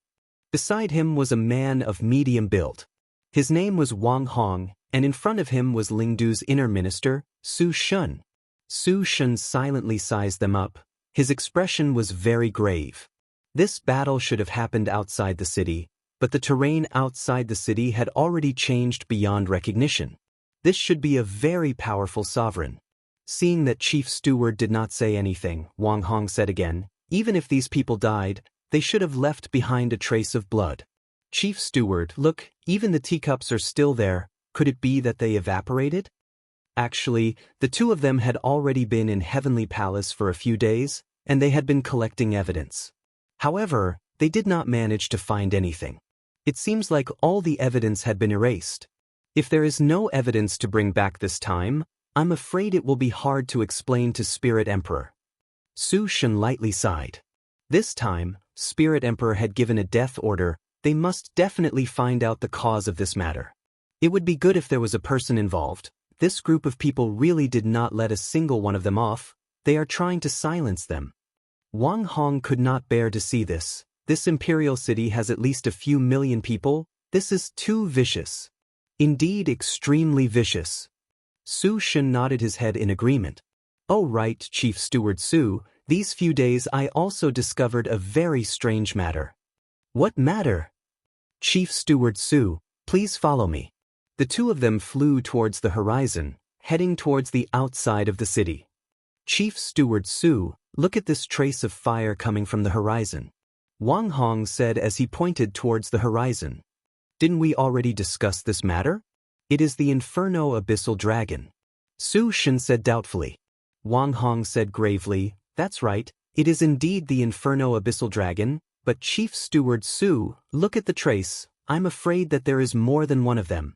Beside him was a man of medium build. His name was Wang Hong, and in front of him was Lingdu's inner minister, Su Shun. Su Shun silently sized them up. His expression was very grave. This battle should have happened outside the city, but the terrain outside the city had already changed beyond recognition. This should be a very powerful sovereign. Seeing that Chief Steward did not say anything, Wang Hong said again, even if these people died, they should have left behind a trace of blood. Chief Steward, look, even the teacups are still there. Could it be that they evaporated? Actually, the two of them had already been in Heavenly Palace for a few days, and they had been collecting evidence. However, they did not manage to find anything. It seems like all the evidence had been erased. If there is no evidence to bring back this time, I'm afraid it will be hard to explain to Spirit Emperor. Su Shen lightly sighed. This time, Spirit Emperor had given a death order. They must definitely find out the cause of this matter. It would be good if there was a person involved. This group of people really did not let a single one of them off. They are trying to silence them. Wang Hong could not bear to see this. This imperial city has at least a few million people. This is too vicious. Indeed, extremely vicious. Su Shen nodded his head in agreement. Oh right, Chief Steward Su, these few days I also discovered a very strange matter. What matter? Chief Steward Su, please follow me. The two of them flew towards the horizon, heading towards the outside of the city. Chief Steward Su, look at this trace of fire coming from the horizon. Wang Hong said as he pointed towards the horizon. Didn't we already discuss this matter? It is the Inferno Abyssal Dragon. Su Shen said doubtfully. Wang Hong said gravely, that's right, it is indeed the Inferno Abyssal Dragon, but Chief Steward Su, look at the trace, I'm afraid that there is more than one of them.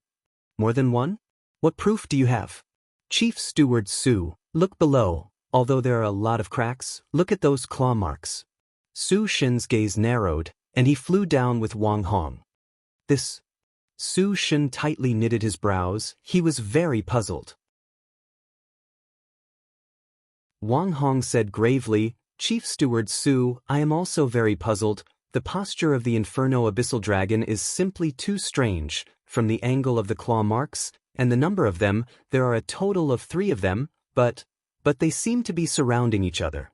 More than one? What proof do you have? Chief Steward Su, look below, although there are a lot of cracks, look at those claw marks. Su Shen's gaze narrowed, and he flew down with Wang Hong. This. Su Shen tightly knitted his brows, he was very puzzled. Wang Hong said gravely, Chief Steward Su, I am also very puzzled. The posture of the Inferno Abyssal Dragon is simply too strange. From the angle of the claw marks, and the number of them, there are a total of 3 of them, but they seem to be surrounding each other.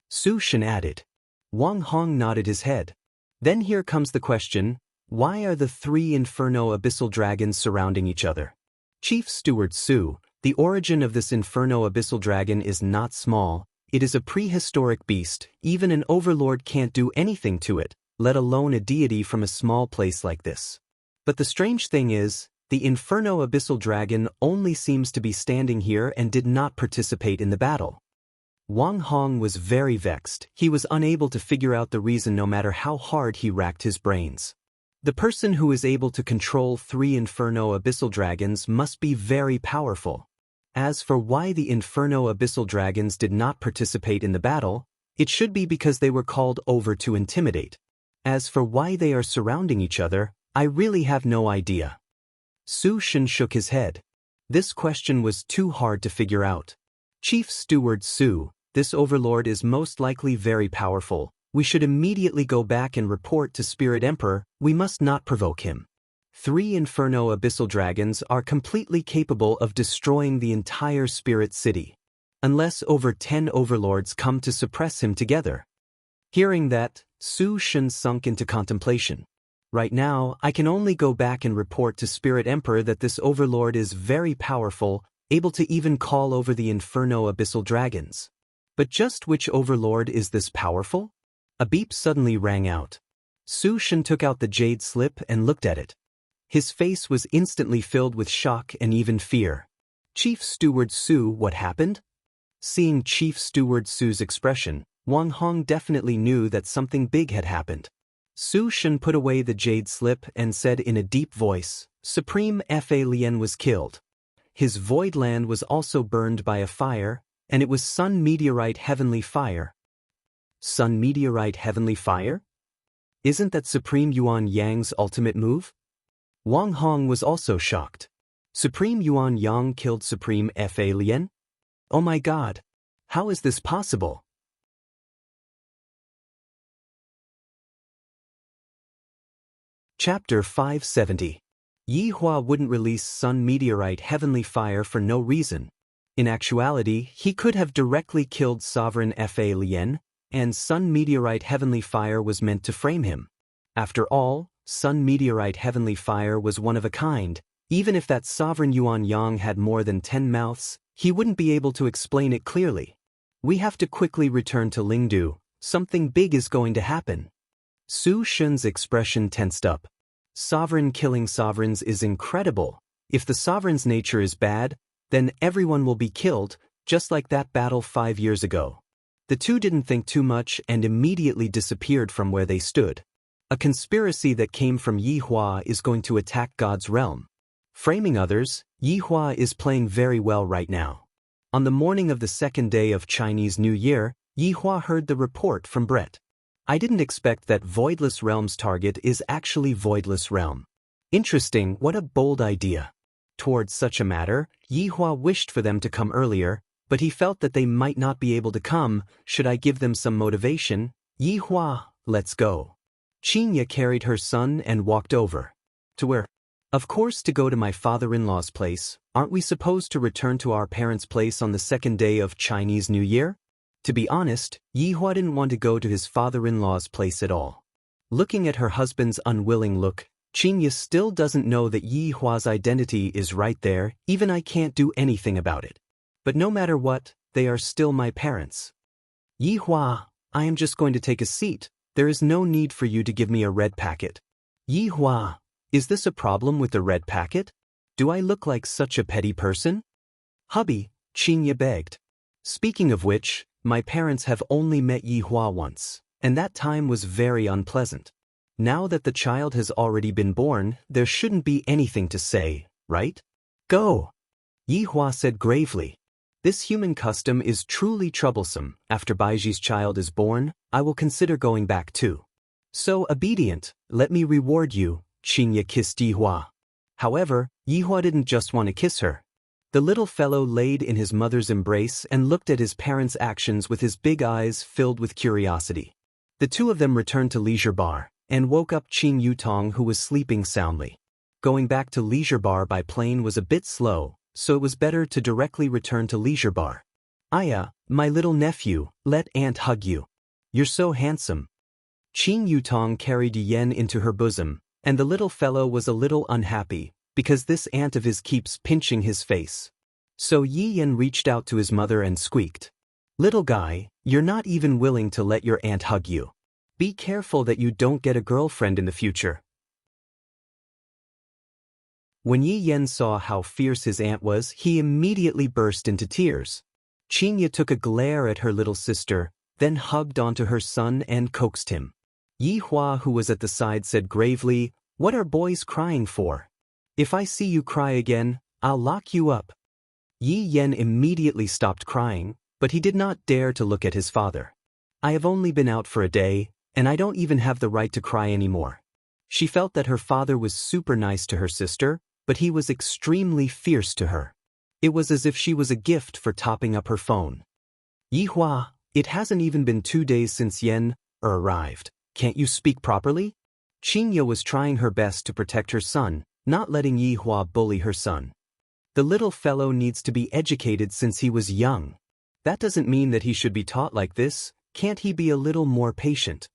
Su Shen added. Wang Hong nodded his head. Then here comes the question, why are the 3 Inferno Abyssal Dragons surrounding each other? Chief Steward Su, the origin of this Inferno Abyssal Dragon is not small. It is a prehistoric beast. Even an overlord can't do anything to it, let alone a deity from a small place like this. But the strange thing is, the Inferno Abyssal Dragon only seems to be standing here and did not participate in the battle. Wang Hong was very vexed. He was unable to figure out the reason no matter how hard he racked his brains. The person who is able to control 3 Inferno Abyssal Dragons must be very powerful. As for why the Inferno Abyssal Dragons did not participate in the battle, it should be because they were called over to intimidate. As for why they are surrounding each other, I really have no idea. Su Shen shook his head. This question was too hard to figure out. Chief Steward Su, this overlord is most likely very powerful. We should immediately go back and report to Spirit Emperor. We must not provoke him. 3 Inferno Abyssal Dragons are completely capable of destroying the entire Spirit City. Unless over 10 overlords come to suppress him together. Hearing that, Su Shen sunk into contemplation. Right now, I can only go back and report to Spirit Emperor that this overlord is very powerful, able to even call over the Inferno Abyssal Dragons. But just which overlord is this powerful? A beep suddenly rang out. Su Shen took out the jade slip and looked at it. His face was instantly filled with shock and even fear. Chief Steward Su, what happened? Seeing Chief Steward Su's expression, Wang Hong definitely knew that something big had happened. Su Shen put away the jade slip and said in a deep voice, Supreme Fa Lien was killed. His void land was also burned by a fire, and it was Sun Meteorite Heavenly Fire. Sun Meteorite Heavenly Fire? Isn't that Supreme Yuan Yang's ultimate move? Wang Hong was also shocked. Supreme Yuan Yang killed Supreme Fa Lien? Oh my god! How is this possible? Chapter 570. Yi Hua wouldn't release Sun Meteorite Heavenly Fire for no reason. In actuality, he could have directly killed Sovereign Fa Lien, and Sun Meteorite Heavenly Fire was meant to frame him. After all, Sun Meteorite Heavenly Fire was one of a kind. Even if that Sovereign Yuan Yang had more than 10 mouths, He wouldn't be able to explain it clearly. We have to quickly return to Lingdu. Something big is going to happen. Su Shun's expression tensed up. Sovereign killing sovereigns is incredible. If the sovereign's nature is bad, then everyone will be killed, just like that battle 5 years ago. The two didn't think too much and immediately disappeared from where they stood. A conspiracy that came from Yi Hua is going to attack God's realm. Framing others, Yi Hua is playing very well right now. On the morning of the second day of Chinese New Year, Yi Hua heard the report from Brett. I didn't expect that Voidless Realm's target is actually Voidless Realm. Interesting, what a bold idea. Towards such a matter, Yi Hua wished for them to come earlier, but he felt that they might not be able to come. Should I give them some motivation? Yi Hua, let's go. Qinya carried her son and walked over. To where? Of course, to go to my father-in-law's place. Aren't we supposed to return to our parents' place on the second day of Chinese New Year? To be honest, Yi Hua didn't want to go to his father-in-law's place at all. Looking at her husband's unwilling look, Qinya still doesn't know that Yi Hua's identity is right there. Even I can't do anything about it. But no matter what, they are still my parents. Yi Hua, I am just going to take a seat. There is no need for you to give me a red packet. Yi Hua, is this a problem with the red packet? Do I look like such a petty person? Hubby, Qinya begged. Speaking of which, my parents have only met Yi Hua once, and that time was very unpleasant. Now that the child has already been born, there shouldn't be anything to say, right? Go! Yi Hua said gravely. This human custom is truly troublesome. After Baiji's child is born, I will consider going back too. So obedient, let me reward you, Qinya kissed Yi Hua. However, Yi Hua didn't just want to kiss her. The little fellow laid in his mother's embrace and looked at his parents' actions with his big eyes filled with curiosity. The two of them returned to Leisure Bar and woke up Qin Yutong, who was sleeping soundly. Going back to Leisure Bar by plane was a bit slow, so it was better to directly return to Leisure Bar. Aya, my little nephew, let Aunt hug you. You're so handsome. Qin Yutong carried Yen into her bosom, and the little fellow was a little unhappy, because this aunt of his keeps pinching his face. So Yi Yen reached out to his mother and squeaked. Little guy, you're not even willing to let your aunt hug you. Be careful that you don't get a girlfriend in the future. When Yi Yen saw how fierce his aunt was, he immediately burst into tears. Qinya took a glare at her little sister, then hugged onto her son and coaxed him. Yi Hua, who was at the side, said gravely, "What are boys crying for? If I see you cry again, I'll lock you up." Yi Yen immediately stopped crying, but he did not dare to look at his father. I have only been out for a day, and I don't even have the right to cry anymore. She felt that her father was super nice to her sister, but he was extremely fierce to her. It was as if she was a gift for topping up her phone. Yi Hua, it hasn't even been 2 days since Yen arrived. Can't you speak properly? Qinya was trying her best to protect her son, not letting Yi Hua bully her son. The little fellow needs to be educated since he was young. That doesn't mean that he should be taught like this. Can't he be a little more patient?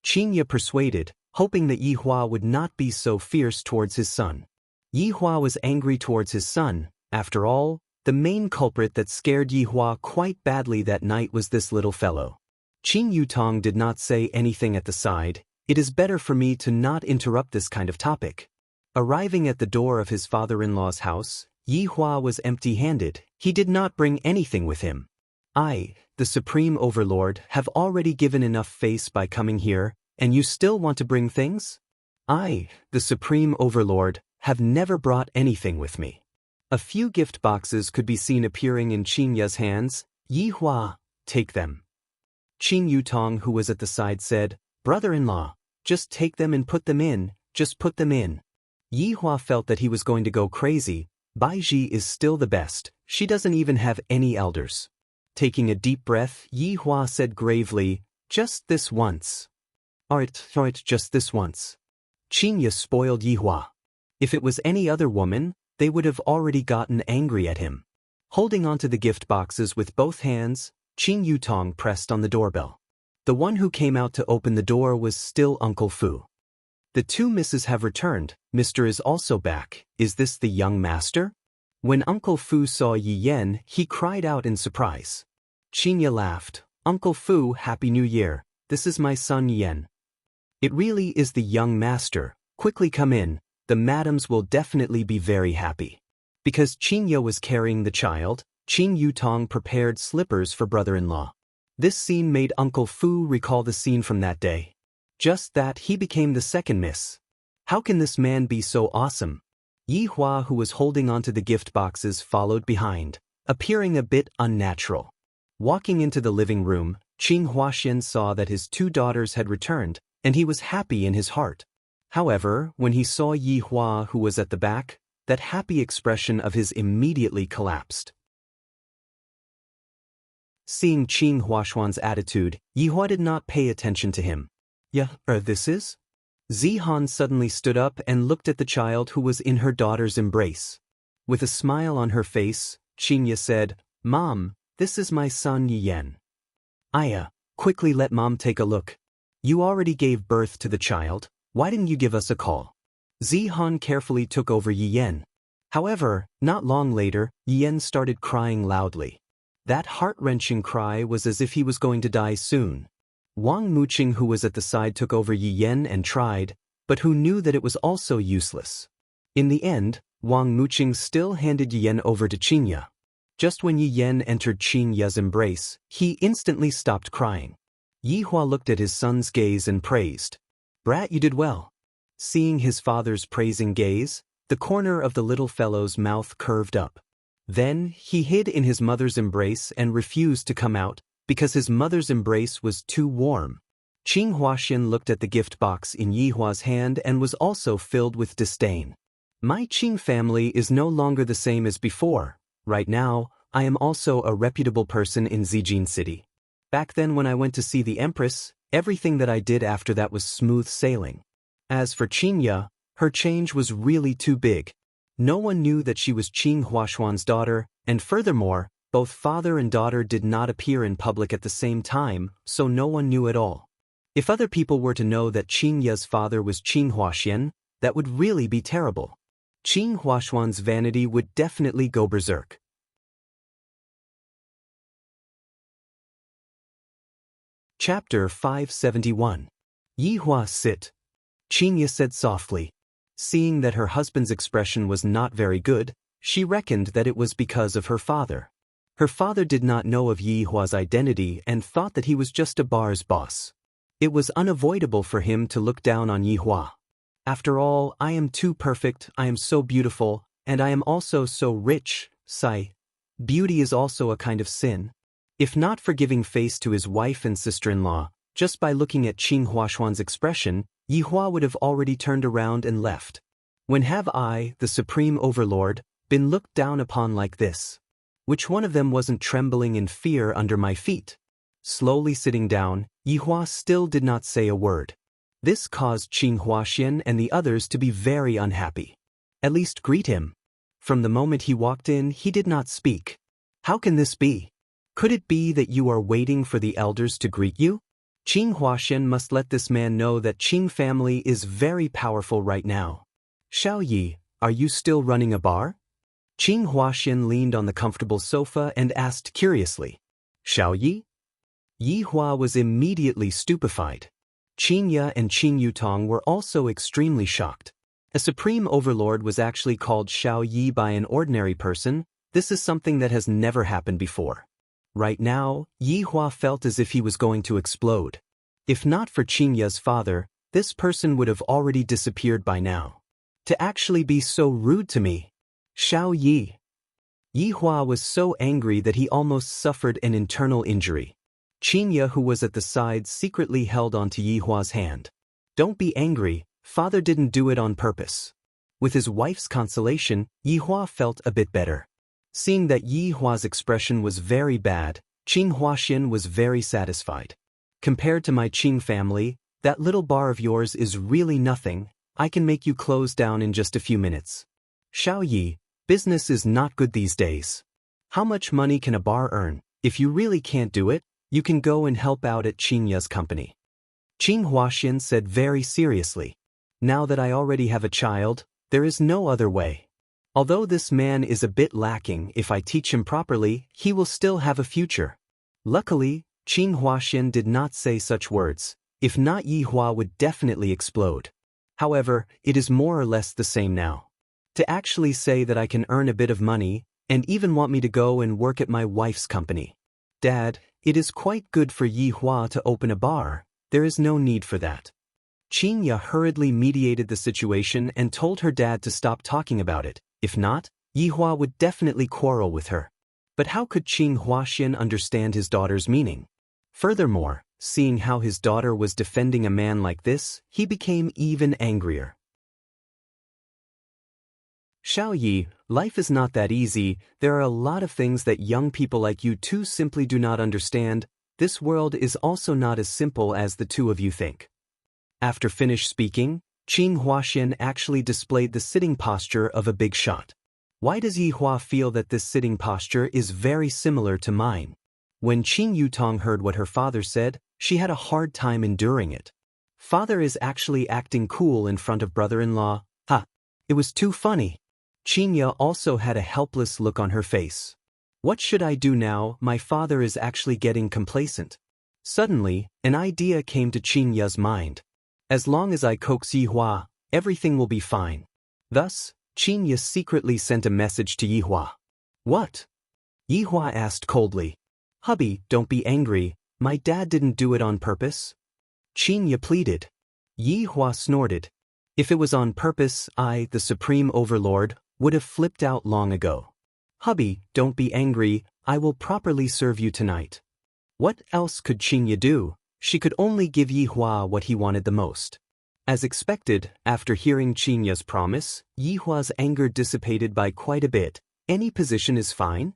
Qinya persuaded, hoping that Yi Hua would not be so fierce towards his son. Yi Hua was angry towards his son. After all, the main culprit that scared Yi Hua quite badly that night was this little fellow. Qin Yutong did not say anything at the side. It is better for me to not interrupt this kind of topic. Arriving at the door of his father-in-law's house, Yi Hua was empty-handed. He did not bring anything with him. I, the Supreme Overlord, have already given enough face by coming here, and you still want to bring things? I, the Supreme Overlord, have never brought anything with me. A few gift boxes could be seen appearing in Qinya's hands. Yi Hua, take them. Qin Yutong, who was at the side, said, "Brother-in-law, just take them and put them in, just put them in." Yi Hua felt that he was going to go crazy. Baiji is still the best. She doesn't even have any elders. Taking a deep breath, Yi Hua said gravely, "Just this once." Alright, just this once. Qinya spoiled Yi Hua. If it was any other woman, they would have already gotten angry at him. Holding onto the gift boxes with both hands, Qin Yutong pressed on the doorbell. The one who came out to open the door was still Uncle Fu. "The two misses have returned. Mr. is also back. Is this the young master?" When Uncle Fu saw Yi Yen, he cried out in surprise. Qingya laughed. Uncle Fu, Happy New Year. This is my son Yen. It really is the young master. Quickly come in, the madams will definitely be very happy. Because Qingya was carrying the child, Qing Yutong prepared slippers for brother-in-law. This scene made Uncle Fu recall the scene from that day. Just that he became the second miss. How can this man be so awesome? Yi Hua, who was holding onto the gift boxes, followed behind, appearing a bit unnatural. Walking into the living room, Qing Huaxian saw that his two daughters had returned, and he was happy in his heart. However, when he saw Yi Hua, who was at the back, that happy expression of his immediately collapsed. Seeing Qing Huaxuan's attitude, Yi Hua did not pay attention to him. This is? Zihan suddenly stood up and looked at the child who was in her daughter's embrace. With a smile on her face, Qingya said, Mom, this is my son Yi Yen. Aya, quickly let Mom take a look. You already gave birth to the child, why didn't you give us a call? Zihan carefully took over Yi Yen. However, not long later, Yi Yen started crying loudly. That heart-wrenching cry was as if he was going to die soon. Wang Muqing, who was at the side, took over Yi Yen and tried, but who knew that it was also useless. In the end, Wang Muqing still handed Yi Yen over to Qingya. Just when Yi Yen entered Qingya's embrace, he instantly stopped crying. Yi Hua looked at his son's gaze and praised. Brat, you did well. Seeing his father's praising gaze, the corner of the little fellow's mouth curved up. Then, he hid in his mother's embrace and refused to come out, because his mother's embrace was too warm. Qing Huaxian looked at the gift box in Yi Hua's hand and was also filled with disdain. My Qing family is no longer the same as before. Right now, I am also a reputable person in Zijin City. Back then when I went to see the Empress, everything that I did after that was smooth sailing. As for Qingya, her change was really too big. No one knew that she was Qing Huaxuan's daughter, and furthermore, both father and daughter did not appear in public at the same time, so no one knew at all. If other people were to know that Qingya's father was Qing Huaxian, that would really be terrible. Qing Huaxuan's vanity would definitely go berserk. Chapter 571. Yi Hua, sit. Qingya said softly. Seeing that her husband's expression was not very good, she reckoned that it was because of her father. Her father did not know of Yi Hua's identity and thought that he was just a bar's boss. It was unavoidable for him to look down on Yi Hua. After all, I am too perfect, I am so beautiful, and I am also so rich, sigh. Beauty is also a kind of sin. If not for giving face to his wife and sister-in-law, just by looking at Qing Huaxuan's expression, Yi Hua would have already turned around and left. When have I, the supreme overlord, been looked down upon like this? Which one of them wasn't trembling in fear under my feet? Slowly sitting down, Yi Hua still did not say a word. This caused Qing Huaxian and the others to be very unhappy. At least greet him. From the moment he walked in, he did not speak. How can this be? Could it be that you are waiting for the elders to greet you? Qing Huaxian must let this man know that Qing family is very powerful right now. Xiao Yi, are you still running a bar? Qing Huaxian leaned on the comfortable sofa and asked curiously. Xiao Yi? Yi Hua was immediately stupefied. Qingya and Qing Yutong were also extremely shocked. A supreme overlord was actually called Xiao Yi by an ordinary person. This is something that has never happened before. Right now, Yi Hua felt as if he was going to explode. If not for Qingya's father, this person would have already disappeared by now. To actually be so rude to me. Xiao Yi. Yi Hua was so angry that he almost suffered an internal injury. Qingya, who was at the side, secretly held onto Yi Hua's hand. Don't be angry, father didn't do it on purpose. With his wife's consolation, Yi Hua felt a bit better. Seeing that Yi Hua's expression was very bad, Qing Huaxian was very satisfied. Compared to my Qing family, that little bar of yours is really nothing. I can make you close down in just a few minutes. Xiao Yi, business is not good these days. How much money can a bar earn? If you really can't do it, you can go and help out at Qingya's company. Qing Huaxian said very seriously. Now that I already have a child, there is no other way. Although this man is a bit lacking, if I teach him properly, he will still have a future. Luckily, Qin Huaxian did not say such words. If not, Yi Hua would definitely explode. However, it is more or less the same now. To actually say that I can earn a bit of money, and even want me to go and work at my wife's company. Dad, it is quite good for Yi Hua to open a bar. There is no need for that. Qin Ya hurriedly mediated the situation and told her dad to stop talking about it. If not, Yi Hua would definitely quarrel with her. But how could Qin Huaxian understand his daughter's meaning? Furthermore, seeing how his daughter was defending a man like this, he became even angrier. Xiao Yi, life is not that easy. There are a lot of things that young people like you two simply do not understand. This world is also not as simple as the two of you think. After finished speaking, Qin Huaxian actually displayed the sitting posture of a big shot. Why does Yi Hua feel that this sitting posture is very similar to mine? When Qin Yutong heard what her father said, she had a hard time enduring it. Father is actually acting cool in front of brother-in-law. Ha! It was too funny. Qin Ya also had a helpless look on her face. What should I do now? My father is actually getting complacent. Suddenly, an idea came to Qin Ya's mind. As long as I coax Yi Hua, everything will be fine. Thus, Qin Ya secretly sent a message to Yi Hua. What? Yi Hua asked coldly. Hubby, don't be angry. My dad didn't do it on purpose. Qin Ya pleaded. Yi Hua snorted. If it was on purpose, I, the Supreme Overlord, would have flipped out long ago. Hubby, don't be angry. I will properly serve you tonight. What else could Qin Ya do? She could only give Yi Hua what he wanted the most. As expected, after hearing Qin Ya's promise, Yi Hua's anger dissipated by quite a bit. Any position is fine?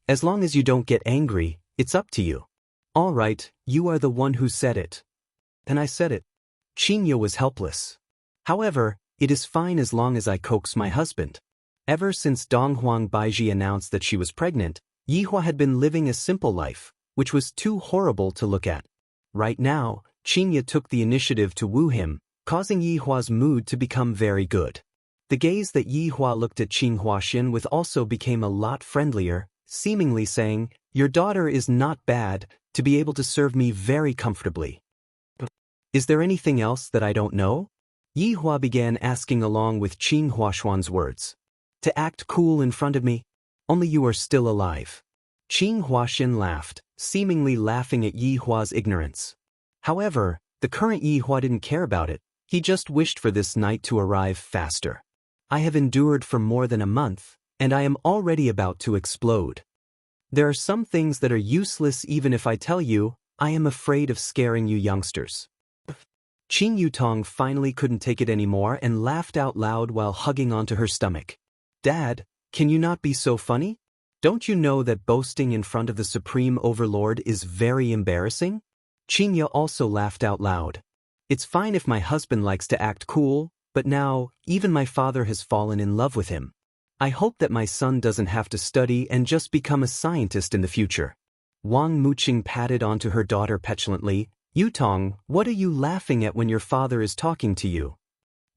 As long as you don't get angry, it's up to you. All right, you are the one who said it. Then I said it. Qin Ya was helpless. However, it is fine as long as I coax my husband. Ever since Donghuang Baiji announced that she was pregnant, Yi Hua had been living a simple life, which was too horrible to look at. Right now, Qin Ya took the initiative to woo him, causing Yi Hua's mood to become very good. The gaze that Yi Hua looked at Qin Huaxian with also became a lot friendlier, seemingly saying, your daughter is not bad, to be able to serve me very comfortably. Is there anything else that I don't know? Yi Hua began asking along with Qin Huaxuan's words. To act cool in front of me? Only you are still alive. Qin Huaxian laughed, seemingly laughing at Yi Hua's ignorance. However, the current Yi Hua didn't care about it. He just wished for this night to arrive faster. I have endured for more than a month, and I am already about to explode. There are some things that are useless even if I tell you. I am afraid of scaring you youngsters. Qin Yutong finally couldn't take it anymore and laughed out loud while hugging onto her stomach. Dad, can you not be so funny? Don't you know that boasting in front of the Supreme Overlord is very embarrassing? Qin Ya also laughed out loud. It's fine if my husband likes to act cool, but now, even my father has fallen in love with him. I hope that my son doesn't have to study and just become a scientist in the future. Wang Muqing patted onto her daughter petulantly. Yutong, what are you laughing at when your father is talking to you?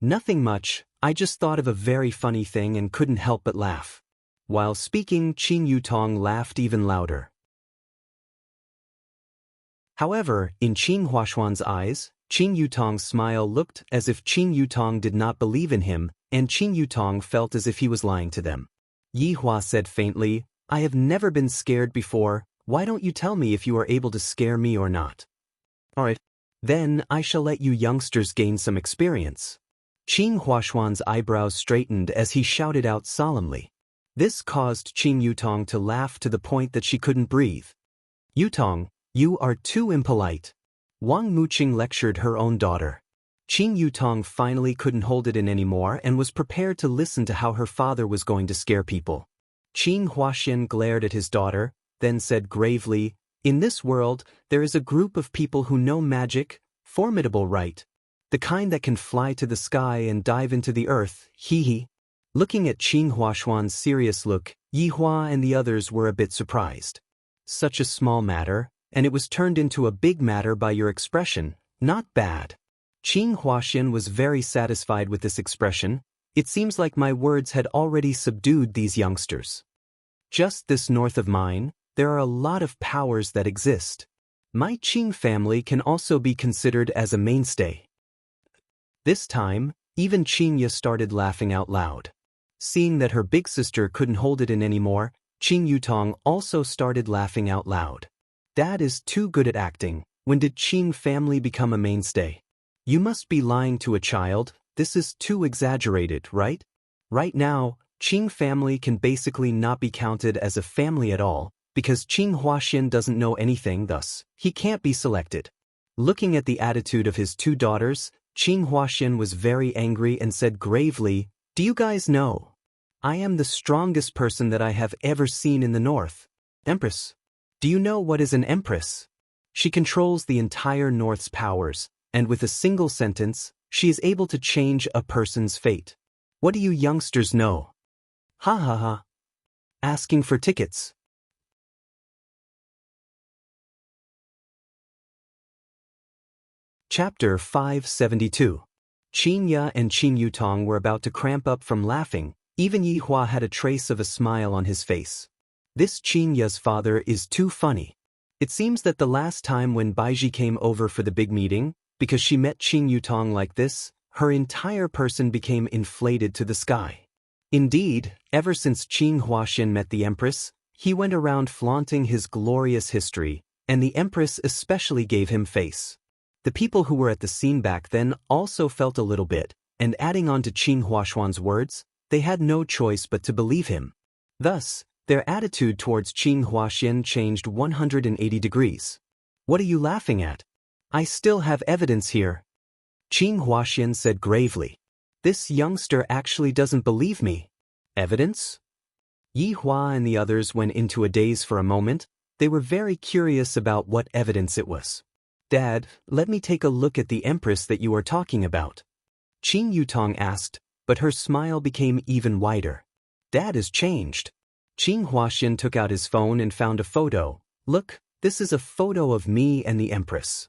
Nothing much, I just thought of a very funny thing and couldn't help but laugh. While speaking, Qin Yutong laughed even louder. However, in Qin Huaxuan's eyes, Qin Yutong's smile looked as if Qin Yutong did not believe in him, and Qin Yutong felt as if he was lying to them. Yi Hua said faintly, I have never been scared before. Why don't you tell me if you are able to scare me or not? Alright. Then I shall let you youngsters gain some experience. Qin Huaxuan's eyebrows straightened as he shouted out solemnly. This caused Qin Yutong to laugh to the point that she couldn't breathe. Yutong, you are too impolite. Wang Muqing lectured her own daughter. Qin Yutong finally couldn't hold it in anymore and was prepared to listen to how her father was going to scare people. Qin Huaxian glared at his daughter, then said gravely, in this world, there is a group of people who know magic, formidable, right? The kind that can fly to the sky and dive into the earth, hee. Looking at Qin Huaxuan's serious look, Yi Hua and the others were a bit surprised. Such a small matter, and it was turned into a big matter by your expression, not bad. Qin Huaxian was very satisfied with this expression. It seems like my words had already subdued these youngsters. Just this north of mine, there are a lot of powers that exist. My Qing family can also be considered as a mainstay. This time, even Qingya started laughing out loud. Seeing that her big sister couldn't hold it in anymore, Qing Yutong also started laughing out loud. Dad is too good at acting. When did Qing family become a mainstay? You must be lying to a child. This is too exaggerated, right? Right now, Qing family can basically not be counted as a family at all, because Qing Huaxian doesn't know anything, thus, he can't be selected. Looking at the attitude of his two daughters, Qing Huaxian was very angry and said gravely, "Do you guys know? I am the strongest person that I have ever seen in the north. Empress. Do you know what is an empress? She controls the entire north's powers, and with a single sentence, she is able to change a person's fate. What do you youngsters know? Ha ha ha. Asking for tickets." Chapter 572. Qingya and Qing Yutong were about to cramp up from laughing. Even Yi Hua had a trace of a smile on his face. This Qingya's father is too funny. It seems that the last time when Baiji came over for the big meeting, because she met Qing Yutong like this, her entire person became inflated to the sky. Indeed, ever since Qing Huaxian met the Empress, he went around flaunting his glorious history, and the Empress especially gave him face. The people who were at the scene back then also felt a little bit, and adding on to Qing Huaxuan's words, they had no choice but to believe him. Thus, their attitude towards Qing Huaxian changed 180 degrees. "What are you laughing at? I still have evidence here," Qing Huaxian said gravely. "This youngster actually doesn't believe me." "Evidence?" Yi Hua and the others went into a daze for a moment. They were very curious about what evidence it was. "Dad, let me take a look at the Empress that you are talking about," Qing Yutong asked, but her smile became even wider. "Dad has changed." Qing Huaxian took out his phone and found a photo. "Look, this is a photo of me and the Empress."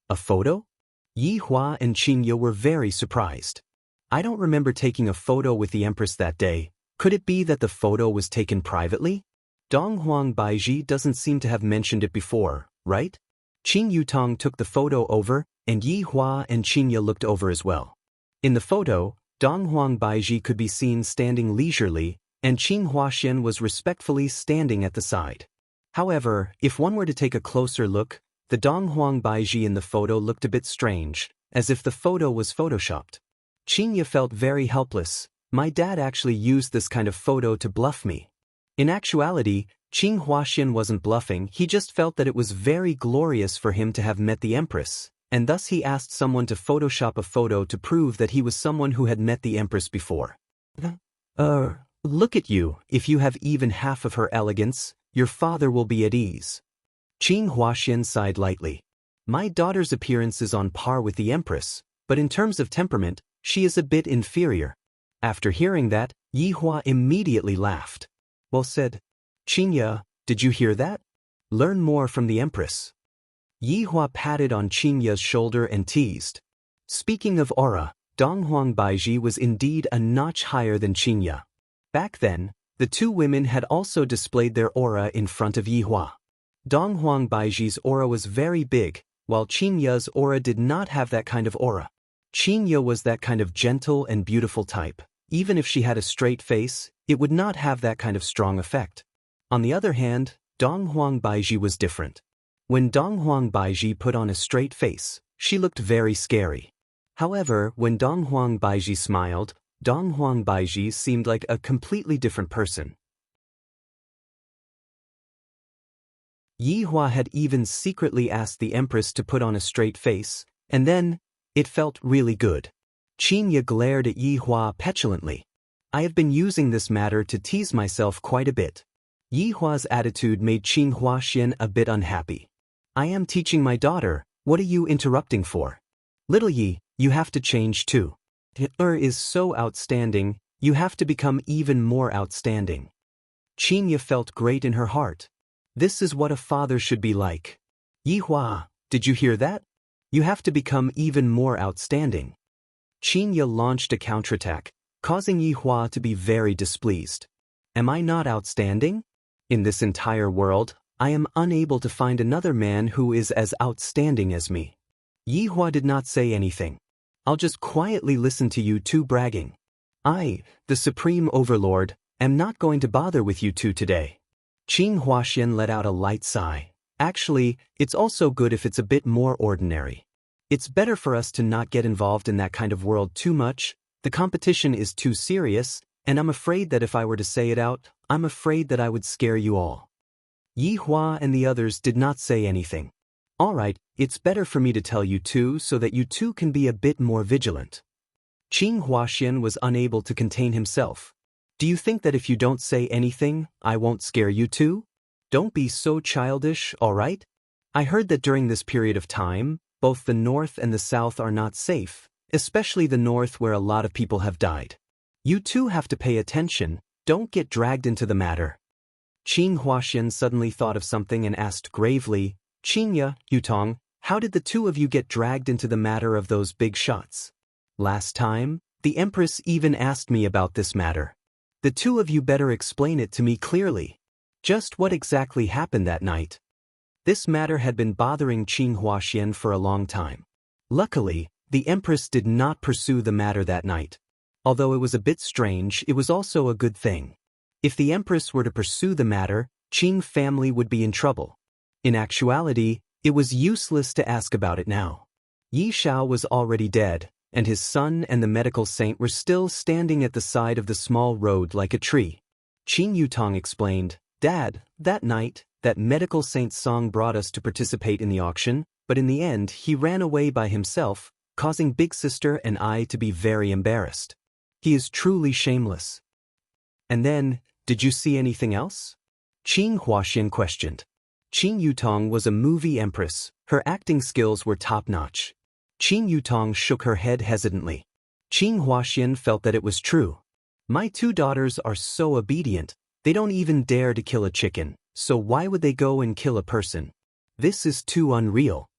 "A photo?" Yi Hua and Qingya were very surprised. "I don't remember taking a photo with the Empress that day. Could it be that the photo was taken privately? Donghuang Baiji doesn't seem to have mentioned it before, right?" Qing Yutong took the photo over, and Yi Hua and Qingya looked over as well. In the photo, Donghuang Baiji could be seen standing leisurely, and Qing Huaxian was respectfully standing at the side. However, if one were to take a closer look, the Donghuang Baiji in the photo looked a bit strange, as if the photo was photoshopped. Qingya felt very helpless. My dad actually used this kind of photo to bluff me. In actuality, Qing Huaxian wasn't bluffing, he just felt that it was very glorious for him to have met the Empress, and thus he asked someone to Photoshop a photo to prove that he was someone who had met the Empress before. Look at you, if you have even half of her elegance, your father will be at ease. Qing Huaxian sighed lightly. My daughter's appearance is on par with the Empress, but in terms of temperament, she is a bit inferior. After hearing that, Yi Hua immediately laughed. Well said. Qingya, did you hear that? Learn more from the Empress. Yi Hua patted on Qingya's shoulder and teased. Speaking of aura, Donghuang Baiji was indeed a notch higher than Qingya. Back then, the two women had also displayed their aura in front of Yi Hua. Donghuang Baiji's aura was very big, while Qingya's aura did not have that kind of aura. Qingya was that kind of gentle and beautiful type. Even if she had a straight face, it would not have that kind of strong effect. On the other hand, Donghuang Baiji was different. When Donghuang Baiji put on a straight face, she looked very scary. However, when Donghuang Baiji smiled, Donghuang Baiji seemed like a completely different person. Yi Hua had even secretly asked the Empress to put on a straight face, and then, it felt really good. Qingya glared at Yi Hua petulantly. I have been using this matter to tease myself quite a bit. Yi Hua's attitude made Qing Huaxian a bit unhappy. I am teaching my daughter, what are you interrupting for? Little Yi, you have to change too. Hitler is so outstanding, you have to become even more outstanding. Qingya felt great in her heart. This is what a father should be like. Yi Hua, did you hear that? You have to become even more outstanding. Qingya launched a counterattack. causing Yi Hua to be very displeased. Am I not outstanding? In this entire world, I am unable to find another man who is as outstanding as me. Yi Hua did not say anything. I'll just quietly listen to you two bragging. I, the Supreme Overlord, am not going to bother with you two today. Qing Huaxian let out a light sigh. Actually, it's also good if it's a bit more ordinary. It's better for us to not get involved in that kind of world too much. The competition is too serious, and I'm afraid that if I were to say it out, I'm afraid that I would scare you all. Yi Hua and the others did not say anything. All right, it's better for me to tell you two so that you two can be a bit more vigilant. Qing Huaxian was unable to contain himself. Do you think that if you don't say anything, I won't scare you too? Don't be so childish, all right? I heard that during this period of time, both the North and the South are not safe, especially the North where a lot of people have died. You two have to pay attention, don't get dragged into the matter. Qing Huaxian suddenly thought of something and asked gravely, Qingya, Yutong, how did the two of you get dragged into the matter of those big shots? Last time, the Empress even asked me about this matter. The two of you better explain it to me clearly. Just what exactly happened that night? This matter had been bothering Qing Huaxian for a long time. Luckily, the Empress did not pursue the matter that night. Although it was a bit strange, it was also a good thing. If the Empress were to pursue the matter, Qing family would be in trouble. In actuality, it was useless to ask about it now. Yi Xiao was already dead, and his son and the medical saint were still standing at the side of the small road like a tree. Qing Yutong explained, Dad, that night, that medical saint's song brought us to participate in the auction, but in the end he ran away by himself, causing Big Sister and I to be very embarrassed. He is truly shameless. And then, did you see anything else? Qing Huaxian questioned. Qing Yutong was a movie empress, her acting skills were top-notch. Qing Yutong shook her head hesitantly. Qing Huaxian felt that it was true. My two daughters are so obedient, they don't even dare to kill a chicken, so why would they go and kill a person? This is too unreal.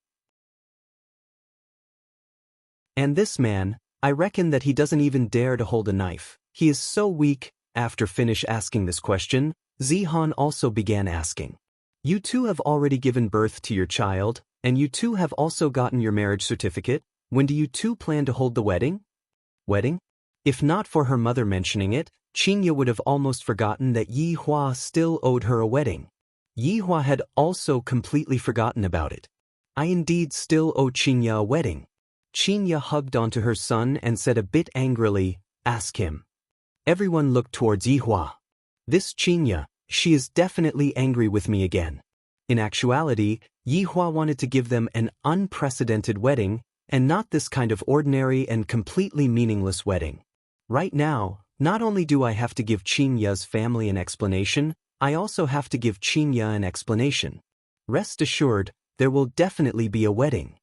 And this man, I reckon that he doesn't even dare to hold a knife. He is so weak. After finish asking this question, Zihan also began asking. You two have already given birth to your child, and you two have also gotten your marriage certificate. When do you two plan to hold the wedding? Wedding? If not for her mother mentioning it, Qingya would have almost forgotten that Yi Hua still owed her a wedding. Yi Hua had also completely forgotten about it. I indeed still owe Qingya a wedding. Qingya hugged onto her son and said a bit angrily, Ask him. Everyone looked towards Yi Hua. This Qingya, she is definitely angry with me again. In actuality, Yi Hua wanted to give them an unprecedented wedding, and not this kind of ordinary and completely meaningless wedding. Right now, not only do I have to give Qingya's family an explanation, I also have to give Qingya an explanation. Rest assured, there will definitely be a wedding.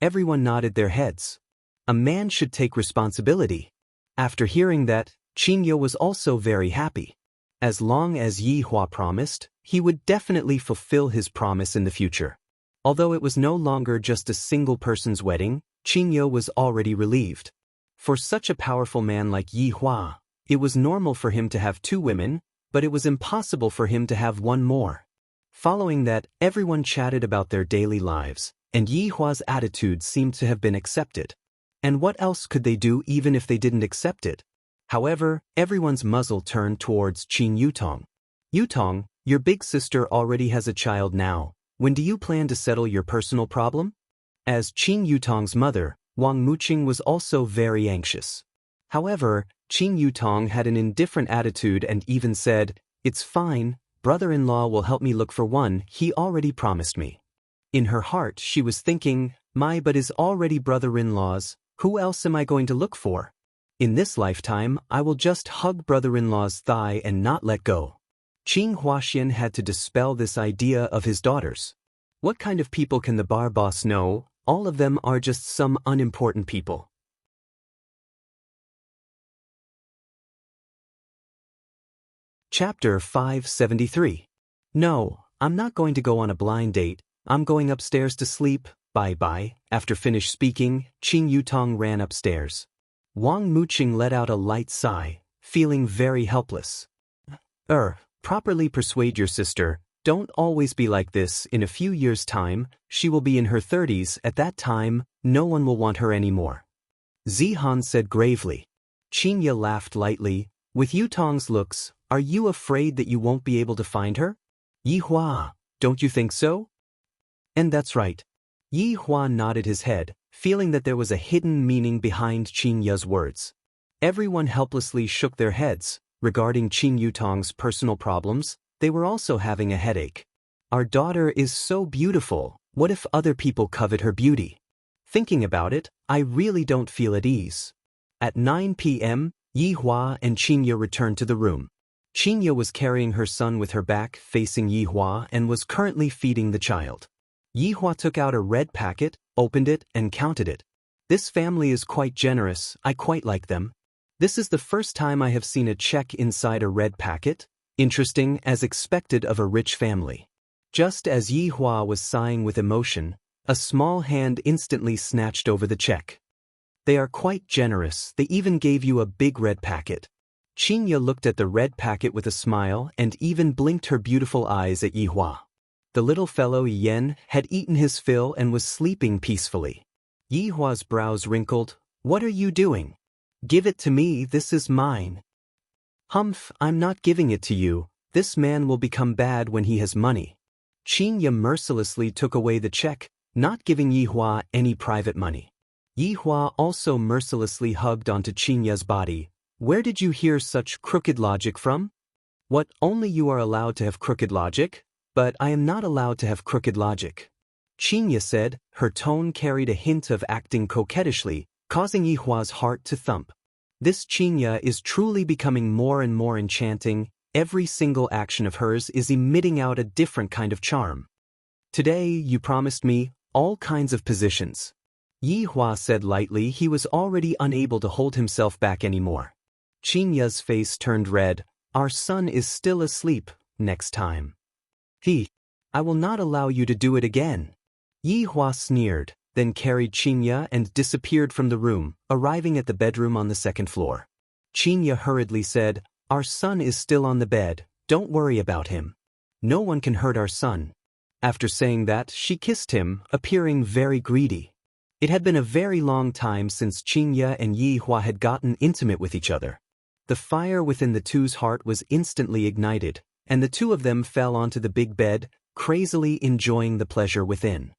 Everyone nodded their heads. A man should take responsibility. After hearing that, Qingya was also very happy. As long as Yi Hua promised, he would definitely fulfill his promise in the future. Although it was no longer just a single person's wedding, Qingya was already relieved. For such a powerful man like Yi Hua, it was normal for him to have two women, but it was impossible for him to have one more. Following that, everyone chatted about their daily lives, and Yi Hua's attitude seemed to have been accepted. And what else could they do even if they didn't accept it? However, everyone's muzzle turned towards Qing Yutong. Yutong, your big sister already has a child now. When do you plan to settle your personal problem? As Qing Yutong's mother, Wang Muqing was also very anxious. However, Qing Yutong had an indifferent attitude and even said, It's fine, brother-in-law will help me look for one, he already promised me. In her heart she was thinking, but is already brother-in-law's, who else am I going to look for? In this lifetime, I will just hug brother-in-law's thigh and not let go. Qing Huaxian had to dispel this idea of his daughters. What kind of people can the bar boss know? All of them are just some unimportant people. Chapter 573. No, I'm not going to go on a blind date. I'm going upstairs to sleep. Bye-bye. After finished speaking, Qing Yutong ran upstairs. Wang Muqing let out a light sigh, feeling very helpless. Properly persuade your sister. Don't always be like this. In a few years' time, she will be in her 30s. At that time, no one will want her anymore. Zihan said gravely. Qinya laughed lightly. With Yutong's looks, are you afraid that you won't be able to find her? Yihua, don't you think so? And that's right. Yihua nodded his head, feeling that there was a hidden meaning behind Qinya's words. Everyone helplessly shook their heads. Regarding Qin Yutong's personal problems, they were also having a headache. Our daughter is so beautiful. What if other people covet her beauty? Thinking about it, I really don't feel at ease. At 9 p.m., Yihua and Qinya returned to the room. Qinya was carrying her son with her back facing Yihua and was currently feeding the child. Yihua took out a red packet, opened it, and counted it. This family is quite generous. I quite like them. This is the first time I have seen a check inside a red packet. Interesting, as expected of a rich family. Just as Yihua was sighing with emotion, a small hand instantly snatched over the check. They are quite generous. They even gave you a big red packet. Qinya looked at the red packet with a smile and even blinked her beautiful eyes at Yihua. The little fellow Yen had eaten his fill and was sleeping peacefully. Yihua's brows wrinkled. What are you doing? Give it to me, this is mine. Humph, I'm not giving it to you. This man will become bad when he has money. Qinya mercilessly took away the check, not giving Yihua any private money. Yihua also mercilessly hugged onto Qinya's body. Where did you hear such crooked logic from? What, only you are allowed to have crooked logic? But I am not allowed to have crooked logic. Qinya said, her tone carried a hint of acting coquettishly, causing Yihua's heart to thump. This Qinya is truly becoming more and more enchanting. Every single action of hers is emitting out a different kind of charm. Today, you promised me all kinds of positions. Yihua said lightly. He was already unable to hold himself back anymore. Qinya's face turned red. Our son is still asleep. Next time. I will not allow you to do it again. Yihua sneered, then carried Qinya and disappeared from the room, arriving at the bedroom on the second floor. Qinya hurriedly said, our son is still on the bed. Don't worry about him. No one can hurt our son. After saying that, she kissed him, appearing very greedy. It had been a very long time since Qinya and Yihua had gotten intimate with each other. The fire within the two's heart was instantly ignited, and the two of them fell onto the big bed, crazily enjoying the pleasure within.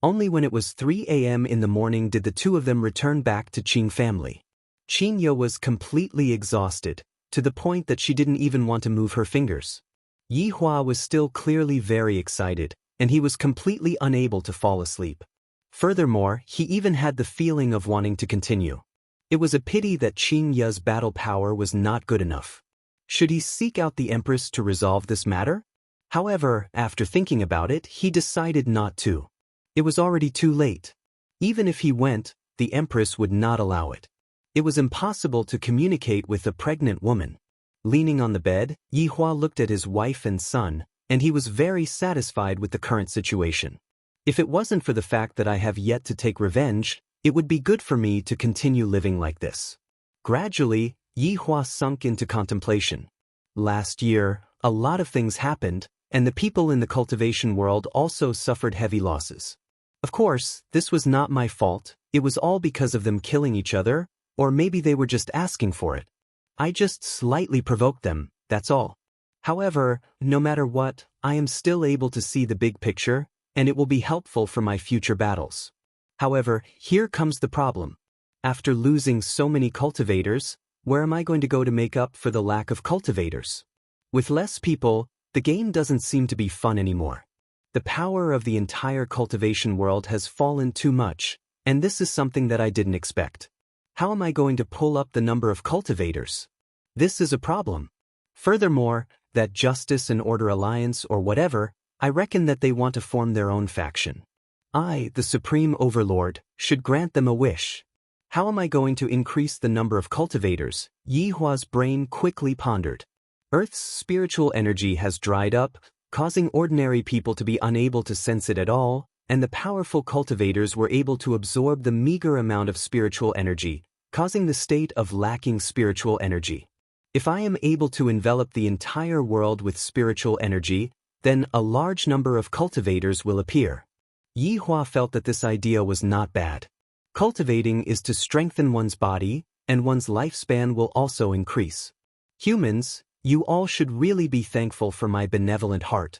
Only when it was 3 a.m. in the morning did the two of them return back to Qing family. Qinya was completely exhausted, to the point that she didn't even want to move her fingers. Yihua was still clearly very excited, and he was completely unable to fall asleep. Furthermore, he even had the feeling of wanting to continue. It was a pity that Qinya's battle power was not good enough. Should he seek out the Empress to resolve this matter? However, after thinking about it, he decided not to. It was already too late. Even if he went, the Empress would not allow it. It was impossible to communicate with a pregnant woman. Leaning on the bed, Yihua looked at his wife and son, and he was very satisfied with the current situation. If it wasn't for the fact that I have yet to take revenge, it would be good for me to continue living like this. Gradually, Yihua sunk into contemplation. Last year, a lot of things happened, and the people in the cultivation world also suffered heavy losses. Of course, this was not my fault. It was all because of them killing each other, or maybe they were just asking for it. I just slightly provoked them, that's all. However, no matter what, I am still able to see the big picture, and it will be helpful for my future battles. However, here comes the problem. After losing so many cultivators, where am I going to go to make up for the lack of cultivators? With less people, the game doesn't seem to be fun anymore. The power of the entire cultivation world has fallen too much, and this is something that I didn't expect. How am I going to pull up the number of cultivators? This is a problem. Furthermore, that Justice and Order Alliance or whatever, I reckon that they want to form their own faction. I, the Supreme Overlord, should grant them a wish. How am I going to increase the number of cultivators? Yihua's brain quickly pondered. Earth's spiritual energy has dried up, causing ordinary people to be unable to sense it at all, and the powerful cultivators were able to absorb the meager amount of spiritual energy, causing the state of lacking spiritual energy. If I am able to envelop the entire world with spiritual energy, then a large number of cultivators will appear. Yi Hua felt that this idea was not bad. Cultivating is to strengthen one's body, and one's lifespan will also increase. Humans, you all should really be thankful for my benevolent heart.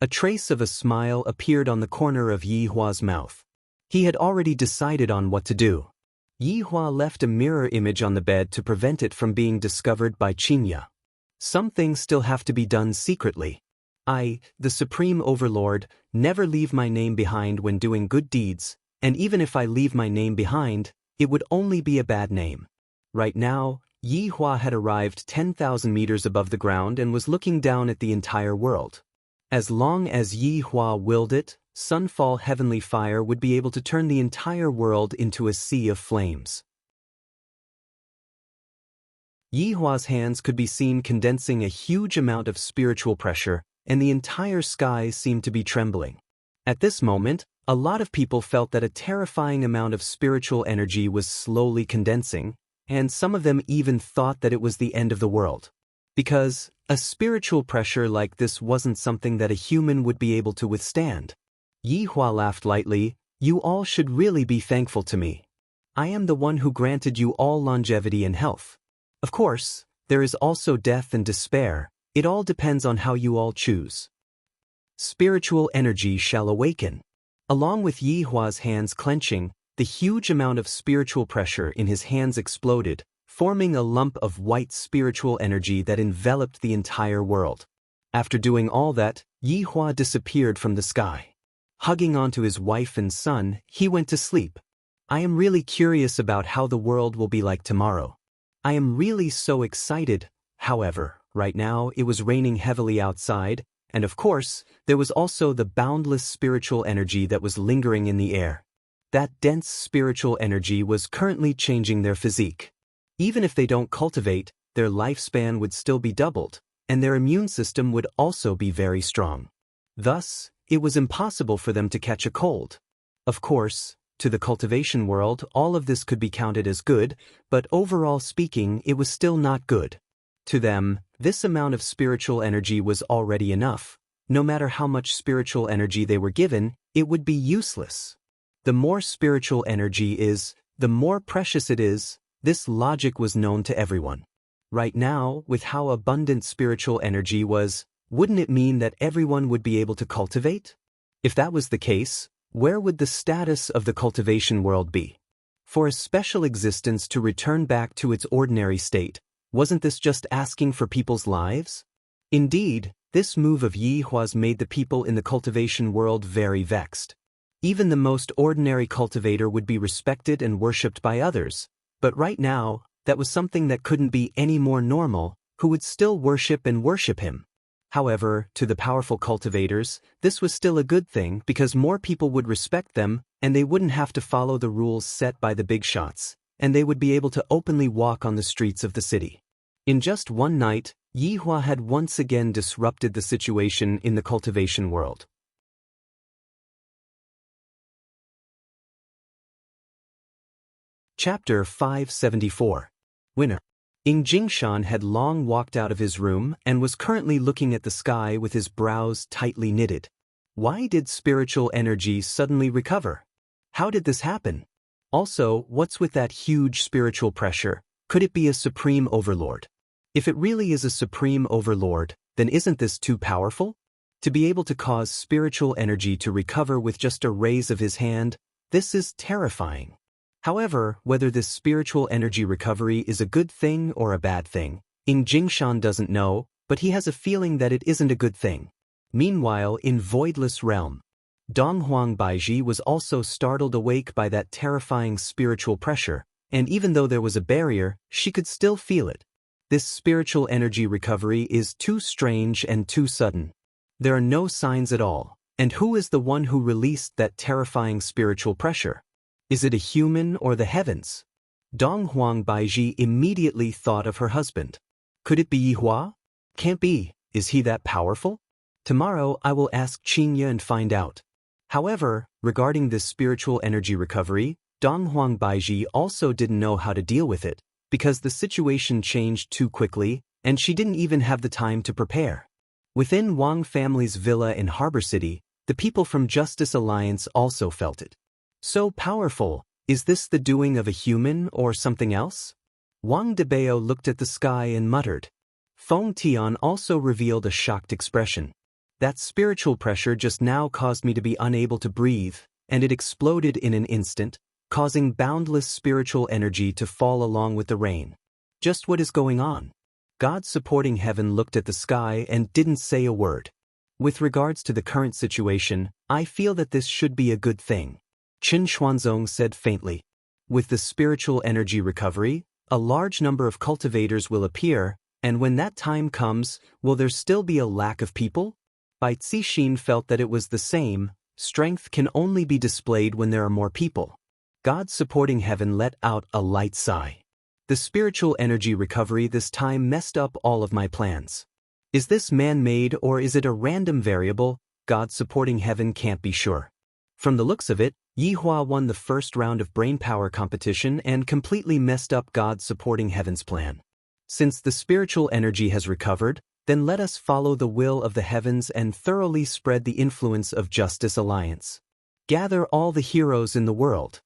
A trace of a smile appeared on the corner of Yi Hua's mouth. He had already decided on what to do. Yi Hua left a mirror image on the bed to prevent it from being discovered by Qinya. Some things still have to be done secretly. I, the Supreme Overlord, never leave my name behind when doing good deeds, and even if I leave my name behind, it would only be a bad name. Right now, Yi Hua had arrived 10,000 meters above the ground and was looking down at the entire world. As long as Yi Hua willed it, Sunfall Heavenly Fire would be able to turn the entire world into a sea of flames. Yi Hua's hands could be seen condensing a huge amount of spiritual pressure, and the entire sky seemed to be trembling. At this moment, a lot of people felt that a terrifying amount of spiritual energy was slowly condensing, and some of them even thought that it was the end of the world. Because a spiritual pressure like this wasn't something that a human would be able to withstand. Yi Hua laughed lightly. You all should really be thankful to me. I am the one who granted you all longevity and health. Of course, there is also death and despair. It all depends on how you all choose. Spiritual energy shall awaken. Along with Yi Hua's hands clenching, the huge amount of spiritual pressure in his hands exploded, forming a lump of white spiritual energy that enveloped the entire world. After doing all that, Yi Hua disappeared from the sky. Hugging onto his wife and son, he went to sleep. I am really curious about how the world will be like tomorrow. I am really so excited. However, right now it was raining heavily outside, and of course, there was also the boundless spiritual energy that was lingering in the air. That dense spiritual energy was currently changing their physique. Even if they don't cultivate, their lifespan would still be doubled, and their immune system would also be very strong. Thus, it was impossible for them to catch a cold. Of course, to the cultivation world, all of this could be counted as good, but overall speaking, it was still not good. To them, this amount of spiritual energy was already enough. No matter how much spiritual energy they were given, it would be useless. The more spiritual energy is, the more precious it is. This logic was known to everyone. Right now, with how abundant spiritual energy was, wouldn't it mean that everyone would be able to cultivate? If that was the case, where would the status of the cultivation world be? For a special existence to return back to its ordinary state, wasn't this just asking for people's lives? Indeed, this move of Yi Hua's made the people in the cultivation world very vexed. Even the most ordinary cultivator would be respected and worshipped by others, but right now, that was something that couldn't be any more normal, who would still worship him. However, to the powerful cultivators, this was still a good thing because more people would respect them, and they wouldn't have to follow the rules set by the big shots, and they would be able to openly walk on the streets of the city. In just one night, Yi Hua had once again disrupted the situation in the cultivation world. Chapter 574. Winner. Ing Jingshan had long walked out of his room and was currently looking at the sky with his brows tightly knitted. Why did spiritual energy suddenly recover? How did this happen? Also, what's with that huge spiritual pressure? Could it be a supreme overlord? If it really is a supreme overlord, then isn't this too powerful? To be able to cause spiritual energy to recover with just a raise of his hand, this is terrifying. However, whether this spiritual energy recovery is a good thing or a bad thing, Ing Jingshan doesn't know, but he has a feeling that it isn't a good thing. Meanwhile, in Voidless Realm, Donghuang Baiji was also startled awake by that terrifying spiritual pressure, and even though there was a barrier, she could still feel it. This spiritual energy recovery is too strange and too sudden. There are no signs at all, and who is the one who released that terrifying spiritual pressure? Is it a human or the heavens? Donghuang Baiji immediately thought of her husband. Could it be Yi Hua? Can't be. Is he that powerful? Tomorrow I will ask Qinya and find out. However, regarding this spiritual energy recovery, Dong Huang Baiji also didn't know how to deal with it, because the situation changed too quickly, and she didn't even have the time to prepare. Within Wang family's villa in Harbor City, the people from Justice Alliance also felt it. So powerful, is this the doing of a human or something else? Wang Debao looked at the sky and muttered. Feng Tian also revealed a shocked expression. That spiritual pressure just now caused me to be unable to breathe, and it exploded in an instant, causing boundless spiritual energy to fall along with the rain. Just what is going on? God supporting heaven looked at the sky and didn't say a word. With regards to the current situation, I feel that this should be a good thing. Qin Xuanzong said faintly. With the spiritual energy recovery, a large number of cultivators will appear, and when that time comes, will there still be a lack of people? Bai Cixin felt that it was the same. Strength can only be displayed when there are more people. God supporting heaven let out a light sigh. The spiritual energy recovery this time messed up all of my plans. Is this man-made or is it a random variable? God supporting heaven can't be sure. From the looks of it, Yihua won the first round of brainpower competition and completely messed up God supporting heaven's plan. Since the spiritual energy has recovered, then let us follow the will of the heavens and thoroughly spread the influence of Justice Alliance. Gather all the heroes in the world.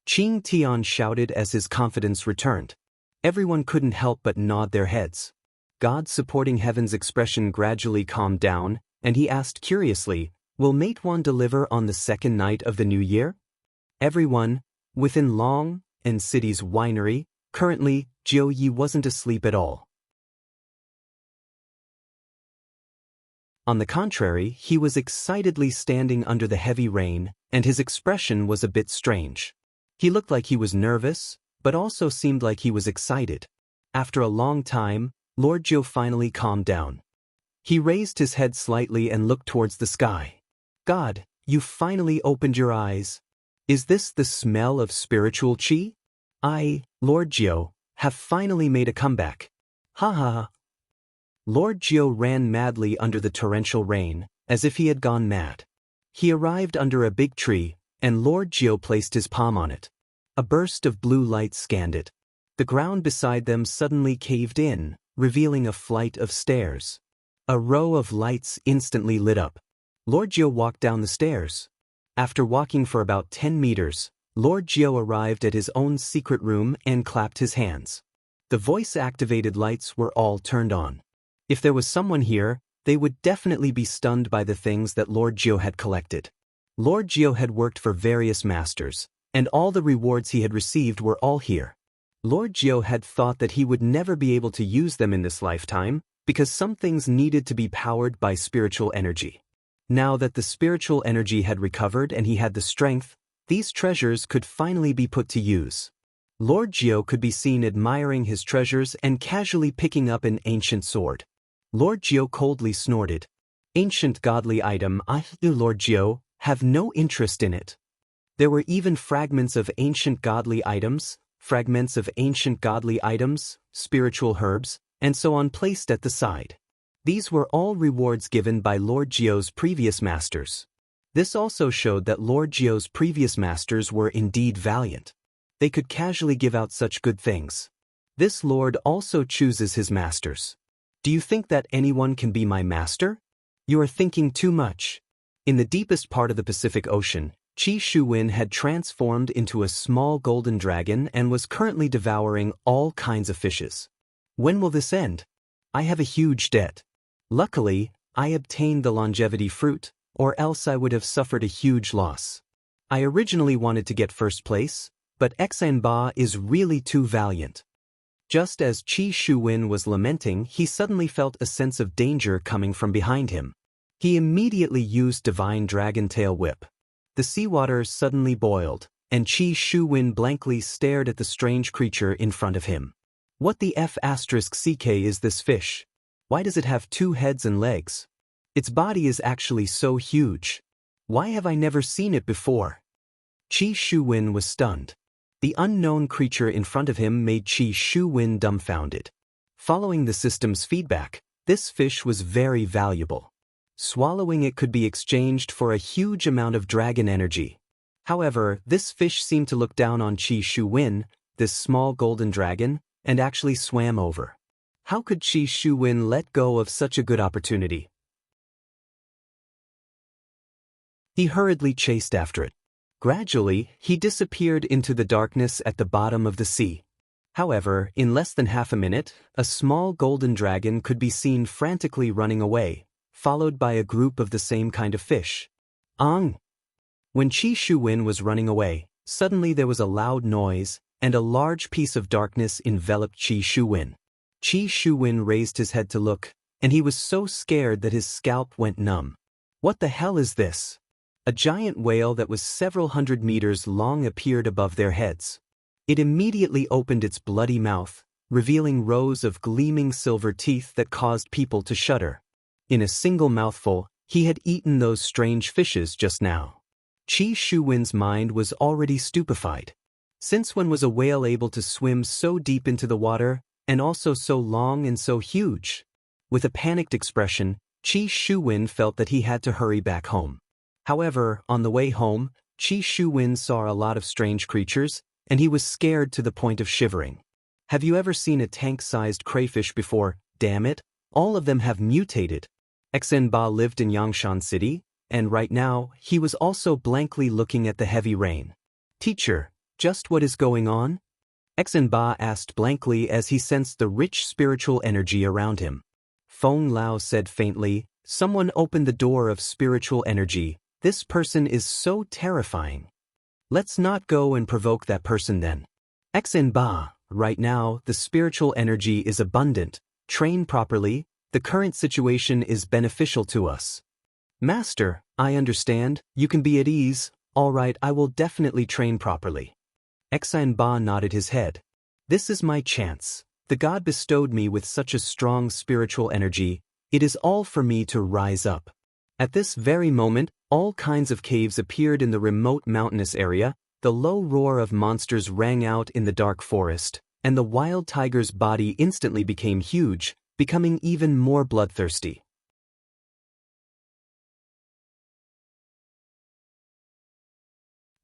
Qing Tian shouted as his confidence returned. Everyone couldn't help but nod their heads. God supporting heaven's expression gradually calmed down, and he asked curiously, will Matewan deliver on the second night of the new year? Everyone, within Long and City's winery, currently, Jiu Yi wasn't asleep at all. On the contrary, he was excitedly standing under the heavy rain, and his expression was a bit strange. He looked like he was nervous, but also seemed like he was excited. After a long time, Lord Jiu finally calmed down. He raised his head slightly and looked towards the sky. God, you finally opened your eyes. Is this the smell of spiritual qi? I, Lord Jiu, have finally made a comeback. Ha ha ha. Lord Jiu ran madly under the torrential rain, as if he had gone mad. He arrived under a big tree, and Lord Jiu placed his palm on it. A burst of blue light scanned it. The ground beside them suddenly caved in, revealing a flight of stairs. A row of lights instantly lit up. Lord Jiu walked down the stairs. After walking for about 10 meters, Lord Jiu arrived at his own secret room and clapped his hands. The voice-activated lights were all turned on. If there was someone here, they would definitely be stunned by the things that Lord Jiu had collected. Lord Jiu had worked for various masters, and all the rewards he had received were all here. Lord Jiu had thought that he would never be able to use them in this lifetime, because some things needed to be powered by spiritual energy. Now that the spiritual energy had recovered and he had the strength, these treasures could finally be put to use. Lord Jiu could be seen admiring his treasures and casually picking up an ancient sword. Lord Jiu coldly snorted. Ancient godly item, Lord Jiu, have no interest in it. There were even fragments of ancient godly items, spiritual herbs, and so on placed at the side. These were all rewards given by Lord Jiu's previous masters. This also showed that Lord Jiu's previous masters were indeed valiant. They could casually give out such good things. This lord also chooses his masters. Do you think that anyone can be my master? You are thinking too much. In the deepest part of the Pacific Ocean, Qi Shuwen had transformed into a small golden dragon and was currently devouring all kinds of fishes. When will this end? I have a huge debt. Luckily, I obtained the longevity fruit, or else I would have suffered a huge loss. I originally wanted to get first place, but Xanba is really too valiant. Just as Qi Shuwen was lamenting, he suddenly felt a sense of danger coming from behind him. He immediately used Divine Dragon Tail Whip. The seawater suddenly boiled, and Qi Shuwen blankly stared at the strange creature in front of him. What the F***ck is this fish? Why does it have 2 heads and legs? Its body is actually so huge. Why have I never seen it before? Qi Shuwen was stunned. The unknown creature in front of him made Qi Shuwen dumbfounded. Following the system's feedback, this fish was very valuable. Swallowing it could be exchanged for a huge amount of dragon energy. However, this fish seemed to look down on Qi Shuwen, this small golden dragon, and actually swam over. How could Qi Shuwen let go of such a good opportunity? He hurriedly chased after it. Gradually, he disappeared into the darkness at the bottom of the sea. However, in less than half a minute, a small golden dragon could be seen frantically running away, followed by a group of the same kind of fish. Ang! When Qi Shuwen was running away, suddenly there was a loud noise, and a large piece of darkness enveloped Qi Shuwen. Qi Shuwen raised his head to look, and he was so scared that his scalp went numb. What the hell is this? A giant whale that was several hundred meters long appeared above their heads. It immediately opened its bloody mouth, revealing rows of gleaming silver teeth that caused people to shudder. In a single mouthful, he had eaten those strange fishes just now. Qi Shuwen's mind was already stupefied. Since when was a whale able to swim so deep into the water, and also so long and so huge? With a panicked expression, Qi Shuwen felt that he had to hurry back home. However, on the way home, Qi Shuwen saw a lot of strange creatures, and he was scared to the point of shivering. Have you ever seen a tank-sized crayfish before? Damn it, all of them have mutated. Xinba lived in Yangshan City, and right now, he was also blankly looking at the heavy rain. Teacher, just what is going on? Xinba asked blankly as he sensed the rich spiritual energy around him. Feng Lao said faintly, someone opened the door of spiritual energy. This person is so terrifying. Let's not go and provoke that person then. Xinba, right now, the spiritual energy is abundant. Train properly, the current situation is beneficial to us. Master, I understand, you can be at ease. All right, I will definitely train properly. Xinba nodded his head. This is my chance. The God bestowed me with such a strong spiritual energy. It is all for me to rise up. At this very moment, all kinds of caves appeared in the remote mountainous area, the low roar of monsters rang out in the dark forest, and the wild tiger's body instantly became huge, becoming even more bloodthirsty.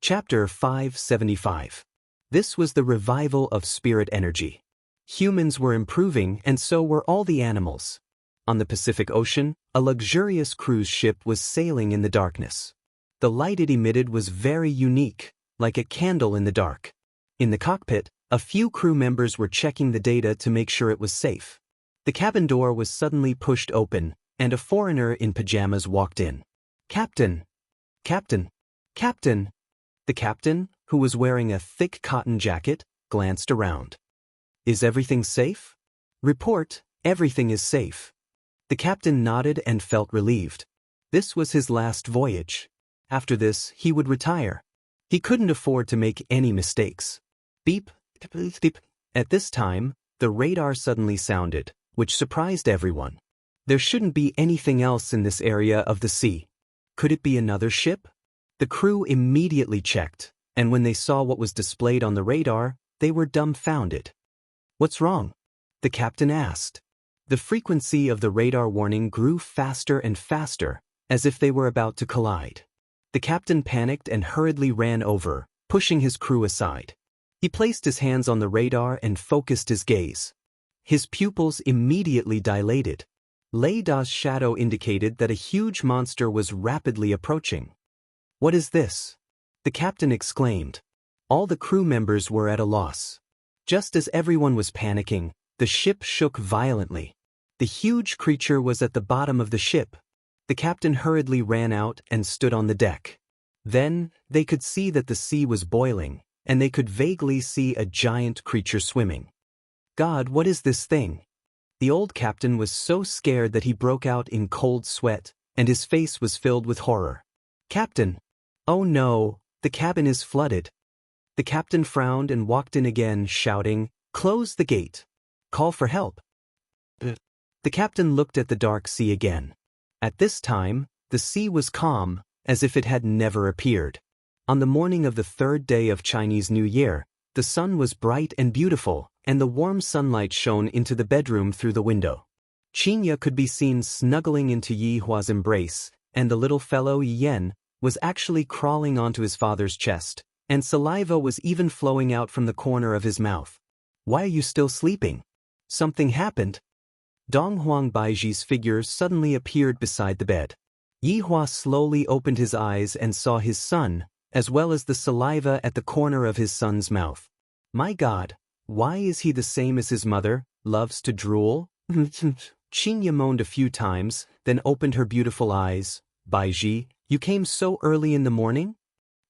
Chapter 575. This was the revival of spirit energy. Humans were improving, and so were all the animals. On the Pacific Ocean, a luxurious cruise ship was sailing in the darkness. The light it emitted was very unique, like a candle in the dark. In the cockpit, a few crew members were checking the data to make sure it was safe. The cabin door was suddenly pushed open, and a foreigner in pajamas walked in. Captain! Captain! Captain! The captain, who was wearing a thick cotton jacket, glanced around. Is everything safe? Report, everything is safe. The captain nodded and felt relieved. This was his last voyage. After this, he would retire. He couldn't afford to make any mistakes. Beep, beep, beep. At this time, the radar suddenly sounded, which surprised everyone. There shouldn't be anything else in this area of the sea. Could it be another ship? The crew immediately checked, and when they saw what was displayed on the radar, they were dumbfounded. What's wrong? The captain asked. The frequency of the radar warning grew faster and faster, as if they were about to collide. The captain panicked and hurriedly ran over, pushing his crew aside. He placed his hands on the radar and focused his gaze. His pupils immediately dilated. Lei Da's shadow indicated that a huge monster was rapidly approaching. What is this? The captain exclaimed. All the crew members were at a loss. Just as everyone was panicking, the ship shook violently. The huge creature was at the bottom of the ship. The captain hurriedly ran out and stood on the deck. Then, they could see that the sea was boiling, and they could vaguely see a giant creature swimming. God, what is this thing? The old captain was so scared that he broke out in cold sweat, and his face was filled with horror. Captain! Oh no, the cabin is flooded. The captain frowned and walked in again, shouting, "Close the gate. Call for help." The captain looked at the dark sea again. At this time, the sea was calm, as if it had never appeared. On the morning of the third day of Chinese New Year, the sun was bright and beautiful, and the warm sunlight shone into the bedroom through the window. Qinya could be seen snuggling into Yi Hua's embrace, and the little fellow Yen was actually crawling onto his father's chest, and saliva was even flowing out from the corner of his mouth. "Why are you still sleeping? Something happened?" Dong Huang Baiji's figure suddenly appeared beside the bed. Yi Hua slowly opened his eyes and saw his son, as well as the saliva at the corner of his son's mouth. "My God, why is he the same as his mother, loves to drool?" Qinya moaned a few times, then opened her beautiful eyes. "Baiji, you came so early in the morning?"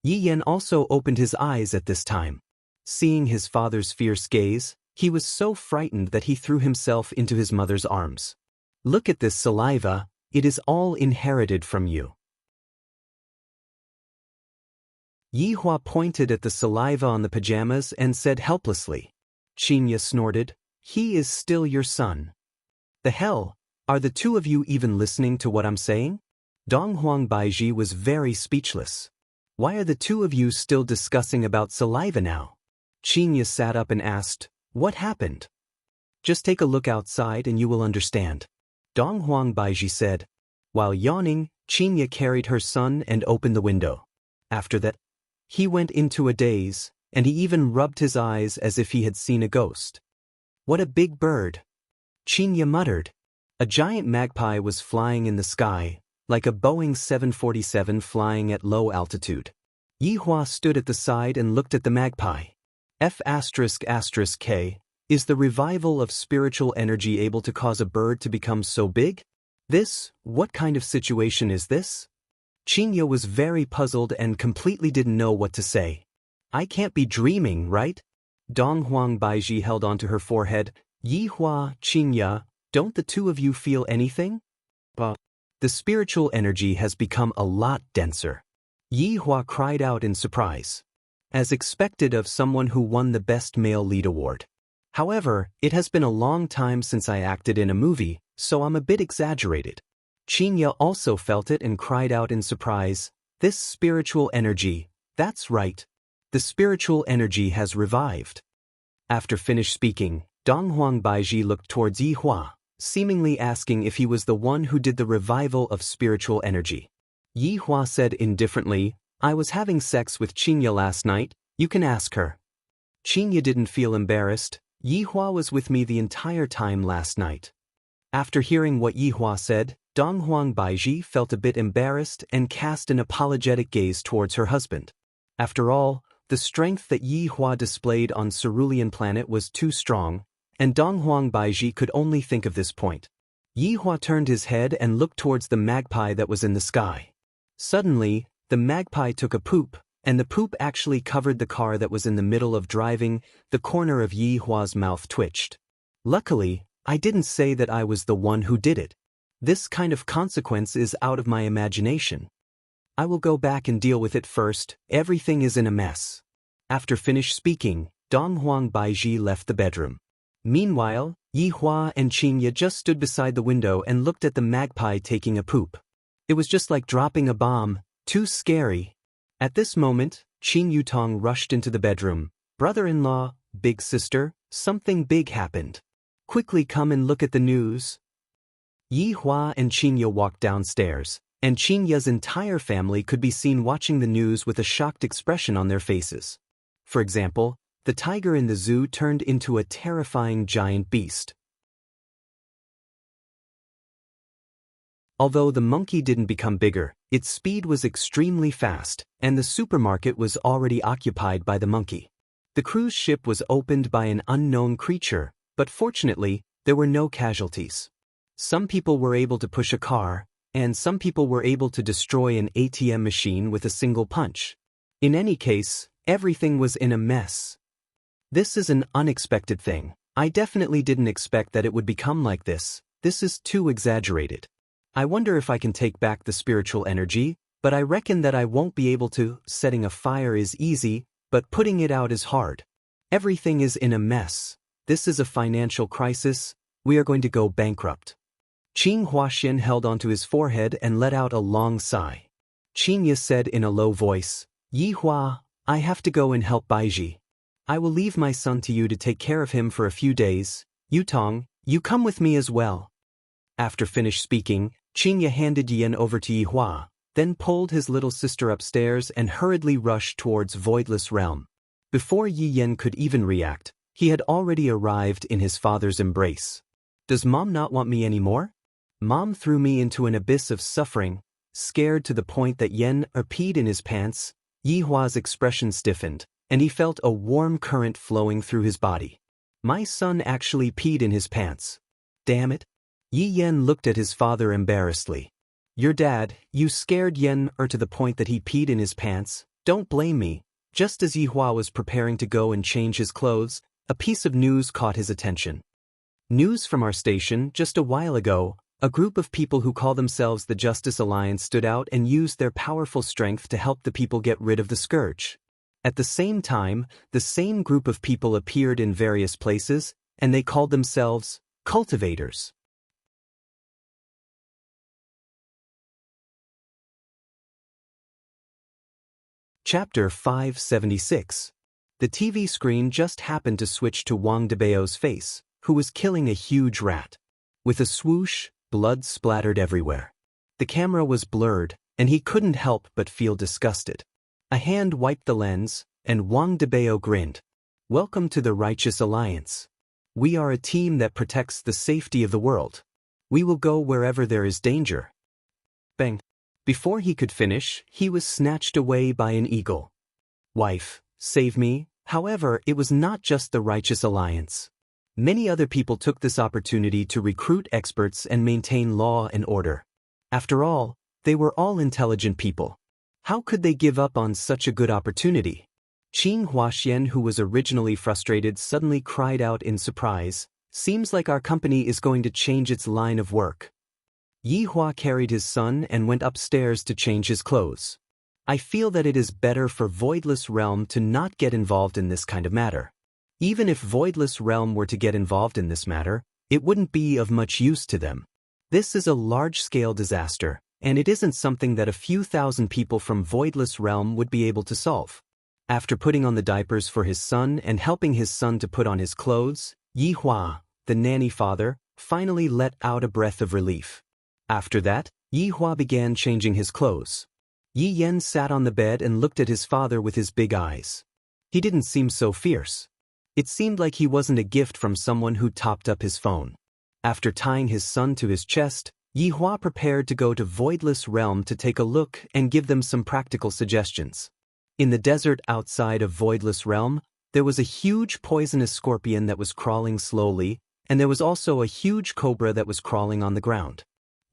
Yi Yan also opened his eyes at this time. Seeing his father's fierce gaze, he was so frightened that he threw himself into his mother's arms. "Look at this saliva, it is all inherited from you." Yi Hua pointed at the saliva on the pajamas and said helplessly. Qinya snorted, "He is still your son." "The hell, are the two of you even listening to what I'm saying?" Dong Huang Baiji was very speechless. "Why are the two of you still discussing about saliva now?" Qinya sat up and asked, "What happened?" "Just take a look outside and you will understand," Dong Huang Baiji said. While yawning, Qinya carried her son and opened the window. After that, he went into a daze, and he even rubbed his eyes as if he had seen a ghost. "What a big bird," Qinya muttered. A giant magpie was flying in the sky, like a Boeing 747 flying at low altitude. Yi Hua stood at the side and looked at the magpie. F***K, is the revival of spiritual energy able to cause a bird to become so big? What kind of situation is this? Qinya was very puzzled and completely didn't know what to say. "I can't be dreaming, right?" Dong Huang Baiji held onto her forehead. "Yi Hua, Qinya, don't the two of you feel anything?" "The spiritual energy has become a lot denser." Yi Hua cried out in surprise. As expected of someone who won the Best Male Lead Award. "However, it has been a long time since I acted in a movie, so I'm a bit exaggerated." Qinya also felt it and cried out in surprise. "This spiritual energy, that's right. The spiritual energy has revived." After finished speaking, Dong Huang Baiji looked towards Yi Hua, seemingly asking if he was the one who did the revival of spiritual energy. Yi Hua said indifferently, "I was having sex with Qinya last night, you can ask her." Qinya didn't feel embarrassed. "Yi Hua was with me the entire time last night." After hearing what Yi Hua said, Dong Huang Baiji felt a bit embarrassed and cast an apologetic gaze towards her husband. After all, the strength that Yi Hua displayed on Cerulean Planet was too strong, and Dong Huang Baiji could only think of this point. Yi Hua turned his head and looked towards the magpie that was in the sky. Suddenly, the magpie took a poop, and the poop actually covered the car that was in the middle of driving. The corner of Yi Hua's mouth twitched. "Luckily, I didn't say that I was the one who did it. This kind of consequence is out of my imagination. I will go back and deal with it first, everything is in a mess." After finished speaking, Dong Huang Baiji left the bedroom. Meanwhile, Yi Hua and Qinya just stood beside the window and looked at the magpie taking a poop. It was just like dropping a bomb, too scary. At this moment, Qin Yutong rushed into the bedroom. "Brother-in-law, big sister, something big happened. Quickly come and look at the news." Yi Hua and Qinya walked downstairs, and Qinya's entire family could be seen watching the news with a shocked expression on their faces. For example, the tiger in the zoo turned into a terrifying giant beast. Although the monkey didn't become bigger, its speed was extremely fast, and the supermarket was already occupied by the monkey. The cruise ship was opened by an unknown creature, but fortunately, there were no casualties. Some people were able to push a car, and some people were able to destroy an ATM machine with a single punch. In any case, everything was in a mess. This is an unexpected thing. I definitely didn't expect that it would become like this. This is too exaggerated. I wonder if I can take back the spiritual energy, but I reckon that I won't be able to. Setting a fire is easy, but putting it out is hard. Everything is in a mess. This is a financial crisis. We are going to go bankrupt." Qing Huaxian held onto his forehead and let out a long sigh. Qinya said in a low voice, "Yi Hua, I have to go and help Baiji. I will leave my son to you to take care of him for a few days. Yutong, you come with me as well." After finished speaking, Qingye handed Yan over to Yihua, then pulled his little sister upstairs and hurriedly rushed towards Voidless Realm. Before Yi Yan could even react, he had already arrived in his father's embrace. Does Mom not want me anymore? Mom threw me into an abyss of suffering, scared to the point that Yan peed in his pants. Yihua's expression stiffened, and he felt a warm current flowing through his body. My son actually peed in his pants. Damn it. Yi Yan looked at his father embarrassedly. Your dad, you scared Yan to the point that he peed in his pants. Don't blame me. Just as Yihua was preparing to go and change his clothes, a piece of news caught his attention. News from our station. Just a while ago, a group of people who call themselves the Justice Alliance stood out and used their powerful strength to help the people get rid of the scourge. At the same time, the same group of people appeared in various places, and they called themselves cultivators. Chapter 576. The TV screen just happened to switch to Wang Debao's face, who was killing a huge rat. With a swoosh, blood splattered everywhere. The camera was blurred, and he couldn't help but feel disgusted. A hand wiped the lens, and Wang Debao grinned. Welcome to the Righteous Alliance. We are a team that protects the safety of the world. We will go wherever there is danger. Bang. Before he could finish, he was snatched away by an eagle. Wife, save me. However, it was not just the Righteous Alliance. Many other people took this opportunity to recruit experts and maintain law and order. After all, they were all intelligent people. How could they give up on such a good opportunity? Qing Huaxian, who was originally frustrated, suddenly cried out in surprise, "Seems like our company is going to change its line of work." Yihua carried his son and went upstairs to change his clothes. I feel that it is better for Voidless Realm to not get involved in this kind of matter. Even if Voidless Realm were to get involved in this matter, it wouldn't be of much use to them. This is a large-scale disaster, and it isn't something that a few thousand people from Voidless Realm would be able to solve. After putting on the diapers for his son and helping his son to put on his clothes, Yihua, the nanny father, finally let out a breath of relief. After that, Yihua began changing his clothes. Yi Yan sat on the bed and looked at his father with his big eyes. He didn't seem so fierce. It seemed like he wasn't a gift from someone who topped up his phone. After tying his son to his chest, Yihua prepared to go to Voidless Realm to take a look and give them some practical suggestions. In the desert outside of Voidless Realm, there was a huge poisonous scorpion that was crawling slowly, and there was also a huge cobra that was crawling on the ground.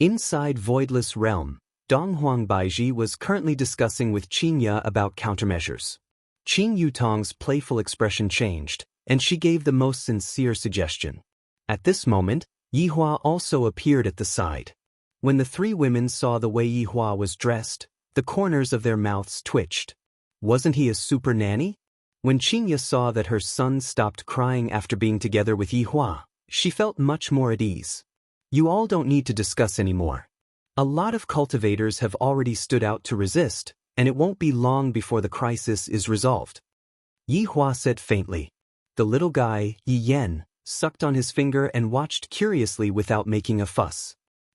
Inside Voidless Realm, Donghuang Baiji was currently discussing with Qingye about countermeasures. Qing Yutong's playful expression changed, and she gave the most sincere suggestion. At this moment, Yihua also appeared at the side. When the three women saw the way Yihua was dressed, the corners of their mouths twitched. Wasn't he a super nanny? When Qingye saw that her son stopped crying after being together with Yihua, she felt much more at ease. You all don't need to discuss anymore. A lot of cultivators have already stood out to resist, and it won't be long before the crisis is resolved. Yihua said faintly. The little guy, Yi Yan, sucked on his finger and watched curiously without making a fuss.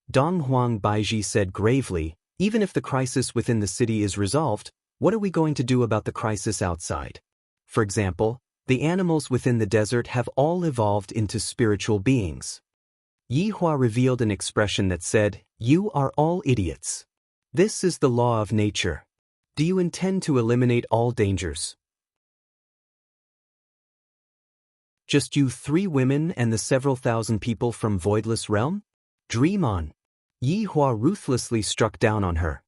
Donghuang Baiji said gravely, even if the crisis within the city is resolved, what are we going to do about the crisis outside? For example, the animals within the desert have all evolved into spiritual beings. Yihua revealed an expression that said, "You are all idiots. This is the law of nature. Do you intend to eliminate all dangers? Just you three women and the several thousand people from Voidless Realm? Dream on." Yihua ruthlessly struck down on her.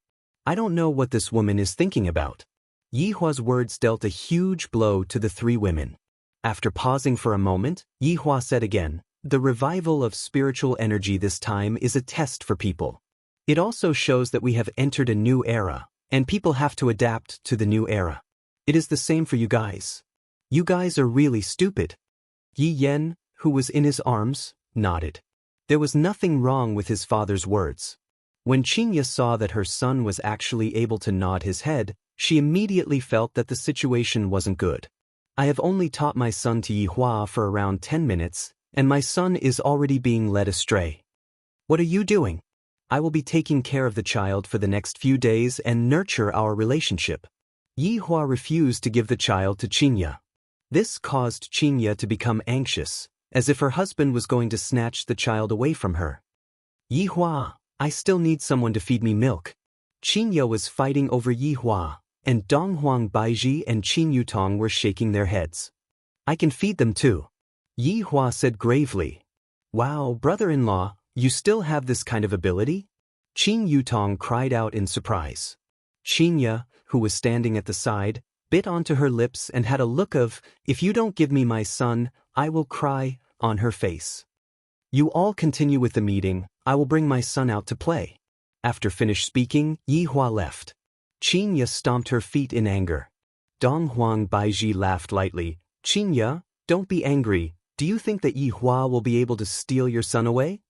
I don't know what this woman is thinking about. Yihua's words dealt a huge blow to the three women. After pausing for a moment, Yihua said again, the revival of spiritual energy this time is a test for people. It also shows that we have entered a new era, and people have to adapt to the new era. It is the same for you guys. You guys are really stupid. Yi Yan, who was in his arms, nodded. There was nothing wrong with his father's words. When Qingye saw that her son was actually able to nod his head, she immediately felt that the situation wasn't good. I have only taught my son to Yihua for around 10 minutes, and my son is already being led astray. What are you doing? I will be taking care of the child for the next few days and nurture our relationship. Yi Hua refused to give the child to Qinya. This caused Qinya to become anxious, as if her husband was going to snatch the child away from her. Yi Hua, I still need someone to feed me milk. Qinya was fighting over Yi Hua, and Donghuang Baiji and Qin Yutong were shaking their heads. I can feed them too. Yi Hua said gravely. Wow, brother-in-law, you still have this kind of ability? Qin Yutong cried out in surprise. Qinya, who was standing at the side, bit onto her lips and had a look of, if you don't give me my son, I will cry, on her face. You all continue with the meeting, I will bring my son out to play. After finished speaking, Yi Hua left. Qinya stomped her feet in anger. Donghuang Baiji laughed lightly. Qinya, don't be angry, do you think that Yi Hua will be able to steal your son away?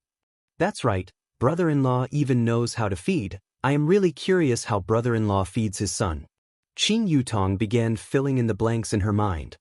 That's right, brother-in-law even knows how to feed. I am really curious how brother-in-law feeds his son. Qin Yutong began filling in the blanks in her mind.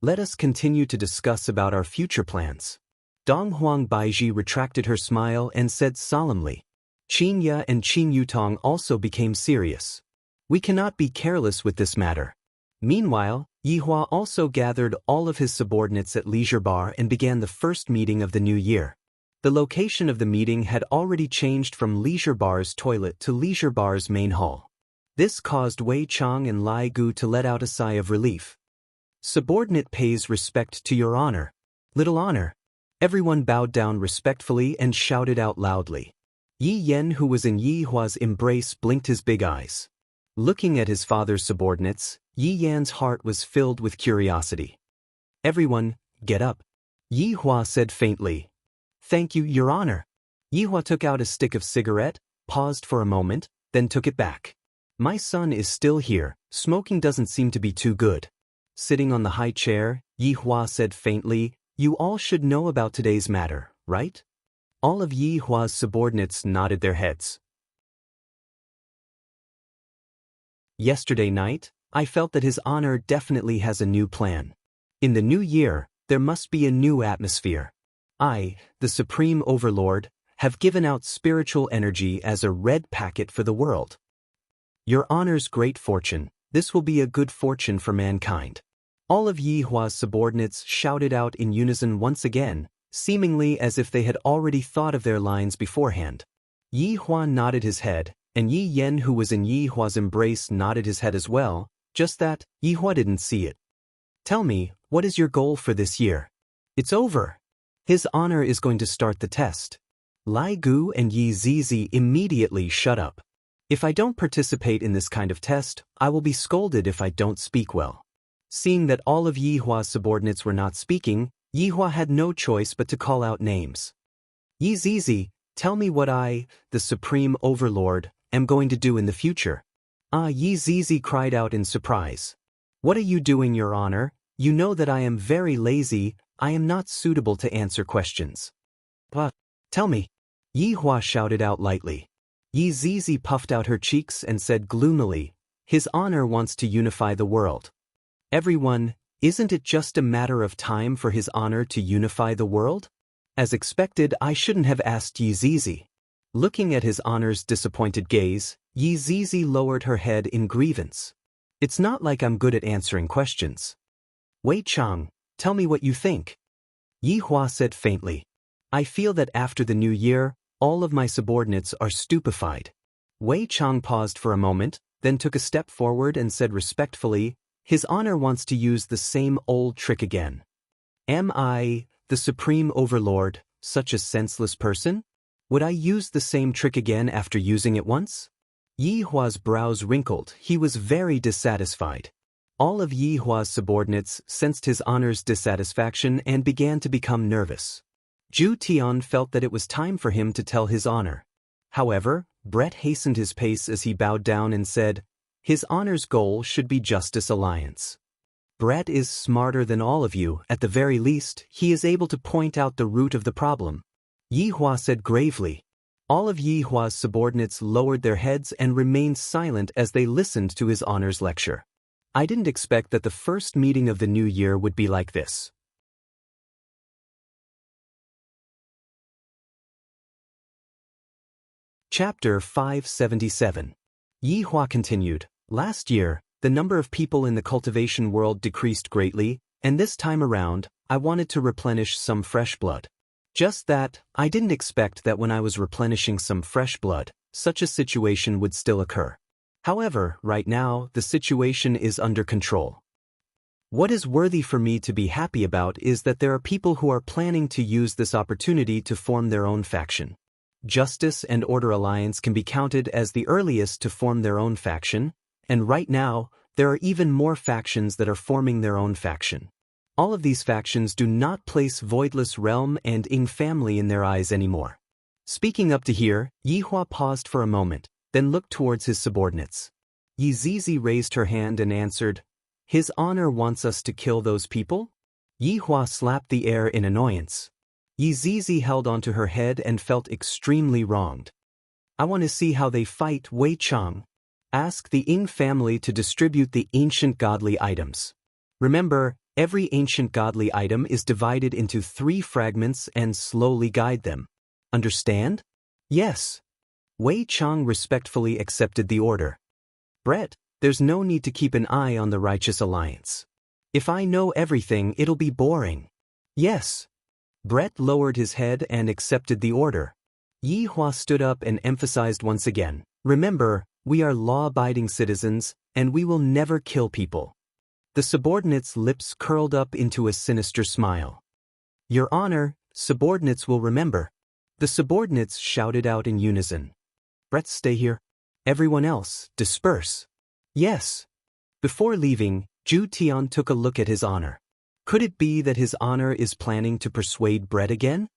Let us continue to discuss about our future plans. Donghuang Baiji retracted her smile and said solemnly. Qinya and Qin Yutong also became serious. We cannot be careless with this matter. Meanwhile, Yi Hua also gathered all of his subordinates at Leisure Bar and began the first meeting of the new year. The location of the meeting had already changed from Leisure Bar's toilet to Leisure Bar's main hall. This caused Wei Chang and Lai Gu to let out a sigh of relief. Subordinate pays respect to your honor. Little honor. Everyone bowed down respectfully and shouted out loudly. Yi Yen, who was in Yi Hua's embrace, blinked his big eyes. Looking at his father's subordinates, Yi Yan's heart was filled with curiosity. Everyone, get up. Yi Hua said faintly. Thank you, your honor. Yi Hua took out a stick of cigarette, paused for a moment, then took it back. My son is still here, smoking doesn't seem to be too good. Sitting on the high chair, Yi Hua said faintly, you all should know about today's matter, right? All of Yi Hua's subordinates nodded their heads. Yesterday night, I felt that his honor definitely has a new plan. In the new year, there must be a new atmosphere. I, the Supreme Overlord, have given out spiritual energy as a red packet for the world. Your honor's great fortune, this will be a good fortune for mankind. All of Yi Hua's subordinates shouted out in unison once again, seemingly as if they had already thought of their lines beforehand. Yi Hua nodded his head, and Yi Yen, who was in Yi Hua's embrace, nodded his head as well, just that, Yi Hua didn't see it. Tell me, what is your goal for this year? It's over. His honor is going to start the test. Lai Gu and Yi Zizi immediately shut up. If I don't participate in this kind of test, I will be scolded if I don't speak well. Seeing that all of Yi Hua's subordinates were not speaking, Yi Hua had no choice but to call out names. Yi Zizi, tell me what I, the Supreme Overlord, am going to do in the future. Yi Zizi cried out in surprise. What are you doing, your honor? You know that I am very lazy, I am not suitable to answer questions. But, tell me. Yi Hua shouted out lightly. Yi Zizi puffed out her cheeks and said gloomily, his honor wants to unify the world. Everyone, isn't it just a matter of time for his honor to unify the world? As expected, I shouldn't have asked Yi Zizi. Looking at his honor's disappointed gaze, Yi Zizi lowered her head in grievance. It's not like I'm good at answering questions. Wei Chang, tell me what you think. Yi Hua said faintly. I feel that after the new year, all of my subordinates are stupefied. Wei Chang paused for a moment, then took a step forward and said respectfully, his honor wants to use the same old trick again. Am I, the Supreme Overlord, such a senseless person? Would I use the same trick again after using it once? Yi Hua's brows wrinkled, he was very dissatisfied. All of Yi Hua's subordinates sensed his honor's dissatisfaction and began to become nervous. Zhu Tian felt that it was time for him to tell his honor. However, Brett hastened his pace as he bowed down and said, his honor's goal should be Justice Alliance. Brett is smarter than all of you, at the very least, he is able to point out the root of the problem. Yi Hua said gravely. All of Yi Hua's subordinates lowered their heads and remained silent as they listened to his honor's lecture. I didn't expect that the first meeting of the new year would be like this. Chapter 577. Yi Hua continued, Last year, the number of people in the cultivation world decreased greatly, and this time around, I wanted to replenish some fresh blood. Just that, I didn't expect that when I was replenishing some fresh blood, such a situation would still occur. However, right now, the situation is under control. What is worthy for me to be happy about is that there are people who are planning to use this opportunity to form their own faction. Justice and Order Alliance can be counted as the earliest to form their own faction, and right now, there are even more factions that are forming their own faction. All of these factions do not place Voidless Realm and Ing family in their eyes anymore. Speaking up to here, Yi Hua paused for a moment, then looked towards his subordinates. Yi Zizi raised her hand and answered, His Honor wants us to kill those people? Yi Hua slapped the air in annoyance. Yi Zizi held onto her head and felt extremely wronged. I want to see how they fight Wei Chang. Ask the Ing family to distribute the ancient godly items. Remember, every ancient godly item is divided into 3 fragments and slowly guide them. Understand? Yes. Wei Chang respectfully accepted the order. Brett, there's no need to keep an eye on the Righteous Alliance. If I know everything, it'll be boring. Yes. Brett lowered his head and accepted the order. Yi Hua stood up and emphasized once again, Remember, we are law-abiding citizens, and we will never kill people. The subordinates' lips curled up into a sinister smile. Your Honor, subordinates will remember. The subordinates shouted out in unison. Brett, stay here. Everyone else, disperse. Yes. Before leaving, Zhu Tian took a look at His Honor. Could it be that His Honor is planning to persuade Brett again?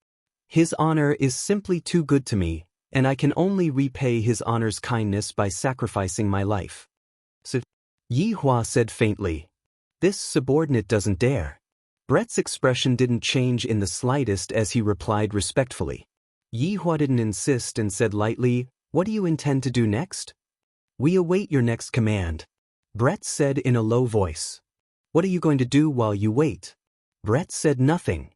His Honor is simply too good to me, and I can only repay His Honor's kindness by sacrificing my life. So, Yi Hua said faintly. This subordinate doesn't dare. Brett's expression didn't change in the slightest as he replied respectfully. Yi Hua didn't insist and said lightly, What do you intend to do next? We await your next command. Brett said in a low voice. What are you going to do while you wait? Brett said nothing.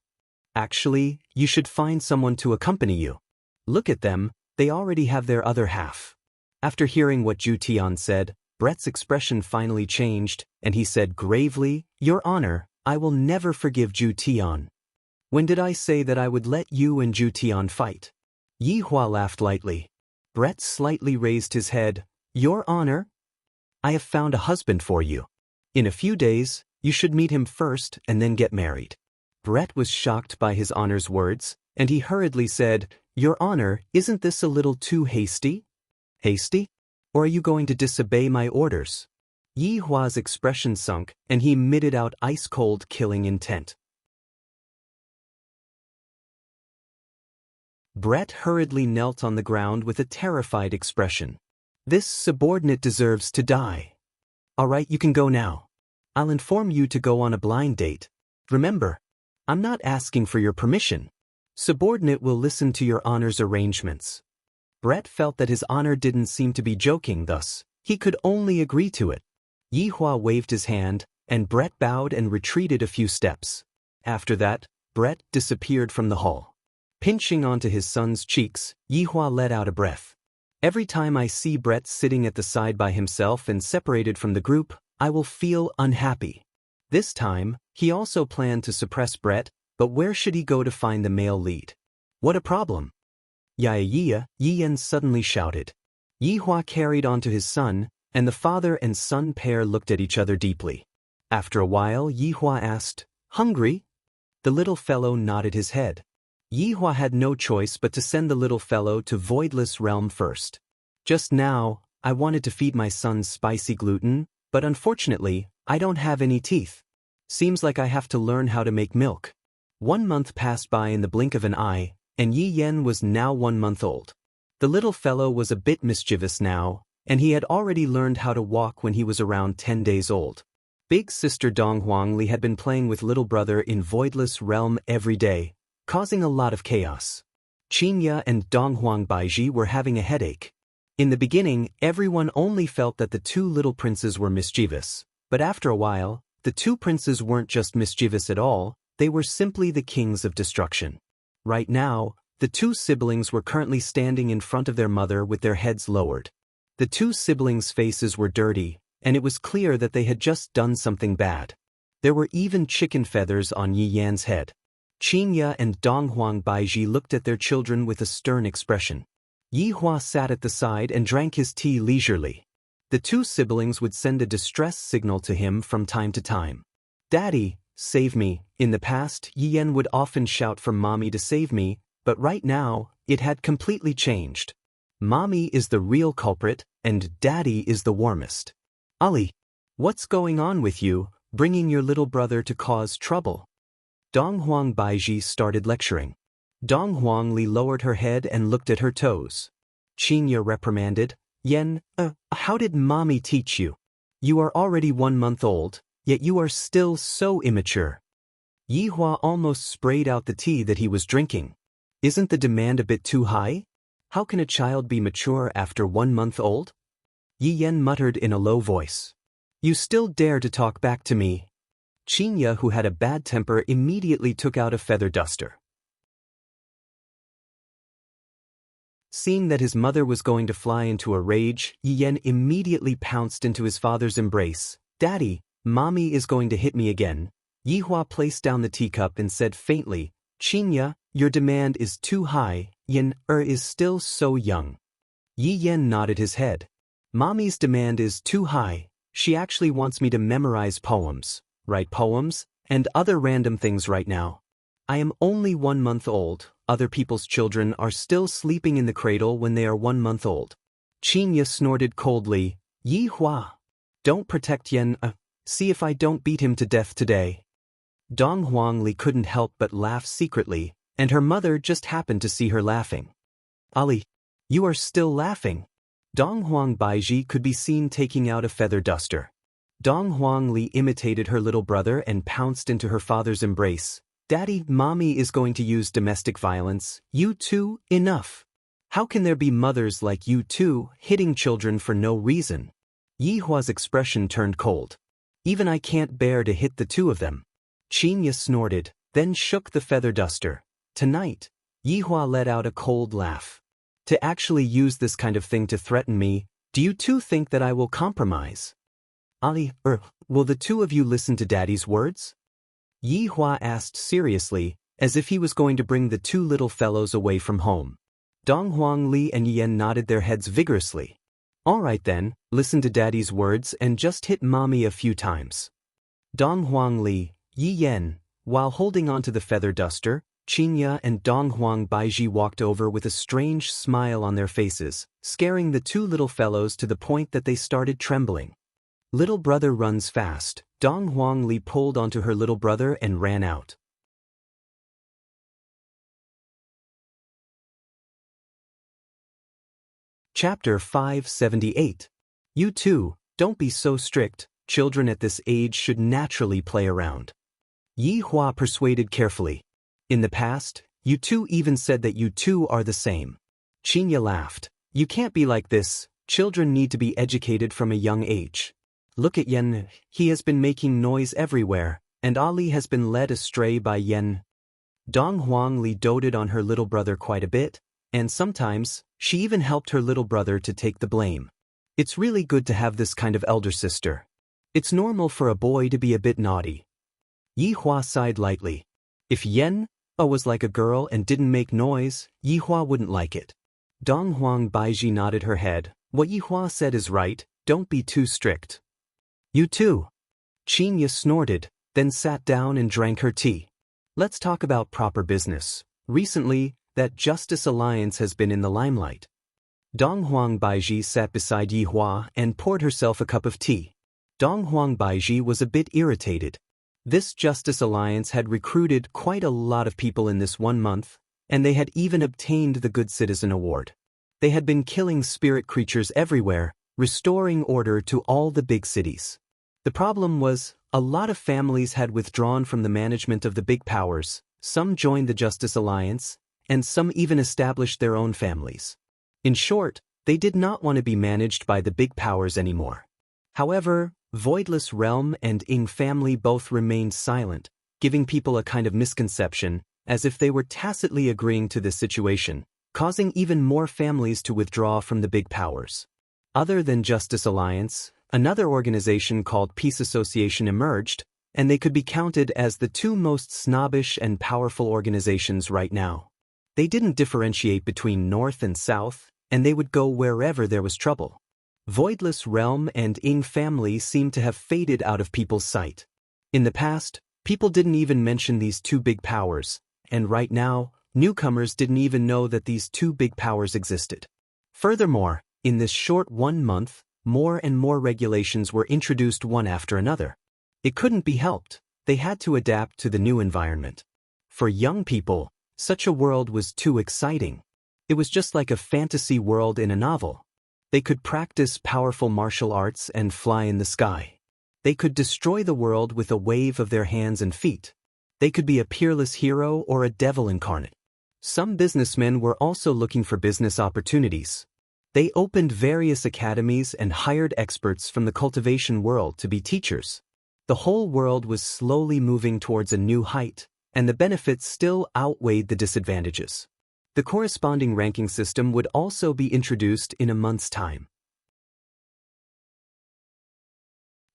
Actually, you should find someone to accompany you. Look at them, they already have their other half. After hearing what Zhu Tian said, Brett's expression finally changed, and he said gravely, Your Honor, I will never forgive Zhu Tian. When did I say that I would let you and Zhu Tian fight? Yi Hua laughed lightly. Brett slightly raised his head. Your Honor, I have found a husband for you. In a few days, you should meet him first and then get married. Brett was shocked by His Honor's words, and he hurriedly said, Your Honor, isn't this a little too hasty? Hasty? Or are you going to disobey my orders? Yi Hua's expression sunk, and he emitted out ice-cold killing intent. Brett hurriedly knelt on the ground with a terrified expression. This subordinate deserves to die. All right, you can go now. I'll inform you to go on a blind date. Remember, I'm not asking for your permission. Subordinate will listen to your Honor's arrangements. Brett felt that His Honor didn't seem to be joking, thus, he could only agree to it. Yi Hua waved his hand, and Brett bowed and retreated a few steps. After that, Brett disappeared from the hall. Pinching onto his son's cheeks, Yi Hua let out a breath. Every time I see Brett sitting at the side by himself and separated from the group, I will feel unhappy. This time, he also planned to suppress Brett, but where should he go to find the male lead? What a problem! Yi Yan suddenly shouted. Yi Hua carried on to his son, and the father and son pair looked at each other deeply. After a while, Yi Hua asked, Hungry? The little fellow nodded his head. Yi Hua had no choice but to send the little fellow to Voidless Realm first. Just now, I wanted to feed my son spicy gluten, but unfortunately, I don't have any teeth. Seems like I have to learn how to make milk. 1 month passed by in the blink of an eye, and Yi Yan was now 1 month old. The little fellow was a bit mischievous now, and he had already learned how to walk when he was around 10 days old. Big sister Dong Huangli had been playing with little brother in Voidless Realm every day, causing a lot of chaos. Qinya and Dong Huang Baiji were having a headache. In the beginning, everyone only felt that the 2 little princes were mischievous, but after a while, the 2 princes weren't just mischievous at all, they were simply the kings of destruction. Right now, The two siblings were currently standing in front of their mother with their heads lowered. The two siblings' faces were dirty, and it was clear that they had just done something bad. There were even chicken feathers on Yi Yan's head. Qingya and Donghuang Baiji looked at their children with a stern expression. Yi Hua sat at the side and drank his tea leisurely. The two siblings would send a distress signal to him from time to time. "Daddy, save me." In the past, Yi Yan would often shout for Mommy to save me, but right now, it had completely changed. Mommy is the real culprit, and Daddy is the warmest. "Ali, what's going on with you, bringing your little brother to cause trouble?" Donghuang Baiji started lecturing. Donghuang Li lowered her head and looked at her toes. Qingya reprimanded, "Yan, how did Mommy teach you? You are already 1 month old, yet you are still so immature." Yi Hua almost sprayed out the tea that he was drinking. "Isn't the demand a bit too high? How can a child be mature after 1 month old?" Yi Yan muttered in a low voice. "You still dare to talk back to me?" Qingya, who had a bad temper, immediately took out a feather duster. Seeing that his mother was going to fly into a rage, Yi Yan immediately pounced into his father's embrace. "Daddy, Mommy is going to hit me again." Yi Hua placed down the teacup and said faintly, "Qingya, your demand is too high. Yan is still so young." Yi Yan nodded his head. "Mommy's demand is too high. She actually wants me to memorize poems, write poems, and other random things right now. I am only 1 month old. Other people's children are still sleeping in the cradle when they are 1 month old." Qingya snorted coldly. "Yi Hua, don't protect Yan. See if I don't beat him to death today." Donghuang Li couldn't help but laugh secretly, and her mother just happened to see her laughing. "Ali, you are still laughing." Donghuang Baiji could be seen taking out a feather duster. Donghuang Li imitated her little brother and pounced into her father's embrace. "Daddy, Mommy is going to use domestic violence. You two, enough. How can there be mothers like you two hitting children for no reason?" Yi Hua's expression turned cold. "Even I can't bear to hit the two of them." Qingya snorted, then shook the feather duster. "Tonight," Yi Hua let out a cold laugh. "To actually use this kind of thing to threaten me, do you two think that I will compromise?" "Ali, will the two of you listen to Daddy's words?" Yi Hua asked seriously, as if he was going to bring the two little fellows away from home. Donghuang Li and Yi Yan nodded their heads vigorously. "All right then, listen to Daddy's words and just hit Mommy a few times." Donghuang Li, Yi Yan, while holding onto the feather duster, Qingya and Donghuang Baiji walked over with a strange smile on their faces, scaring the two little fellows to the point that they started trembling. "Little brother runs fast." Donghuang Li pulled onto her little brother and ran out. Chapter 578. You two, don't be so strict. Children at this age should naturally play around. Yi Hua persuaded carefully. "In the past, you two even said that you two are the same." Qingya laughed. "You can't be like this. Children need to be educated from a young age. Look at Yan, he has been making noise everywhere, and Ali has been led astray by Yan." Donghuang Li doted on her little brother quite a bit, and sometimes, she even helped her little brother to take the blame. It's really good to have this kind of elder sister. It's normal for a boy to be a bit naughty. Yi Hua sighed lightly. If Yan was like a girl and didn't make noise, Yi Hua wouldn't like it. Donghuang Baiji nodded her head. "What Yi Hua said is right, don't be too strict." "You too." Qingya snorted, then sat down and drank her tea. "Let's talk about proper business. Recently, that Justice Alliance has been in the limelight." Donghuang Baiji sat beside Yi Hua and poured herself a cup of tea. Donghuang Baiji was a bit irritated. This Justice Alliance had recruited quite a lot of people in this 1 month, and they had even obtained the Good Citizen Award. They had been killing spirit creatures everywhere, restoring order to all the big cities. The problem was, a lot of families had withdrawn from the management of the big powers, some joined the Justice Alliance, and some even established their own families. In short, they did not want to be managed by the big powers anymore. However, Voidless Realm and Ing family both remained silent, giving people a kind of misconception as if they were tacitly agreeing to this situation, causing even more families to withdraw from the big powers. Other than Justice Alliance, another organization called Peace Association emerged, and they could be counted as the two most snobbish and powerful organizations right now. They didn't differentiate between North and South, and they would go wherever there was trouble. Voidless Realm and Ing family seemed to have faded out of people's sight. In the past, people didn't even mention these two big powers, and right now, newcomers didn't even know that these two big powers existed. Furthermore, in this short 1 month, more and more regulations were introduced one after another. It couldn't be helped. They had to adapt to the new environment. For young people, such a world was too exciting. It was just like a fantasy world in a novel. They could practice powerful martial arts and fly in the sky. They could destroy the world with a wave of their hands and feet. They could be a peerless hero or a devil incarnate. Some businessmen were also looking for business opportunities. They opened various academies and hired experts from the cultivation world to be teachers. The whole world was slowly moving towards a new height, and the benefits still outweighed the disadvantages. The corresponding ranking system would also be introduced in a month's time.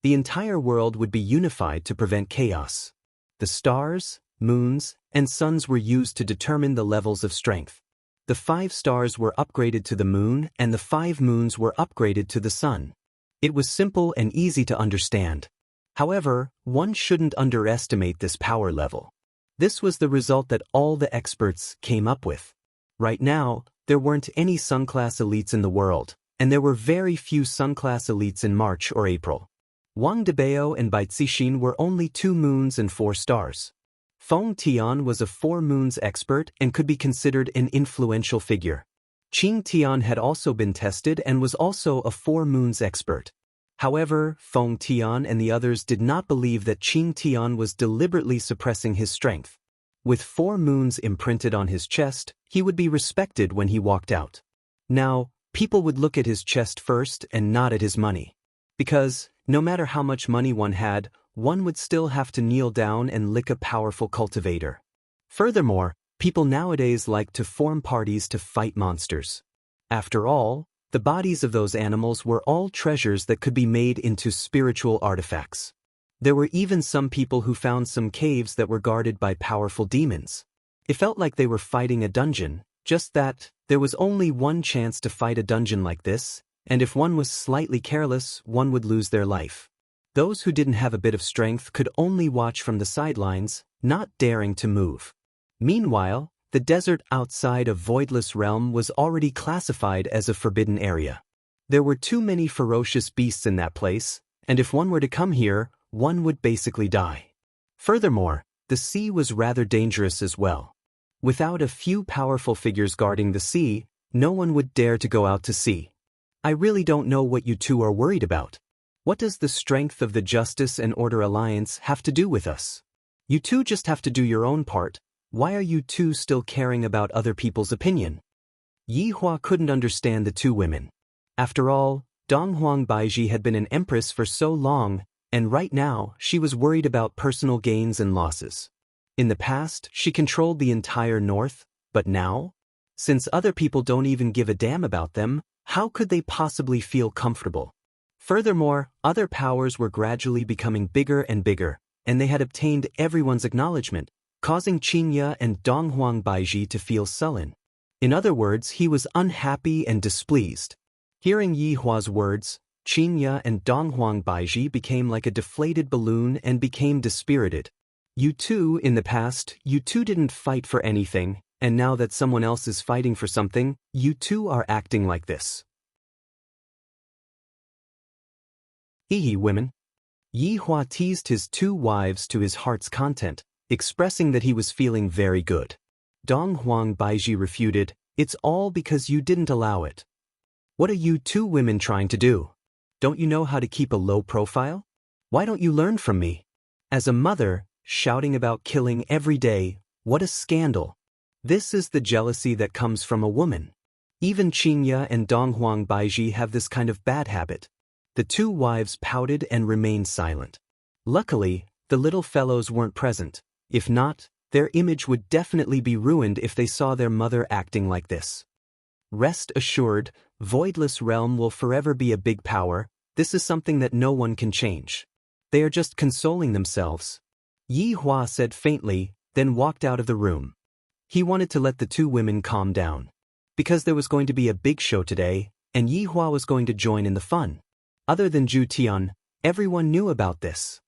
The entire world would be unified to prevent chaos. The stars, moons, and suns were used to determine the levels of strength. The 5 stars were upgraded to the moon, and the 5 moons were upgraded to the sun. It was simple and easy to understand. However, one shouldn't underestimate this power level. This was the result that all the experts came up with. Right now, there weren't any Sun-class elites in the world, and there were very few Sun-class elites in March or April. Wang Debao and Bai Zixin were only 2 moons and 4 stars. Feng Tian was a 4 moons expert and could be considered an influential figure. Qing Tian had also been tested and was also a 4 moons expert. However, Feng Tian and the others did not believe that Qing Tian was deliberately suppressing his strength. With 4 moons imprinted on his chest, he would be respected when he walked out. Now, people would look at his chest first and not at his money. Because, no matter how much money one had, one would still have to kneel down and lick a powerful cultivator. Furthermore, people nowadays like to form parties to fight monsters. After all, the bodies of those animals were all treasures that could be made into spiritual artifacts. There were even some people who found some caves that were guarded by powerful demons. It felt like they were fighting a dungeon, just that there was only one chance to fight a dungeon like this, and if one was slightly careless, one would lose their life. Those who didn't have a bit of strength could only watch from the sidelines, not daring to move. Meanwhile, the desert outside of Voidless Realm was already classified as a forbidden area. There were too many ferocious beasts in that place, and if one were to come here, one would basically die. Furthermore, the sea was rather dangerous as well. Without a few powerful figures guarding the sea, no one would dare to go out to sea. I really don't know what you two are worried about. What does the strength of the Justice and Order Alliance have to do with us? You two just have to do your own part. Why are you two still caring about other people's opinion? Yi Hua couldn't understand the two women. After all, Donghuang Baiji had been an empress for so long, and right now she was worried about personal gains and losses. In the past, she controlled the entire north, but now? Since other people don't even give a damn about them, how could they possibly feel comfortable? Furthermore, other powers were gradually becoming bigger and bigger, and they had obtained everyone's acknowledgement, causing Qingya and Donghuang Baiji to feel sullen. In other words, he was unhappy and displeased. Hearing Yi Hua's words, Qingya and Donghuang Baiji became like a deflated balloon and became dispirited. You two, in the past, you two didn't fight for anything, and now that someone else is fighting for something, you two are acting like this. Hee women. Yi Hua teased his 2 wives to his heart's content, expressing that he was feeling very good. Donghuang Baiji refuted, "It's all because you didn't allow it. What are you 2 women trying to do? Don't you know how to keep a low profile? Why don't you learn from me? As a mother, shouting about killing every day, what a scandal. This is the jealousy that comes from a woman. Even Qingya and Donghuang Baiji have this kind of bad habit." The 2 wives pouted and remained silent. Luckily, the little fellows weren't present. If not, Their image would definitely be ruined if they saw their mother acting like this. Rest assured, Voidless Realm will forever be a big power. This is something that no one can change. They are just consoling themselves. Yi Hua said faintly, then walked out of the room. He wanted to let the two women calm down. Because there was going to be a big show today, and Yi Hua was going to join in the fun. Other than Zhu Tian, everyone knew about this.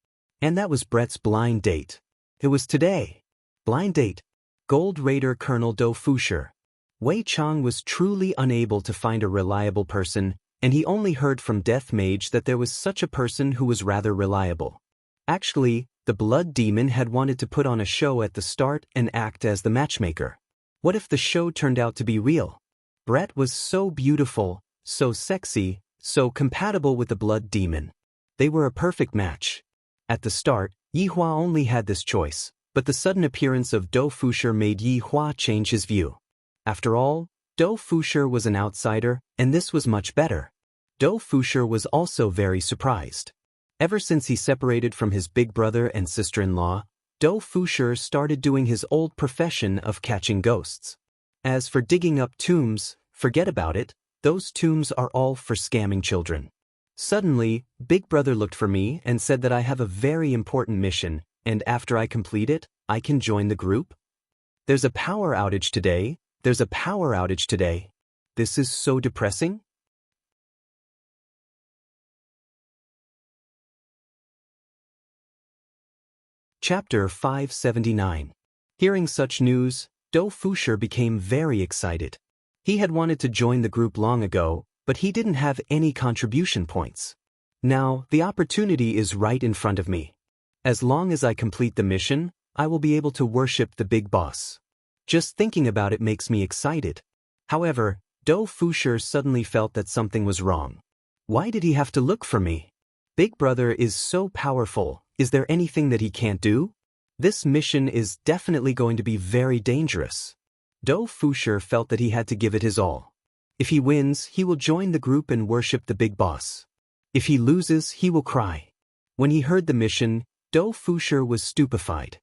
And that was Brett's blind date. It was today. Blind date. Gold Raider Colonel Do Fusher. Wei Chang was truly unable to find a reliable person, and he only heard from Death Mage that there was such a person who was rather reliable. Actually, the Blood Demon had wanted to put on a show at the start and act as the matchmaker. What if the show turned out to be real? Brett was so beautiful, so sexy, so compatible with the Blood Demon. They were a perfect match. At the start, Yi Hua only had this choice, but the sudden appearance of Do Fusher made Yi Hua change his view. After all, Do Fusher was an outsider, and this was much better. Do Fusher was also very surprised. Ever since he separated from his big brother and sister-in-law, Do Fusher started doing his old profession of catching ghosts. As for digging up tombs, forget about it, those tombs are all for scamming children. Suddenly, Big Brother looked for me and said that I have a very important mission, and after I complete it, I can join the group? There's a power outage today. There's a power outage today. This is so depressing. Chapter 579. Hearing such news, Do Fusher became very excited. He had wanted to join the group long ago, but he didn't have any contribution points. Now, the opportunity is right in front of me. As long as I complete the mission, I will be able to worship the big boss. Just thinking about it makes me excited. However, Do Fusher suddenly felt that something was wrong. Why did he have to look for me? Big Brother is so powerful, is there anything that he can't do? This mission is definitely going to be very dangerous. Do Fusher felt that he had to give it his all. If he wins, he will join the group and worship the big boss. If he loses, he will cry. When he heard the mission, Do Fusher was stupefied.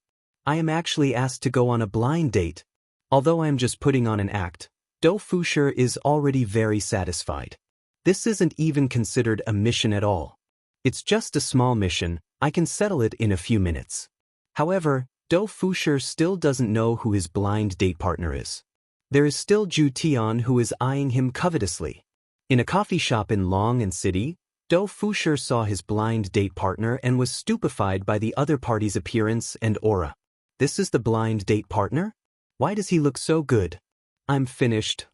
I am actually asked to go on a blind date. Although I am just putting on an act, Do Fusher is already very satisfied. This isn't even considered a mission at all. It's just a small mission, I can settle it in a few minutes. However, Do Fusher still doesn't know who his blind date partner is. There is still Zhu Tian who is eyeing him covetously. In a coffee shop in Long and City, Do Fusher saw his blind date partner and was stupefied by the other party's appearance and aura. This is the blind date partner? Why does he look so good? I'm finished,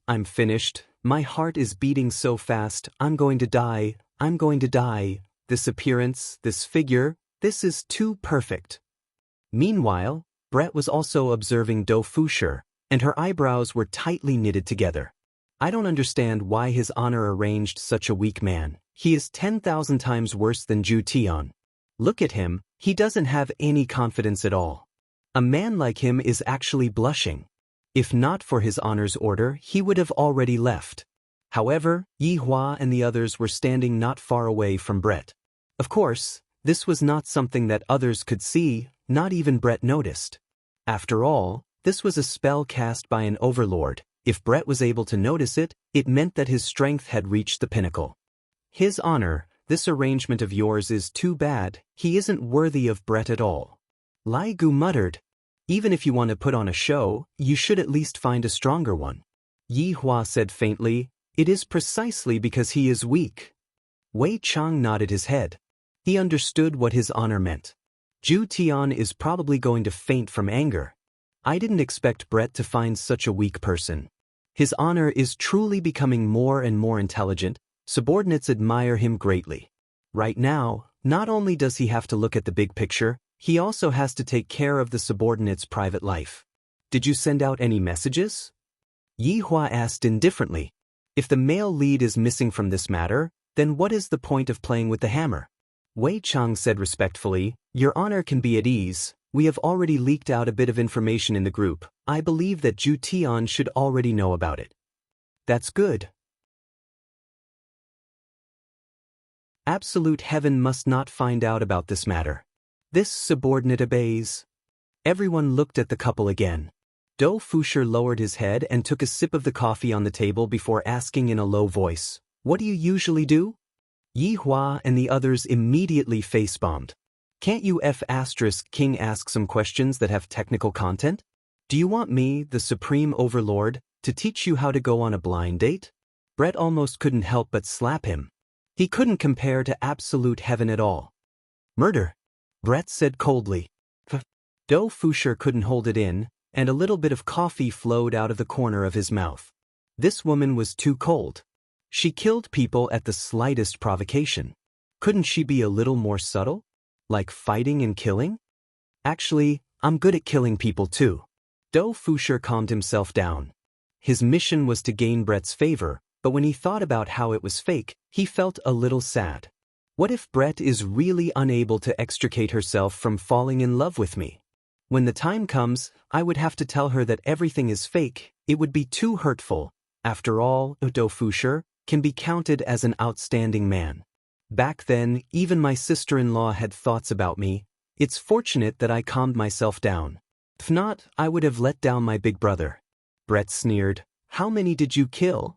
my heart is beating so fast, I'm going to die. This appearance, this figure, this is too perfect. Meanwhile, Brett was also observing Do Fusher, and her eyebrows were tightly knitted together. I don't understand why His Honor arranged such a weak man. He is 10,000 times worse than Zhu Tian. Look at him, he doesn't have any confidence at all. A man like him is actually blushing. If not for His Honor's order, he would have already left. However, Yi Hua and the others were standing not far away from Brett. Of course, this was not something that others could see, not even Brett noticed. After all, this was a spell cast by an overlord. If Brett was able to notice it, it meant that his strength had reached the pinnacle. His Honor, this arrangement of yours is too bad, he isn't worthy of Brett at all. Lai Gu muttered, even if you want to put on a show, you should at least find a stronger one. Yi Hua said faintly, it is precisely because he is weak. Wei Chang nodded his head. He understood what His Honor meant. Zhu Tian is probably going to faint from anger. I didn't expect Brett to find such a weak person. His Honor is truly becoming more and more intelligent, subordinates admire him greatly. Right now, not only does he have to look at the big picture, he also has to take care of the subordinates' private life. Did you send out any messages? Yi Hua asked indifferently. If the male lead is missing from this matter, then what is the point of playing with the hammer? Wei Chang said respectfully, Your Honor can be at ease. We have already leaked out a bit of information in the group. I believe that Zhu Tian should already know about it. That's good. Absolute heaven must not find out about this matter. This subordinate obeys. Everyone looked at the couple again. Do Fusher lowered his head and took a sip of the coffee on the table before asking in a low voice, "What do you usually do?" Yi Hua and the others immediately face-bombed. "Can't you King ask some questions that have technical content? Do you want me, the Supreme Overlord, to teach you how to go on a blind date?" Brett almost couldn't help but slap him. He couldn't compare to absolute heaven at all. "Murder," Brett said coldly. Do Fusher couldn't hold it in, and a little bit of coffee flowed out of the corner of his mouth. This woman was too cold. She killed people at the slightest provocation. Couldn't she be a little more subtle? Like fighting and killing? "Actually, I'm good at killing people too." Do Fusher calmed himself down. His mission was to gain Brett's favor, but when he thought about how it was fake, he felt a little sad. What if Brett is really unable to extricate herself from falling in love with me? When the time comes, I would have to tell her that everything is fake. It would be too hurtful. After all, Do Fusher can be counted as an outstanding man. Back then, even my sister-in-law had thoughts about me. It's fortunate that I calmed myself down. If not, I would have let down my big brother. Brett sneered. "How many did you kill?"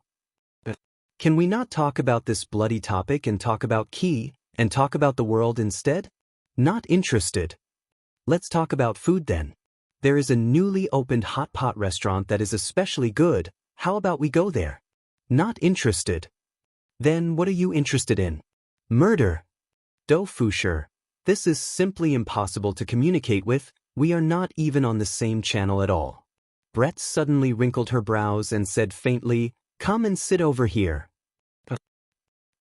"Can we not talk about this bloody topic and talk about Key, and talk about the world instead?" "Not interested." "Let's talk about food then. There is a newly opened hot pot restaurant that is especially good. How about we go there?" "Not interested." "Then what are you interested in?" "Murder." Do Fusher, this is simply impossible to communicate with. We are not even on the same channel at all. Brett suddenly wrinkled her brows and said faintly, "Come and sit over here."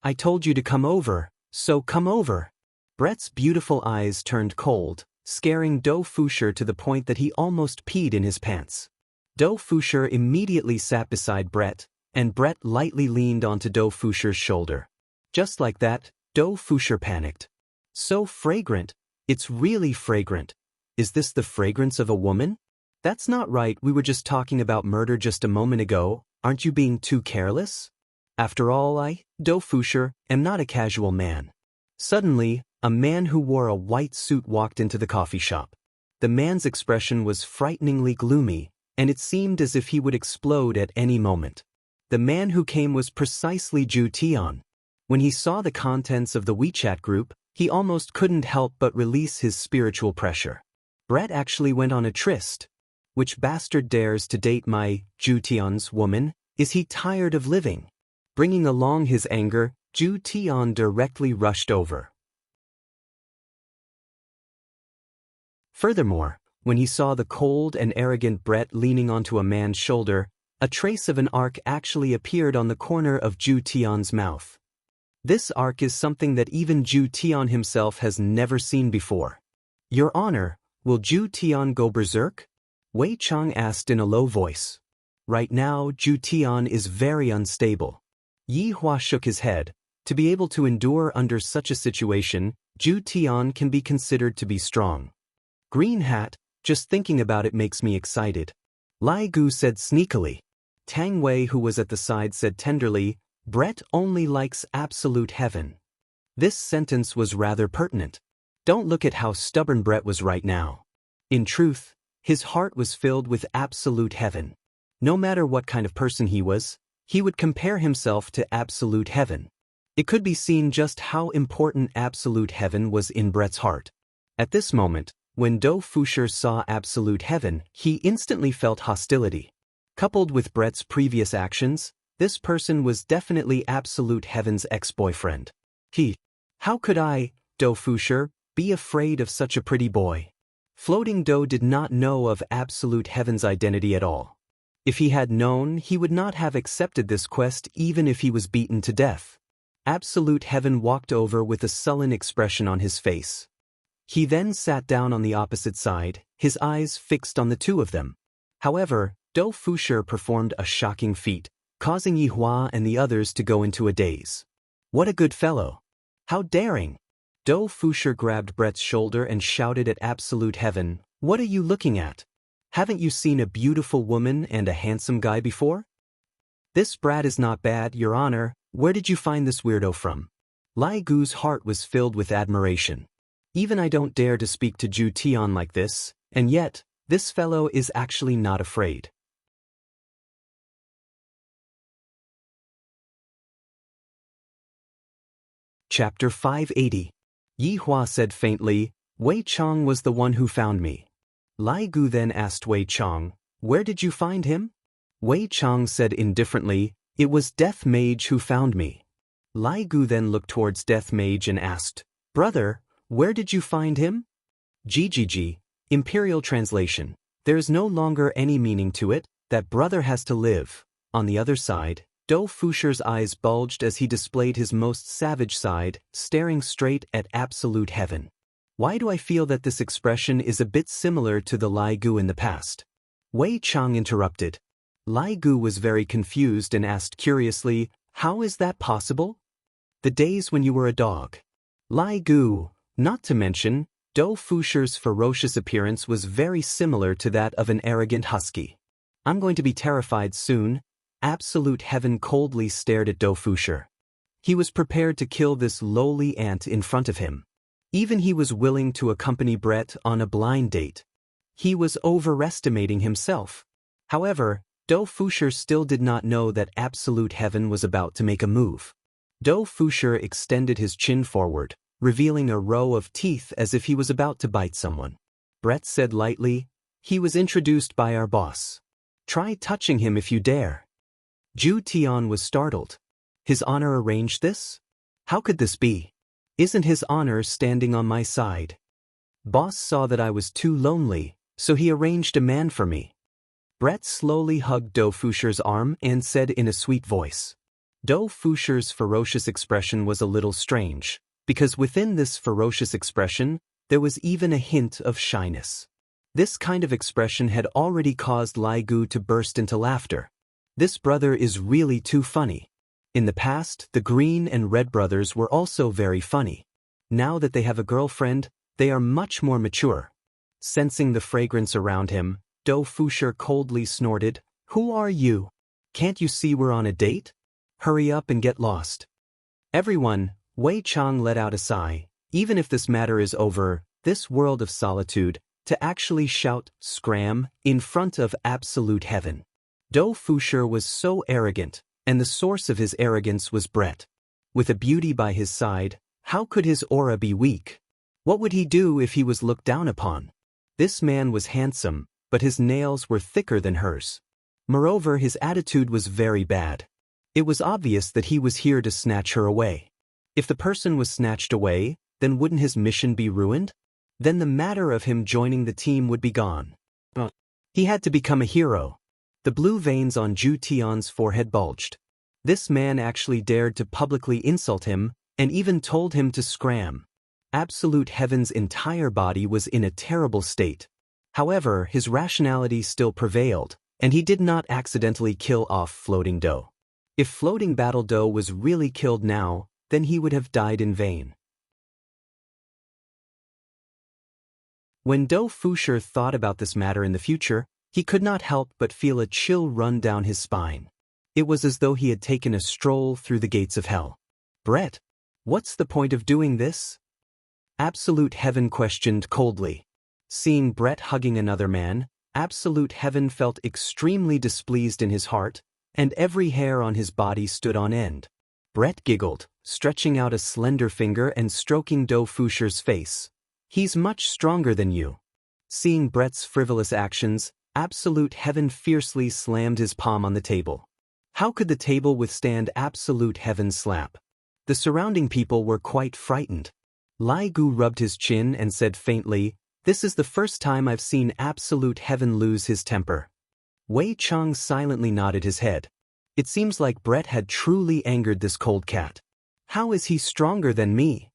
"I told you to come over, so come over." Brett's beautiful eyes turned cold, scaring Do Fusher to the point that he almost peed in his pants. Do Fusher immediately sat beside Brett, and Brett lightly leaned onto Do Fusher's shoulder. Just like that, Do Fusher panicked. "So fragrant. It's really fragrant. Is this the fragrance of a woman?" "That's not right, we were just talking about murder just a moment ago. Aren't you being too careless?" "After all, Do Fusher, am not a casual man." Suddenly, a man who wore a white suit walked into the coffee shop. The man's expression was frighteningly gloomy, and it seemed as if he would explode at any moment. The man who came was precisely Ju Tian. When he saw the contents of the WeChat group, he almost couldn't help but release his spiritual pressure. Brett actually went on a tryst. Which bastard dares to date my Ju Tian's woman? Is he tired of living? Bringing along his anger, Ju Tian directly rushed over. Furthermore, when he saw the cold and arrogant Brett leaning onto a man's shoulder, a trace of an arc actually appeared on the corner of Ju Tian's mouth. This arc is something that even Ju Tian himself has never seen before. "Your Honor, will Ju Tian go berserk?" Wei Chang asked in a low voice. Right now, Ju Tian is very unstable. Yi Hua shook his head. To be able to endure under such a situation, Ju Tian can be considered to be strong. "Green Hat, just thinking about it makes me excited." Lai Gu said sneakily. Tang Wei, who was at the side, said tenderly, "Brett only likes absolute heaven." This sentence was rather pertinent. Don't look at how stubborn Brett was right now. In truth, his heart was filled with absolute heaven. No matter what kind of person he was, he would compare himself to absolute heaven. It could be seen just how important absolute heaven was in Brett's heart. At this moment, when Do Fusher saw absolute heaven, he instantly felt hostility. Coupled with Brett's previous actions, this person was definitely absolute heaven's ex-boyfriend. How could I, Do Fusher, be afraid of such a pretty boy? Floating Do did not know of absolute heaven's identity at all. If he had known, he would not have accepted this quest even if he was beaten to death. Absolute heaven walked over with a sullen expression on his face. He then sat down on the opposite side, his eyes fixed on the two of them. However, Do Fusher performed a shocking feat, causing Yi Hua and the others to go into a daze. What a good fellow! How daring! Do Fusher grabbed Brett's shoulder and shouted at absolute heaven, "What are you looking at? Haven't you seen a beautiful woman and a handsome guy before?" "This brat is not bad, Your Honor. Where did you find this weirdo from?" Lai Gu's heart was filled with admiration. "Even I don't dare to speak to Ju Tian like this. And yet, this fellow is actually not afraid. Chapter 580. Yi Hua said faintly, Wei Chong was the one who found me. Lai Gu then asked Wei Chong, where did you find him? Wei Chong said indifferently, it was Death Mage who found me. Lai Gu then looked towards Death Mage and asked, brother, where did you find him? GGG, Imperial Translation. There is no longer any meaning to it, that brother has to live. On the other side, Dou Fusher's eyes bulged as he displayed his most savage side, staring straight at absolute heaven. Why do I feel that this expression is a bit similar to the Lai Gu in the past? Wei Chong interrupted. Lai Gu was very confused and asked curiously, how is that possible? The days when you were a dog. Lai Gu, not to mention, Dou Fusher's ferocious appearance was very similar to that of an arrogant husky. I'm going to be terrified soon. Absolute heaven coldly stared at Dou Fusher. He was prepared to kill this lowly ant in front of him. Even he was willing to accompany Brett on a blind date. He was overestimating himself. However, Dou Fusher still did not know that absolute heaven was about to make a move. Dou Fusher extended his chin forward, revealing a row of teeth as if he was about to bite someone. Brett said lightly, he was introduced by our boss. Try touching him if you dare. Zhu Tian was startled. His honor arranged this? How could this be? Isn't his honor standing on my side? Boss saw that I was too lonely, so he arranged a man for me. Brett slowly hugged Dou Fusher's arm and said in a sweet voice. Dou Fusher's ferocious expression was a little strange, because within this ferocious expression, there was even a hint of shyness. This kind of expression had already caused Lai Gu to burst into laughter. This brother is really too funny. In the past, the Green and Red brothers were also very funny. Now that they have a girlfriend, they are much more mature. Sensing the fragrance around him, Dou Fusher coldly snorted, who are you? Can't you see we're on a date? Hurry up and get lost. Everyone, Wei Chong let out a sigh, even if this matter is over, this world of solitude, to actually shout, scram, in front of absolute heaven. Dou Fusher was so arrogant, and the source of his arrogance was Brett. With a beauty by his side, how could his aura be weak? What would he do if he was looked down upon? This man was handsome, but his nails were thicker than hers. Moreover, his attitude was very bad. It was obvious that he was here to snatch her away. If the person was snatched away, then wouldn't his mission be ruined? Then the matter of him joining the team would be gone. He had to become a hero. The blue veins on Zhu Tian's forehead bulged. This man actually dared to publicly insult him, and even told him to scram. Absolute heaven's entire body was in a terrible state. However, his rationality still prevailed, and he did not accidentally kill off Floating Dou. If Floating Battle Dou was really killed now, then he would have died in vain. When Dou Fusher thought about this matter in the future, he could not help but feel a chill run down his spine. It was as though he had taken a stroll through the gates of hell. Brett, what's the point of doing this? Absolute heaven questioned coldly. Seeing Brett hugging another man, absolute heaven felt extremely displeased in his heart, and every hair on his body stood on end. Brett giggled, stretching out a slender finger and stroking Dou Fusher's face. He's much stronger than you. Seeing Brett's frivolous actions, absolute heaven fiercely slammed his palm on the table. How could the table withstand absolute heaven's slap? The surrounding people were quite frightened. Lai Gu rubbed his chin and said faintly, this is the first time I've seen absolute heaven lose his temper. Wei Chong silently nodded his head. It seems like Brett had truly angered this cold cat. How is he stronger than me?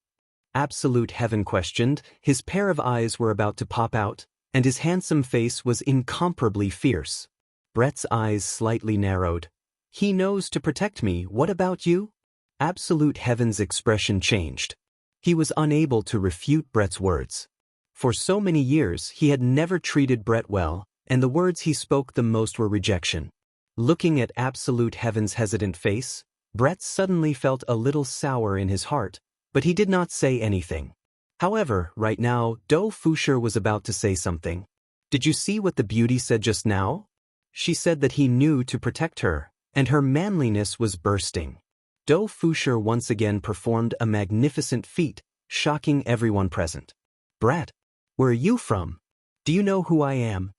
Absolute heaven questioned, his pair of eyes were about to pop out, and his handsome face was incomparably fierce. Brett's eyes slightly narrowed. He knows to protect me, what about you? Absolute heaven's expression changed. He was unable to refute Brett's words. For so many years he had never treated Brett well, and the words he spoke the most were rejection. Looking at absolute heaven's hesitant face, Brett suddenly felt a little sour in his heart, but he did not say anything. However, right now, Dou Fusher was about to say something. Did you see what the beauty said just now? She said that he knew to protect her, and her manliness was bursting. Do Fusher once again performed a magnificent feat, shocking everyone present. Brat, where are you from? Do you know who I am?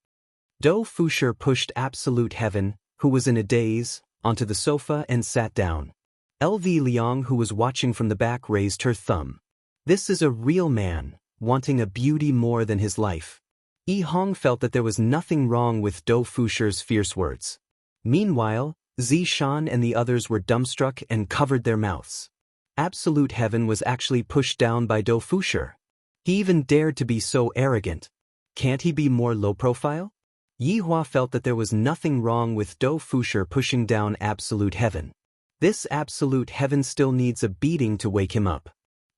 Do Fusher pushed Absolute Heaven, who was in a daze, onto the sofa and sat down. LV Liang, who was watching from the back, raised her thumb. This is a real man, wanting a beauty more than his life. Yi Hong felt that there was nothing wrong with Do Fusher's fierce words. Meanwhile, Zi Shan and the others were dumbstruck and covered their mouths. Absolute Heaven was actually pushed down by Do Fusher. He even dared to be so arrogant. Can't he be more low profile? Yi Hua felt that there was nothing wrong with Do Fusher pushing down Absolute Heaven. This Absolute Heaven still needs a beating to wake him up.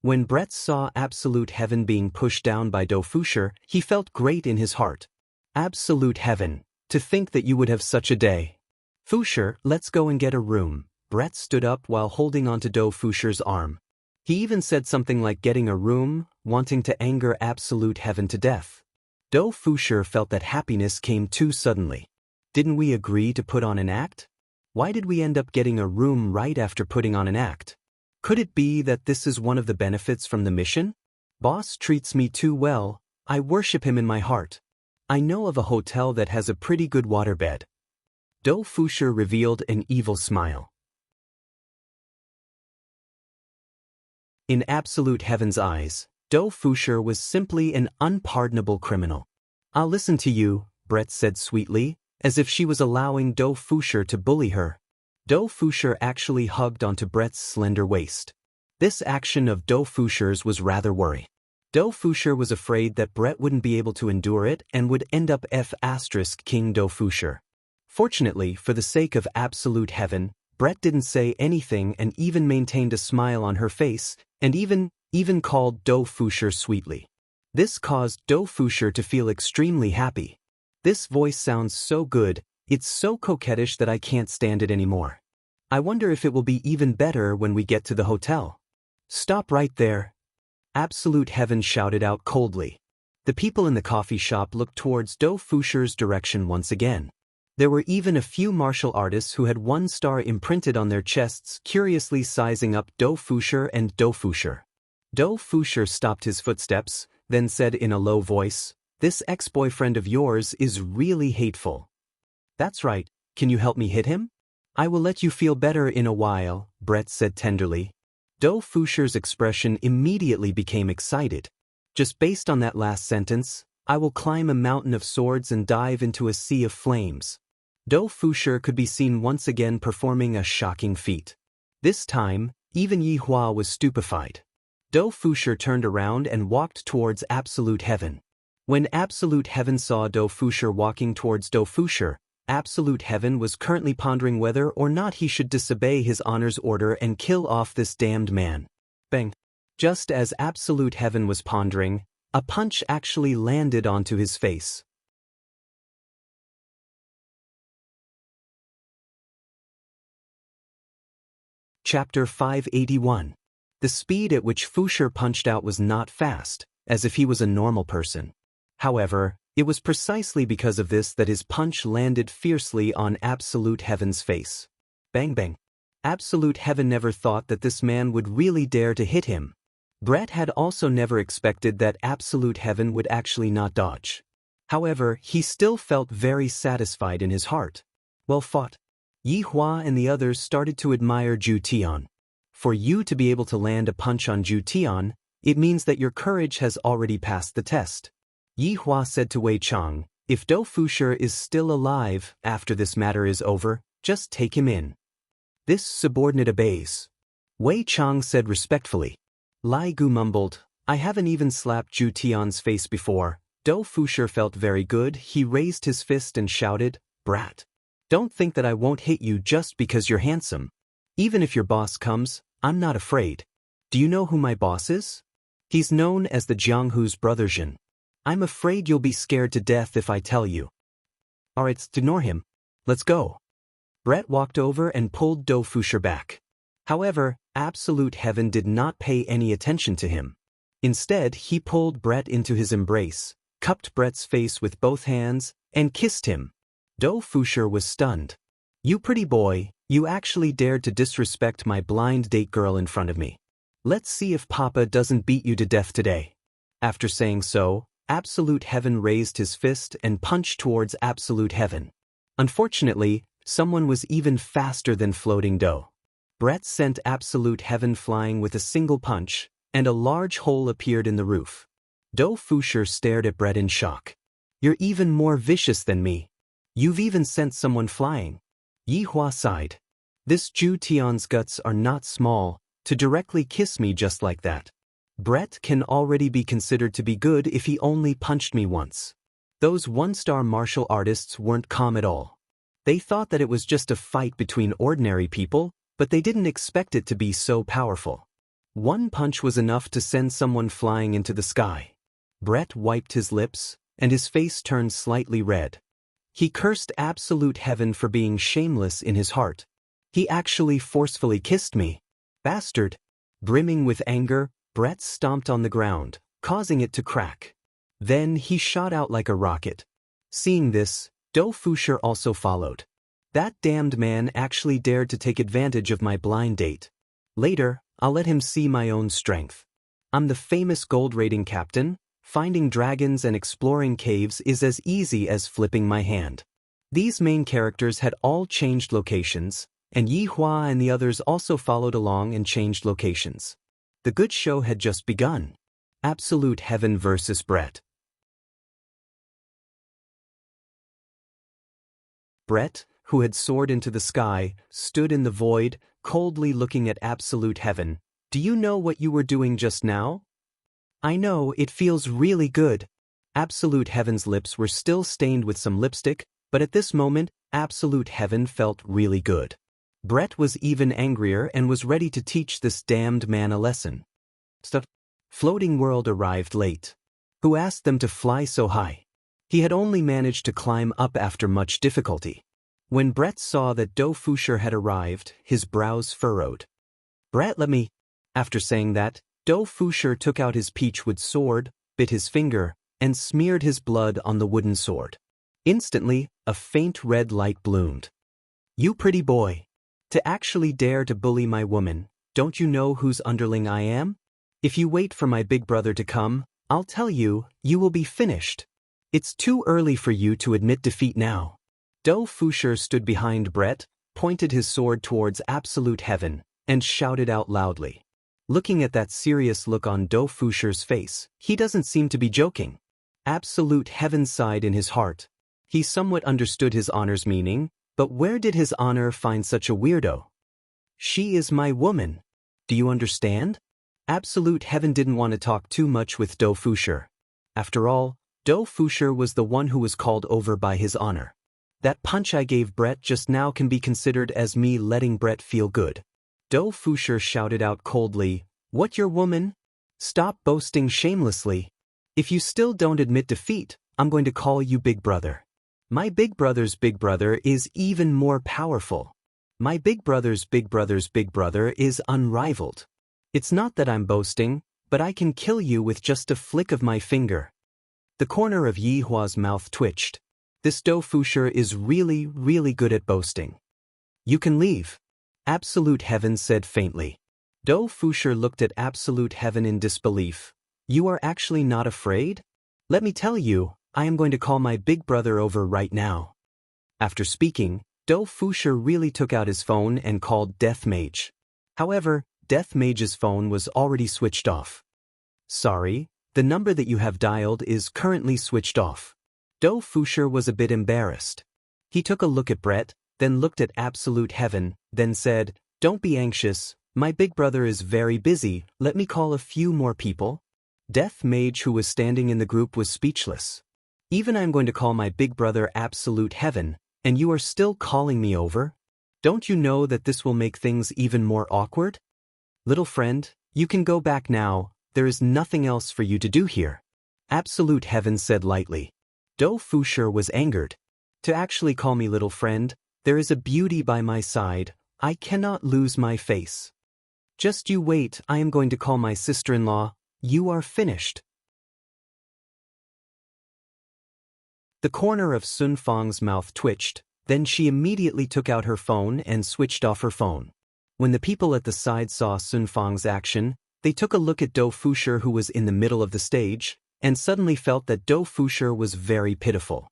When Brett saw Absolute Heaven being pushed down by Do Fusher, he felt great in his heart. Absolute Heaven, to think that you would have such a day. Fusher, let's go and get a room. Brett stood up while holding onto Do Fusher's arm. He even said something like getting a room, wanting to anger Absolute Heaven to death. Do Fusher felt that happiness came too suddenly. Didn't we agree to put on an act? Why did we end up getting a room right after putting on an act? Could it be that this is one of the benefits from the mission? Boss treats me too well, I worship him in my heart. I know of a hotel that has a pretty good waterbed. Do Fusher revealed an evil smile. In Absolute Heaven's eyes, Do Fusher was simply an unpardonable criminal. I'll listen to you, Brett said sweetly, as if she was allowing Do Fusher to bully her. Do Fusher actually hugged onto Brett's slender waist. This action of Do Fusher's was rather worrying. Do Fusher was afraid that Brett wouldn't be able to endure it and would end up King Do Fusher. Fortunately, for the sake of Absolute Heaven, Brett didn't say anything and even maintained a smile on her face, and even called Do Fusher sweetly. This caused Do Fusher to feel extremely happy. This voice sounds so good, it's so coquettish that I can't stand it anymore. I wonder if it will be even better when we get to the hotel. Stop right there. Absolute Heaven shouted out coldly. The people in the coffee shop looked towards Do Fusher's direction once again. There were even a few martial artists who had 1 star imprinted on their chests, curiously sizing up Do Fusher and Do Fusher. Do Fusher stopped his footsteps, then said in a low voice, "This ex-boyfriend of yours is really hateful." "That's right, can you help me hit him?" "I will let you feel better in a while," Brett said tenderly. Do Fusher's expression immediately became excited. Just based on that last sentence, "I will climb a mountain of swords and dive into a sea of flames." Do Fusher could be seen once again performing a shocking feat. This time, even Yi Hua was stupefied. Do Fusher turned around and walked towards Absolute Heaven. When Absolute Heaven saw Do Fusher walking towards Do Fusher, Absolute Heaven was currently pondering whether or not he should disobey his honor's order and kill off this damned man. Bang! Just as Absolute Heaven was pondering, a punch actually landed onto his face. Chapter 581. The speed at which Fusher punched out was not fast, as if he was a normal person. However, it was precisely because of this that his punch landed fiercely on Absolute Heaven's face. Bang bang. Absolute Heaven never thought that this man would really dare to hit him. Brett had also never expected that Absolute Heaven would actually not dodge. However, he still felt very satisfied in his heart. Well fought. Yi Hua and the others started to admire Ju Tian. For you to be able to land a punch on Ju Tian, it means that your courage has already passed the test. Yi Hua said to Wei Chang, "If Do Fusher is still alive after this matter is over, just take him in." This subordinate obeys. Wei Chang said respectfully. Lai Gu mumbled, "I haven't even slapped Ju Tian's face before." Do Fusher felt very good. He raised his fist and shouted, "Brat. Don't think that I won't hit you just because you're handsome. Even if your boss comes, I'm not afraid. Do you know who my boss is? He's known as the Jianghu's brother Jin. I'm afraid you'll be scared to death if I tell you." "Alright, ignore him. Let's go." Brett walked over and pulled Do Fusher back. However, Absolute Heaven did not pay any attention to him. Instead, he pulled Brett into his embrace. cupped Brett's face with both hands, and kissed him. Do Fusher was stunned. "You pretty boy, you actually dared to disrespect my blind date girl in front of me. Let's see if Papa doesn't beat you to death today." After saying so, Absolute Heaven raised his fist and punched towards Absolute Heaven. Unfortunately, someone was even faster than Floating Do. Brett sent Absolute Heaven flying with a single punch, and a large hole appeared in the roof. Do Fusher stared at Brett in shock. "You're even more vicious than me. You've even sent someone flying." Yi Hua sighed. "This Ju Tian's guts are not small, to directly kiss me just like that. Brett can already be considered to be good if he only punched me once." Those one-star martial artists weren't calm at all. They thought that it was just a fight between ordinary people, but they didn't expect it to be so powerful. One punch was enough to send someone flying into the sky. Brett wiped his lips, and his face turned slightly red. He cursed Absolute Heaven for being shameless in his heart. "He actually forcefully kissed me. Bastard." Brimming with anger, Brett stomped on the ground, causing it to crack. Then he shot out like a rocket. Seeing this, Do Fusher also followed. "That damned man actually dared to take advantage of my blind date. Later, I'll let him see my own strength. I'm the famous gold rating captain. Finding dragons and exploring caves is as easy as flipping my hand." These main characters had all changed locations, and Yi Hua and the others also followed along and changed locations. The good show had just begun. Absolute Heaven versus Brett. Brett, who had soared into the sky, stood in the void, coldly looking at Absolute Heaven. "Do you know what you were doing just now?" "I know, it feels really good." Absolute Heaven's lips were still stained with some lipstick, but at this moment, Absolute Heaven felt really good. Brett was even angrier and was ready to teach this damned man a lesson. Floating World arrived late. Who asked them to fly so high? He had only managed to climb up after much difficulty. When Brett saw that Do Fusher had arrived, his brows furrowed. "Brett, let me..." After saying that, Do Fusher took out his peachwood sword, bit his finger, and smeared his blood on the wooden sword. Instantly, a faint red light bloomed. "You pretty boy. To actually dare to bully my woman, don't you know whose underling I am? If you wait for my big brother to come, I'll tell you, you will be finished. It's too early for you to admit defeat now." Do Fusher stood behind Brett, pointed his sword towards Absolute Heaven, and shouted out loudly. Looking at that serious look on Do Fusher's face, he doesn't seem to be joking. Absolute Heaven sighed in his heart. He somewhat understood his honor's meaning, but where did his honor find such a weirdo? "She is my woman. Do you understand?" Absolute Heaven didn't want to talk too much with Do Fusher. After all, Do Fusher was the one who was called over by his honor. "That punch I gave Brett just now can be considered as me letting Brett feel good." Do Fusher shouted out coldly, "What, your woman? Stop boasting shamelessly. If you still don't admit defeat, I'm going to call you Big Brother. My big brother's big brother is even more powerful. My big brother's big brother's big brother is unrivaled. It's not that I'm boasting, but I can kill you with just a flick of my finger." The corner of Yi Hua's mouth twitched. This Do Fusher is really, really good at boasting. "You can leave," Absolute Heaven said faintly. Do Fusher looked at Absolute Heaven in disbelief. "You are actually not afraid? Let me tell you, I am going to call my big brother over right now." After speaking, Do Fusher really took out his phone and called Death Mage. However, Death Mage's phone was already switched off. "Sorry, the number that you have dialed is currently switched off." Do Fusher was a bit embarrassed. He took a look at Brett, then looked at Absolute Heaven, then said, "Don't be anxious, my big brother is very busy, let me call a few more people." Death Mage, who was standing in the group, was speechless. "Even I'm going to call my big brother Absolute Heaven, and you are still calling me over? Don't you know that this will make things even more awkward? Little friend, you can go back now, there is nothing else for you to do here," Absolute Heaven said lightly. Do Fusher was angered. "To actually call me little friend, there is a beauty by my side, I cannot lose my face. Just you wait, I am going to call my sister-in-law, you are finished." The corner of Sun Fang's mouth twitched, then she immediately took out her phone and switched off her phone. When the people at the side saw Sun Fang's action, they took a look at Do Fusher, who was in the middle of the stage, and suddenly felt that Do Fusher was very pitiful.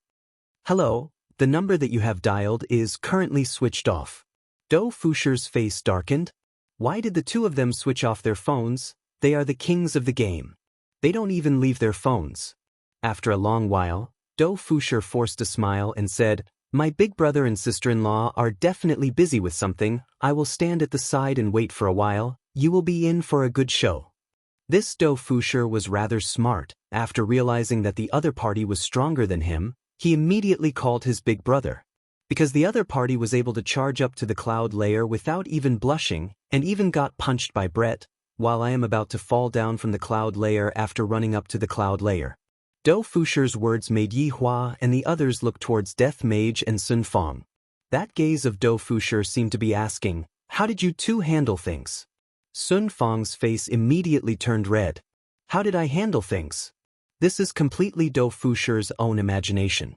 "Hello, the number that you have dialed is currently switched off." Do Fusher's face darkened. Why did the two of them switch off their phones? They are the kings of the game. They don't even leave their phones. After a long while, Do Fusher forced a smile and said, "My big brother and sister-in-law are definitely busy with something. I will stand at the side and wait for a while. You will be in for a good show." This Do Fusher was rather smart. After realizing that the other party was stronger than him, he immediately called his big brother. Because the other party was able to charge up to the cloud layer without even blushing, and even got punched by Brett, while I am about to fall down from the cloud layer after running up to the cloud layer. Do Fusher's words made Yi Hua and the others look towards Death Mage and Sun Fang. That gaze of Do Fusher seemed to be asking, "How did you two handle things?" Sun Fang's face immediately turned red. "How did I handle things?" This is completely Do Fusher's own imagination.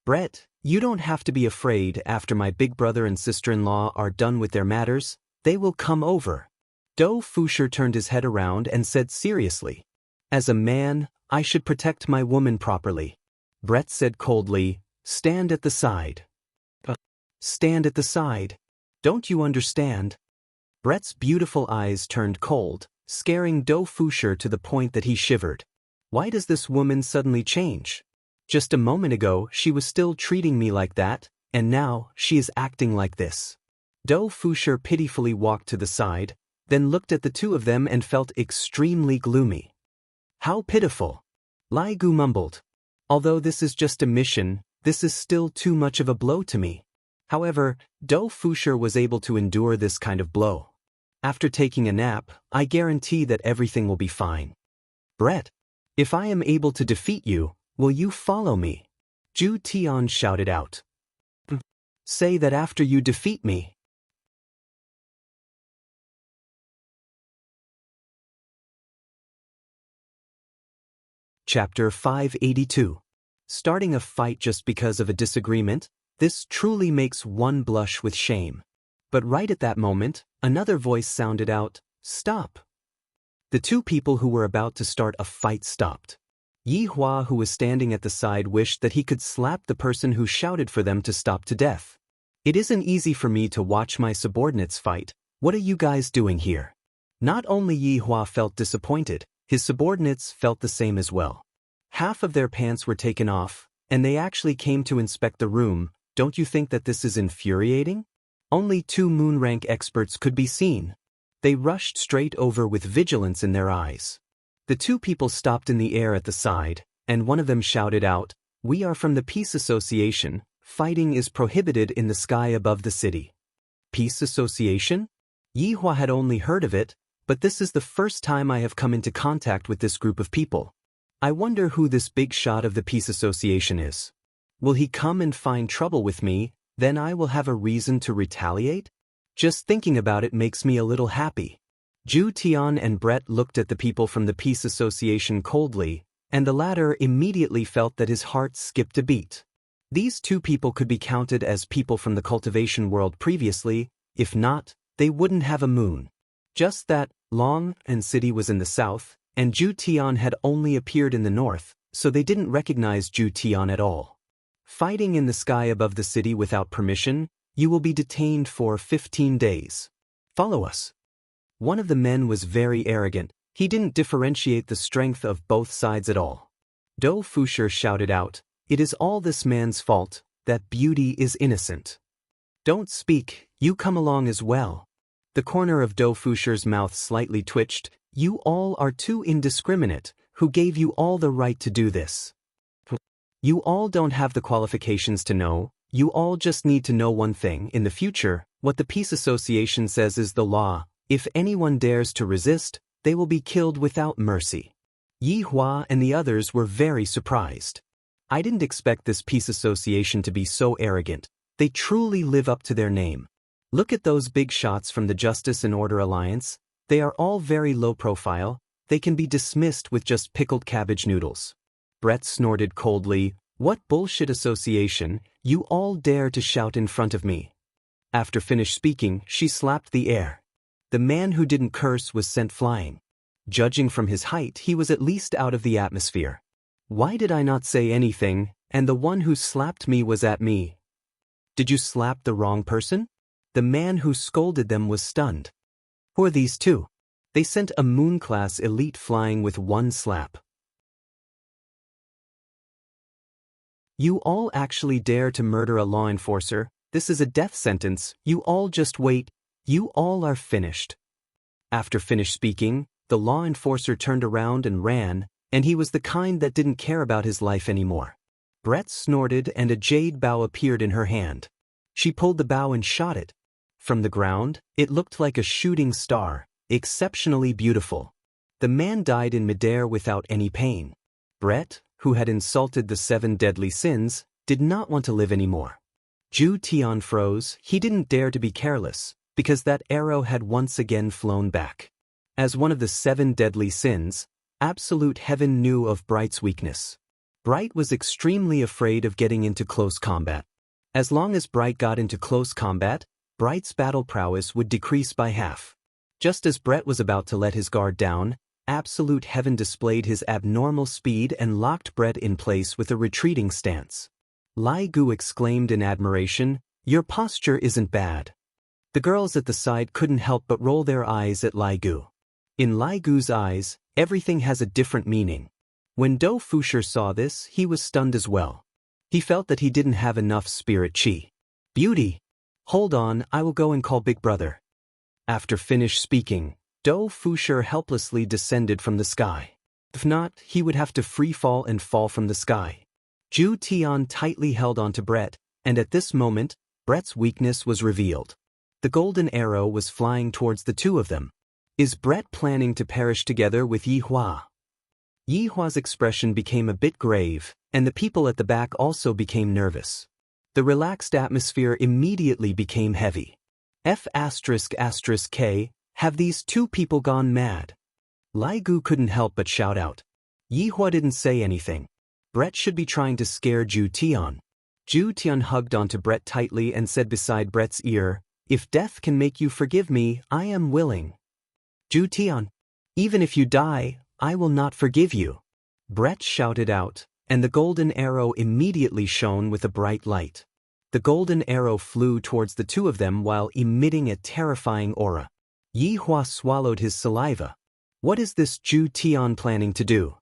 "Brett, you don't have to be afraid. After my big brother and sister-in-law are done with their matters, they will come over." Do Fusher turned his head around and said seriously, "As a man, I should protect my woman properly." Brett said coldly, "Stand at the side." Stand at the side. Don't you understand?" Brett's beautiful eyes turned cold, scaring Do Fusher to the point that he shivered. Why does this woman suddenly change? Just a moment ago she was still treating me like that, and now she is acting like this. Do Fusher pitifully walked to the side, then looked at the two of them and felt extremely gloomy. "How pitiful," Lai Gu mumbled. "Although this is just a mission, this is still too much of a blow to me." However, Do Fusher was able to endure this kind of blow. "After taking a nap, I guarantee that everything will be fine." "Brett, if I am able to defeat you, will you follow me?" Zhu Tian shouted out. "Say that after you defeat me." Chapter 582. Starting a fight just because of a disagreement? This truly makes one blush with shame. But right at that moment, another voice sounded out, "Stop." The two people who were about to start a fight stopped. Yi Hua, who was standing at the side, wished that he could slap the person who shouted for them to stop to death. "It isn't easy for me to watch my subordinates fight. What are you guys doing here?" Not only Yi Hua felt disappointed, his subordinates felt the same as well. Half of their pants were taken off, and they actually came to inspect the room. Don't you think that this is infuriating? Only 2 moon rank experts could be seen. They rushed straight over with vigilance in their eyes. The two people stopped in the air at the side, and one of them shouted out, "We are from the Peace Association. Fighting is prohibited in the sky above the city." Peace Association? Yi Hua had only heard of it, but this is the first time I have come into contact with this group of people. I wonder who this big shot of the Peace Association is. Will he come and find trouble with me? Then I will have a reason to retaliate? Just thinking about it makes me a little happy. Zhu Tian and Brett looked at the people from the Peace Association coldly, and the latter immediately felt that his heart skipped a beat. These two people could be counted as people from the cultivation world previously. If not, they wouldn't have a moon. Just that, Long and City was in the south, and Zhu Tian had only appeared in the north, so they didn't recognize Zhu Tian at all. Fighting in the sky above the city without permission, you will be detained for 15 days. Follow us. One of the men was very arrogant. He didn't differentiate the strength of both sides at all. Do Fusher shouted out, "It is all this man's fault, that beauty is innocent." "Don't speak, you come along as well." The corner of Do Fusher's mouth slightly twitched. "You all are too indiscriminate. Who gave you all the right to do this? You all don't have the qualifications to know. You all just need to know one thing. In the future, what the Peace Association says is the law. If anyone dares to resist, they will be killed without mercy." Yi Hua and the others were very surprised. I didn't expect this Peace Association to be so arrogant. They truly live up to their name. Look at those big shots from the Justice and Order Alliance. They are all very low profile. They can be dismissed with just pickled cabbage noodles. Brett snorted coldly. What bullshit association, you all dare to shout in front of me. After finished speaking, she slapped the air. The man who didn't curse was sent flying. Judging from his height, he was at least out of the atmosphere. Why did I not say anything, and the one who slapped me was at me? Did you slap the wrong person? The man who scolded them was stunned. Who are these two? They sent a moon-class elite flying with one slap. You all actually dare to murder a law enforcer? This is a death sentence. You all just wait. You all are finished. After finished speaking, the law enforcer turned around and ran, and he was the kind that didn't care about his life anymore. Brett snorted and a jade bow appeared in her hand. She pulled the bow and shot it. From the ground, it looked like a shooting star, exceptionally beautiful. The man died in midair without any pain. Brett, who had insulted the 7 deadly sins, did not want to live anymore. Ju Tian froze. He didn't dare to be careless, because that arrow had once again flown back. As one of the 7 deadly sins, absolute heaven knew of Bright's weakness. Bright was extremely afraid of getting into close combat. As long as Bright got into close combat, Bright's battle prowess would decrease by half. Just as Brett was about to let his guard down, absolute heaven displayed his abnormal speed and locked Brett in place with a retreating stance. Lai Gu exclaimed in admiration, "Your posture isn't bad." The girls at the side couldn't help but roll their eyes at Lai Gu. In Lai Gu's eyes, everything has a different meaning. When Do Fusher saw this, he was stunned as well. He felt that he didn't have enough spirit chi. Beauty! Hold on, I will go and call Big Brother. After finished speaking, Do Fusher helplessly descended from the sky. If not, he would have to free fall and fall from the sky. Ju Tian tightly held on to Brett, and at this moment, Brett's weakness was revealed. The golden arrow was flying towards the two of them. Is Brett planning to perish together with Yi Hua? Yi Hua's expression became a bit grave, and the people at the back also became nervous. The relaxed atmosphere immediately became heavy. F***K, have these two people gone mad? Lai Gu couldn't help but shout out. Yi Hua didn't say anything. Brett should be trying to scare Ju Tian. Ju Tian hugged onto Brett tightly and said beside Brett's ear, "If death can make you forgive me, I am willing." Ju Tian, even if you die, I will not forgive you. Brett shouted out, and the golden arrow immediately shone with a bright light. The golden arrow flew towards the two of them while emitting a terrifying aura. Yi Hua swallowed his saliva. What is this Ju Tian planning to do?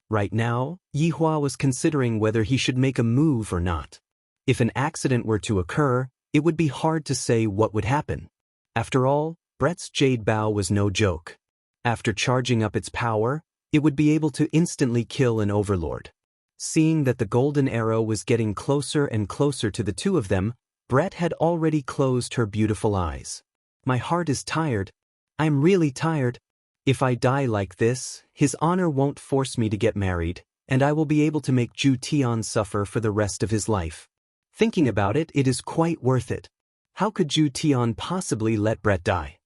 Right now, Yi Hua was considering whether he should make a move or not. If an accident were to occur, it would be hard to say what would happen. After all, Brett's jade bow was no joke. After charging up its power, it would be able to instantly kill an overlord. Seeing that the golden arrow was getting closer and closer to the two of them, Brett had already closed her beautiful eyes. My heart is tired. I'm really tired. If I die like this, his honor won't force me to get married, and I will be able to make Ju Tian suffer for the rest of his life. Thinking about it, it is quite worth it. How could Ju Tian possibly let Brett die?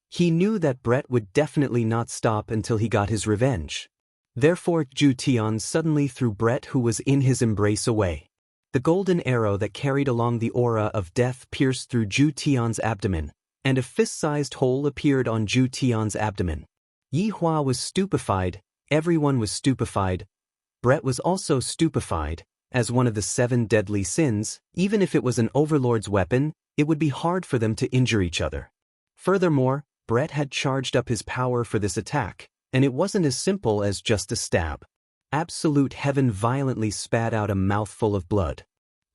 He knew that Brett would definitely not stop until he got his revenge. Therefore, Ju Tian suddenly threw Brett, who was in his embrace, away. The golden arrow that carried along the aura of death pierced through Ju Tian's abdomen, and a fist-sized hole appeared on Ju Tian's abdomen. Yi Hua was stupefied. Everyone was stupefied. Brett was also stupefied. As one of the 7 deadly sins, even if it was an overlord's weapon, it would be hard for them to injure each other. Furthermore, Brett had charged up his power for this attack, and it wasn't as simple as just a stab. Absolute heaven violently spat out a mouthful of blood.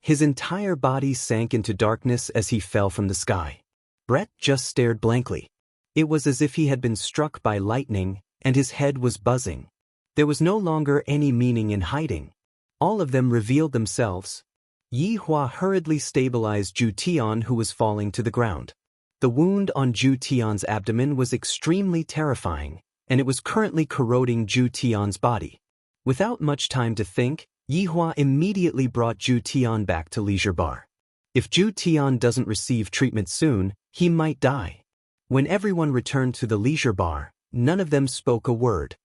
His entire body sank into darkness as he fell from the sky. Brett just stared blankly. It was as if he had been struck by lightning, and his head was buzzing. There was no longer any meaning in hiding. All of them revealed themselves. Yi Hua hurriedly stabilized Ju Tian, who was falling to the ground. The wound on Ju Tian's abdomen was extremely terrifying, and it was currently corroding Ju Tian's body. Without much time to think, Yi Hua immediately brought Ju Tian back to Leisure Bar. If Ju Tian doesn't receive treatment soon, he might die. When everyone returned to the Leisure Bar, none of them spoke a word.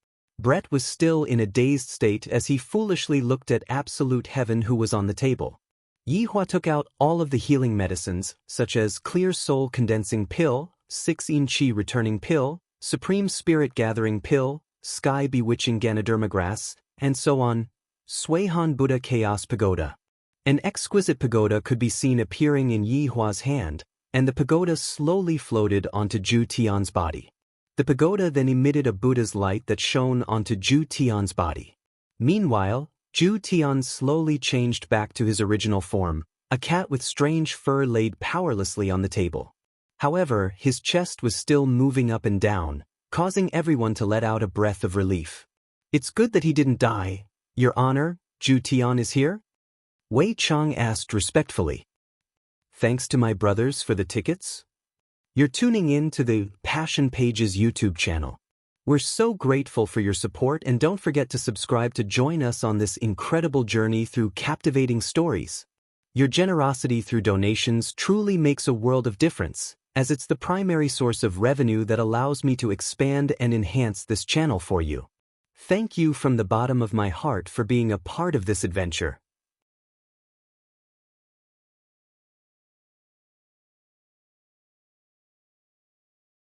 Brett was still in a dazed state as he foolishly looked at Absolute Heaven who was on the table. Yihua took out all of the healing medicines, such as Clear Soul Condensing Pill, 6-in Chi Returning Pill, Supreme Spirit Gathering Pill, Sky Bewitching Ganoderma Grass, and so on. Suihan Buddha Chaos Pagoda. An exquisite pagoda could be seen appearing in Yihua's hand, and the pagoda slowly floated onto Zhu Tian's body. The pagoda then emitted a Buddha's light that shone onto Zhu Tian's body. Meanwhile, Zhu Tian slowly changed back to his original form, a cat with strange fur laid powerlessly on the table. However, his chest was still moving up and down, causing everyone to let out a breath of relief. "It's good that he didn't die, Your Honor. Zhu Tian is here?" Wei Chang asked respectfully. "Thanks to my brothers for the tickets? You're tuning in to the Passion Pages YouTube channel. We're so grateful for your support, and don't forget to subscribe to join us on this incredible journey through captivating stories. Your generosity through donations truly makes a world of difference, as it's the primary source of revenue that allows me to expand and enhance this channel for you. Thank you from the bottom of my heart for being a part of this adventure.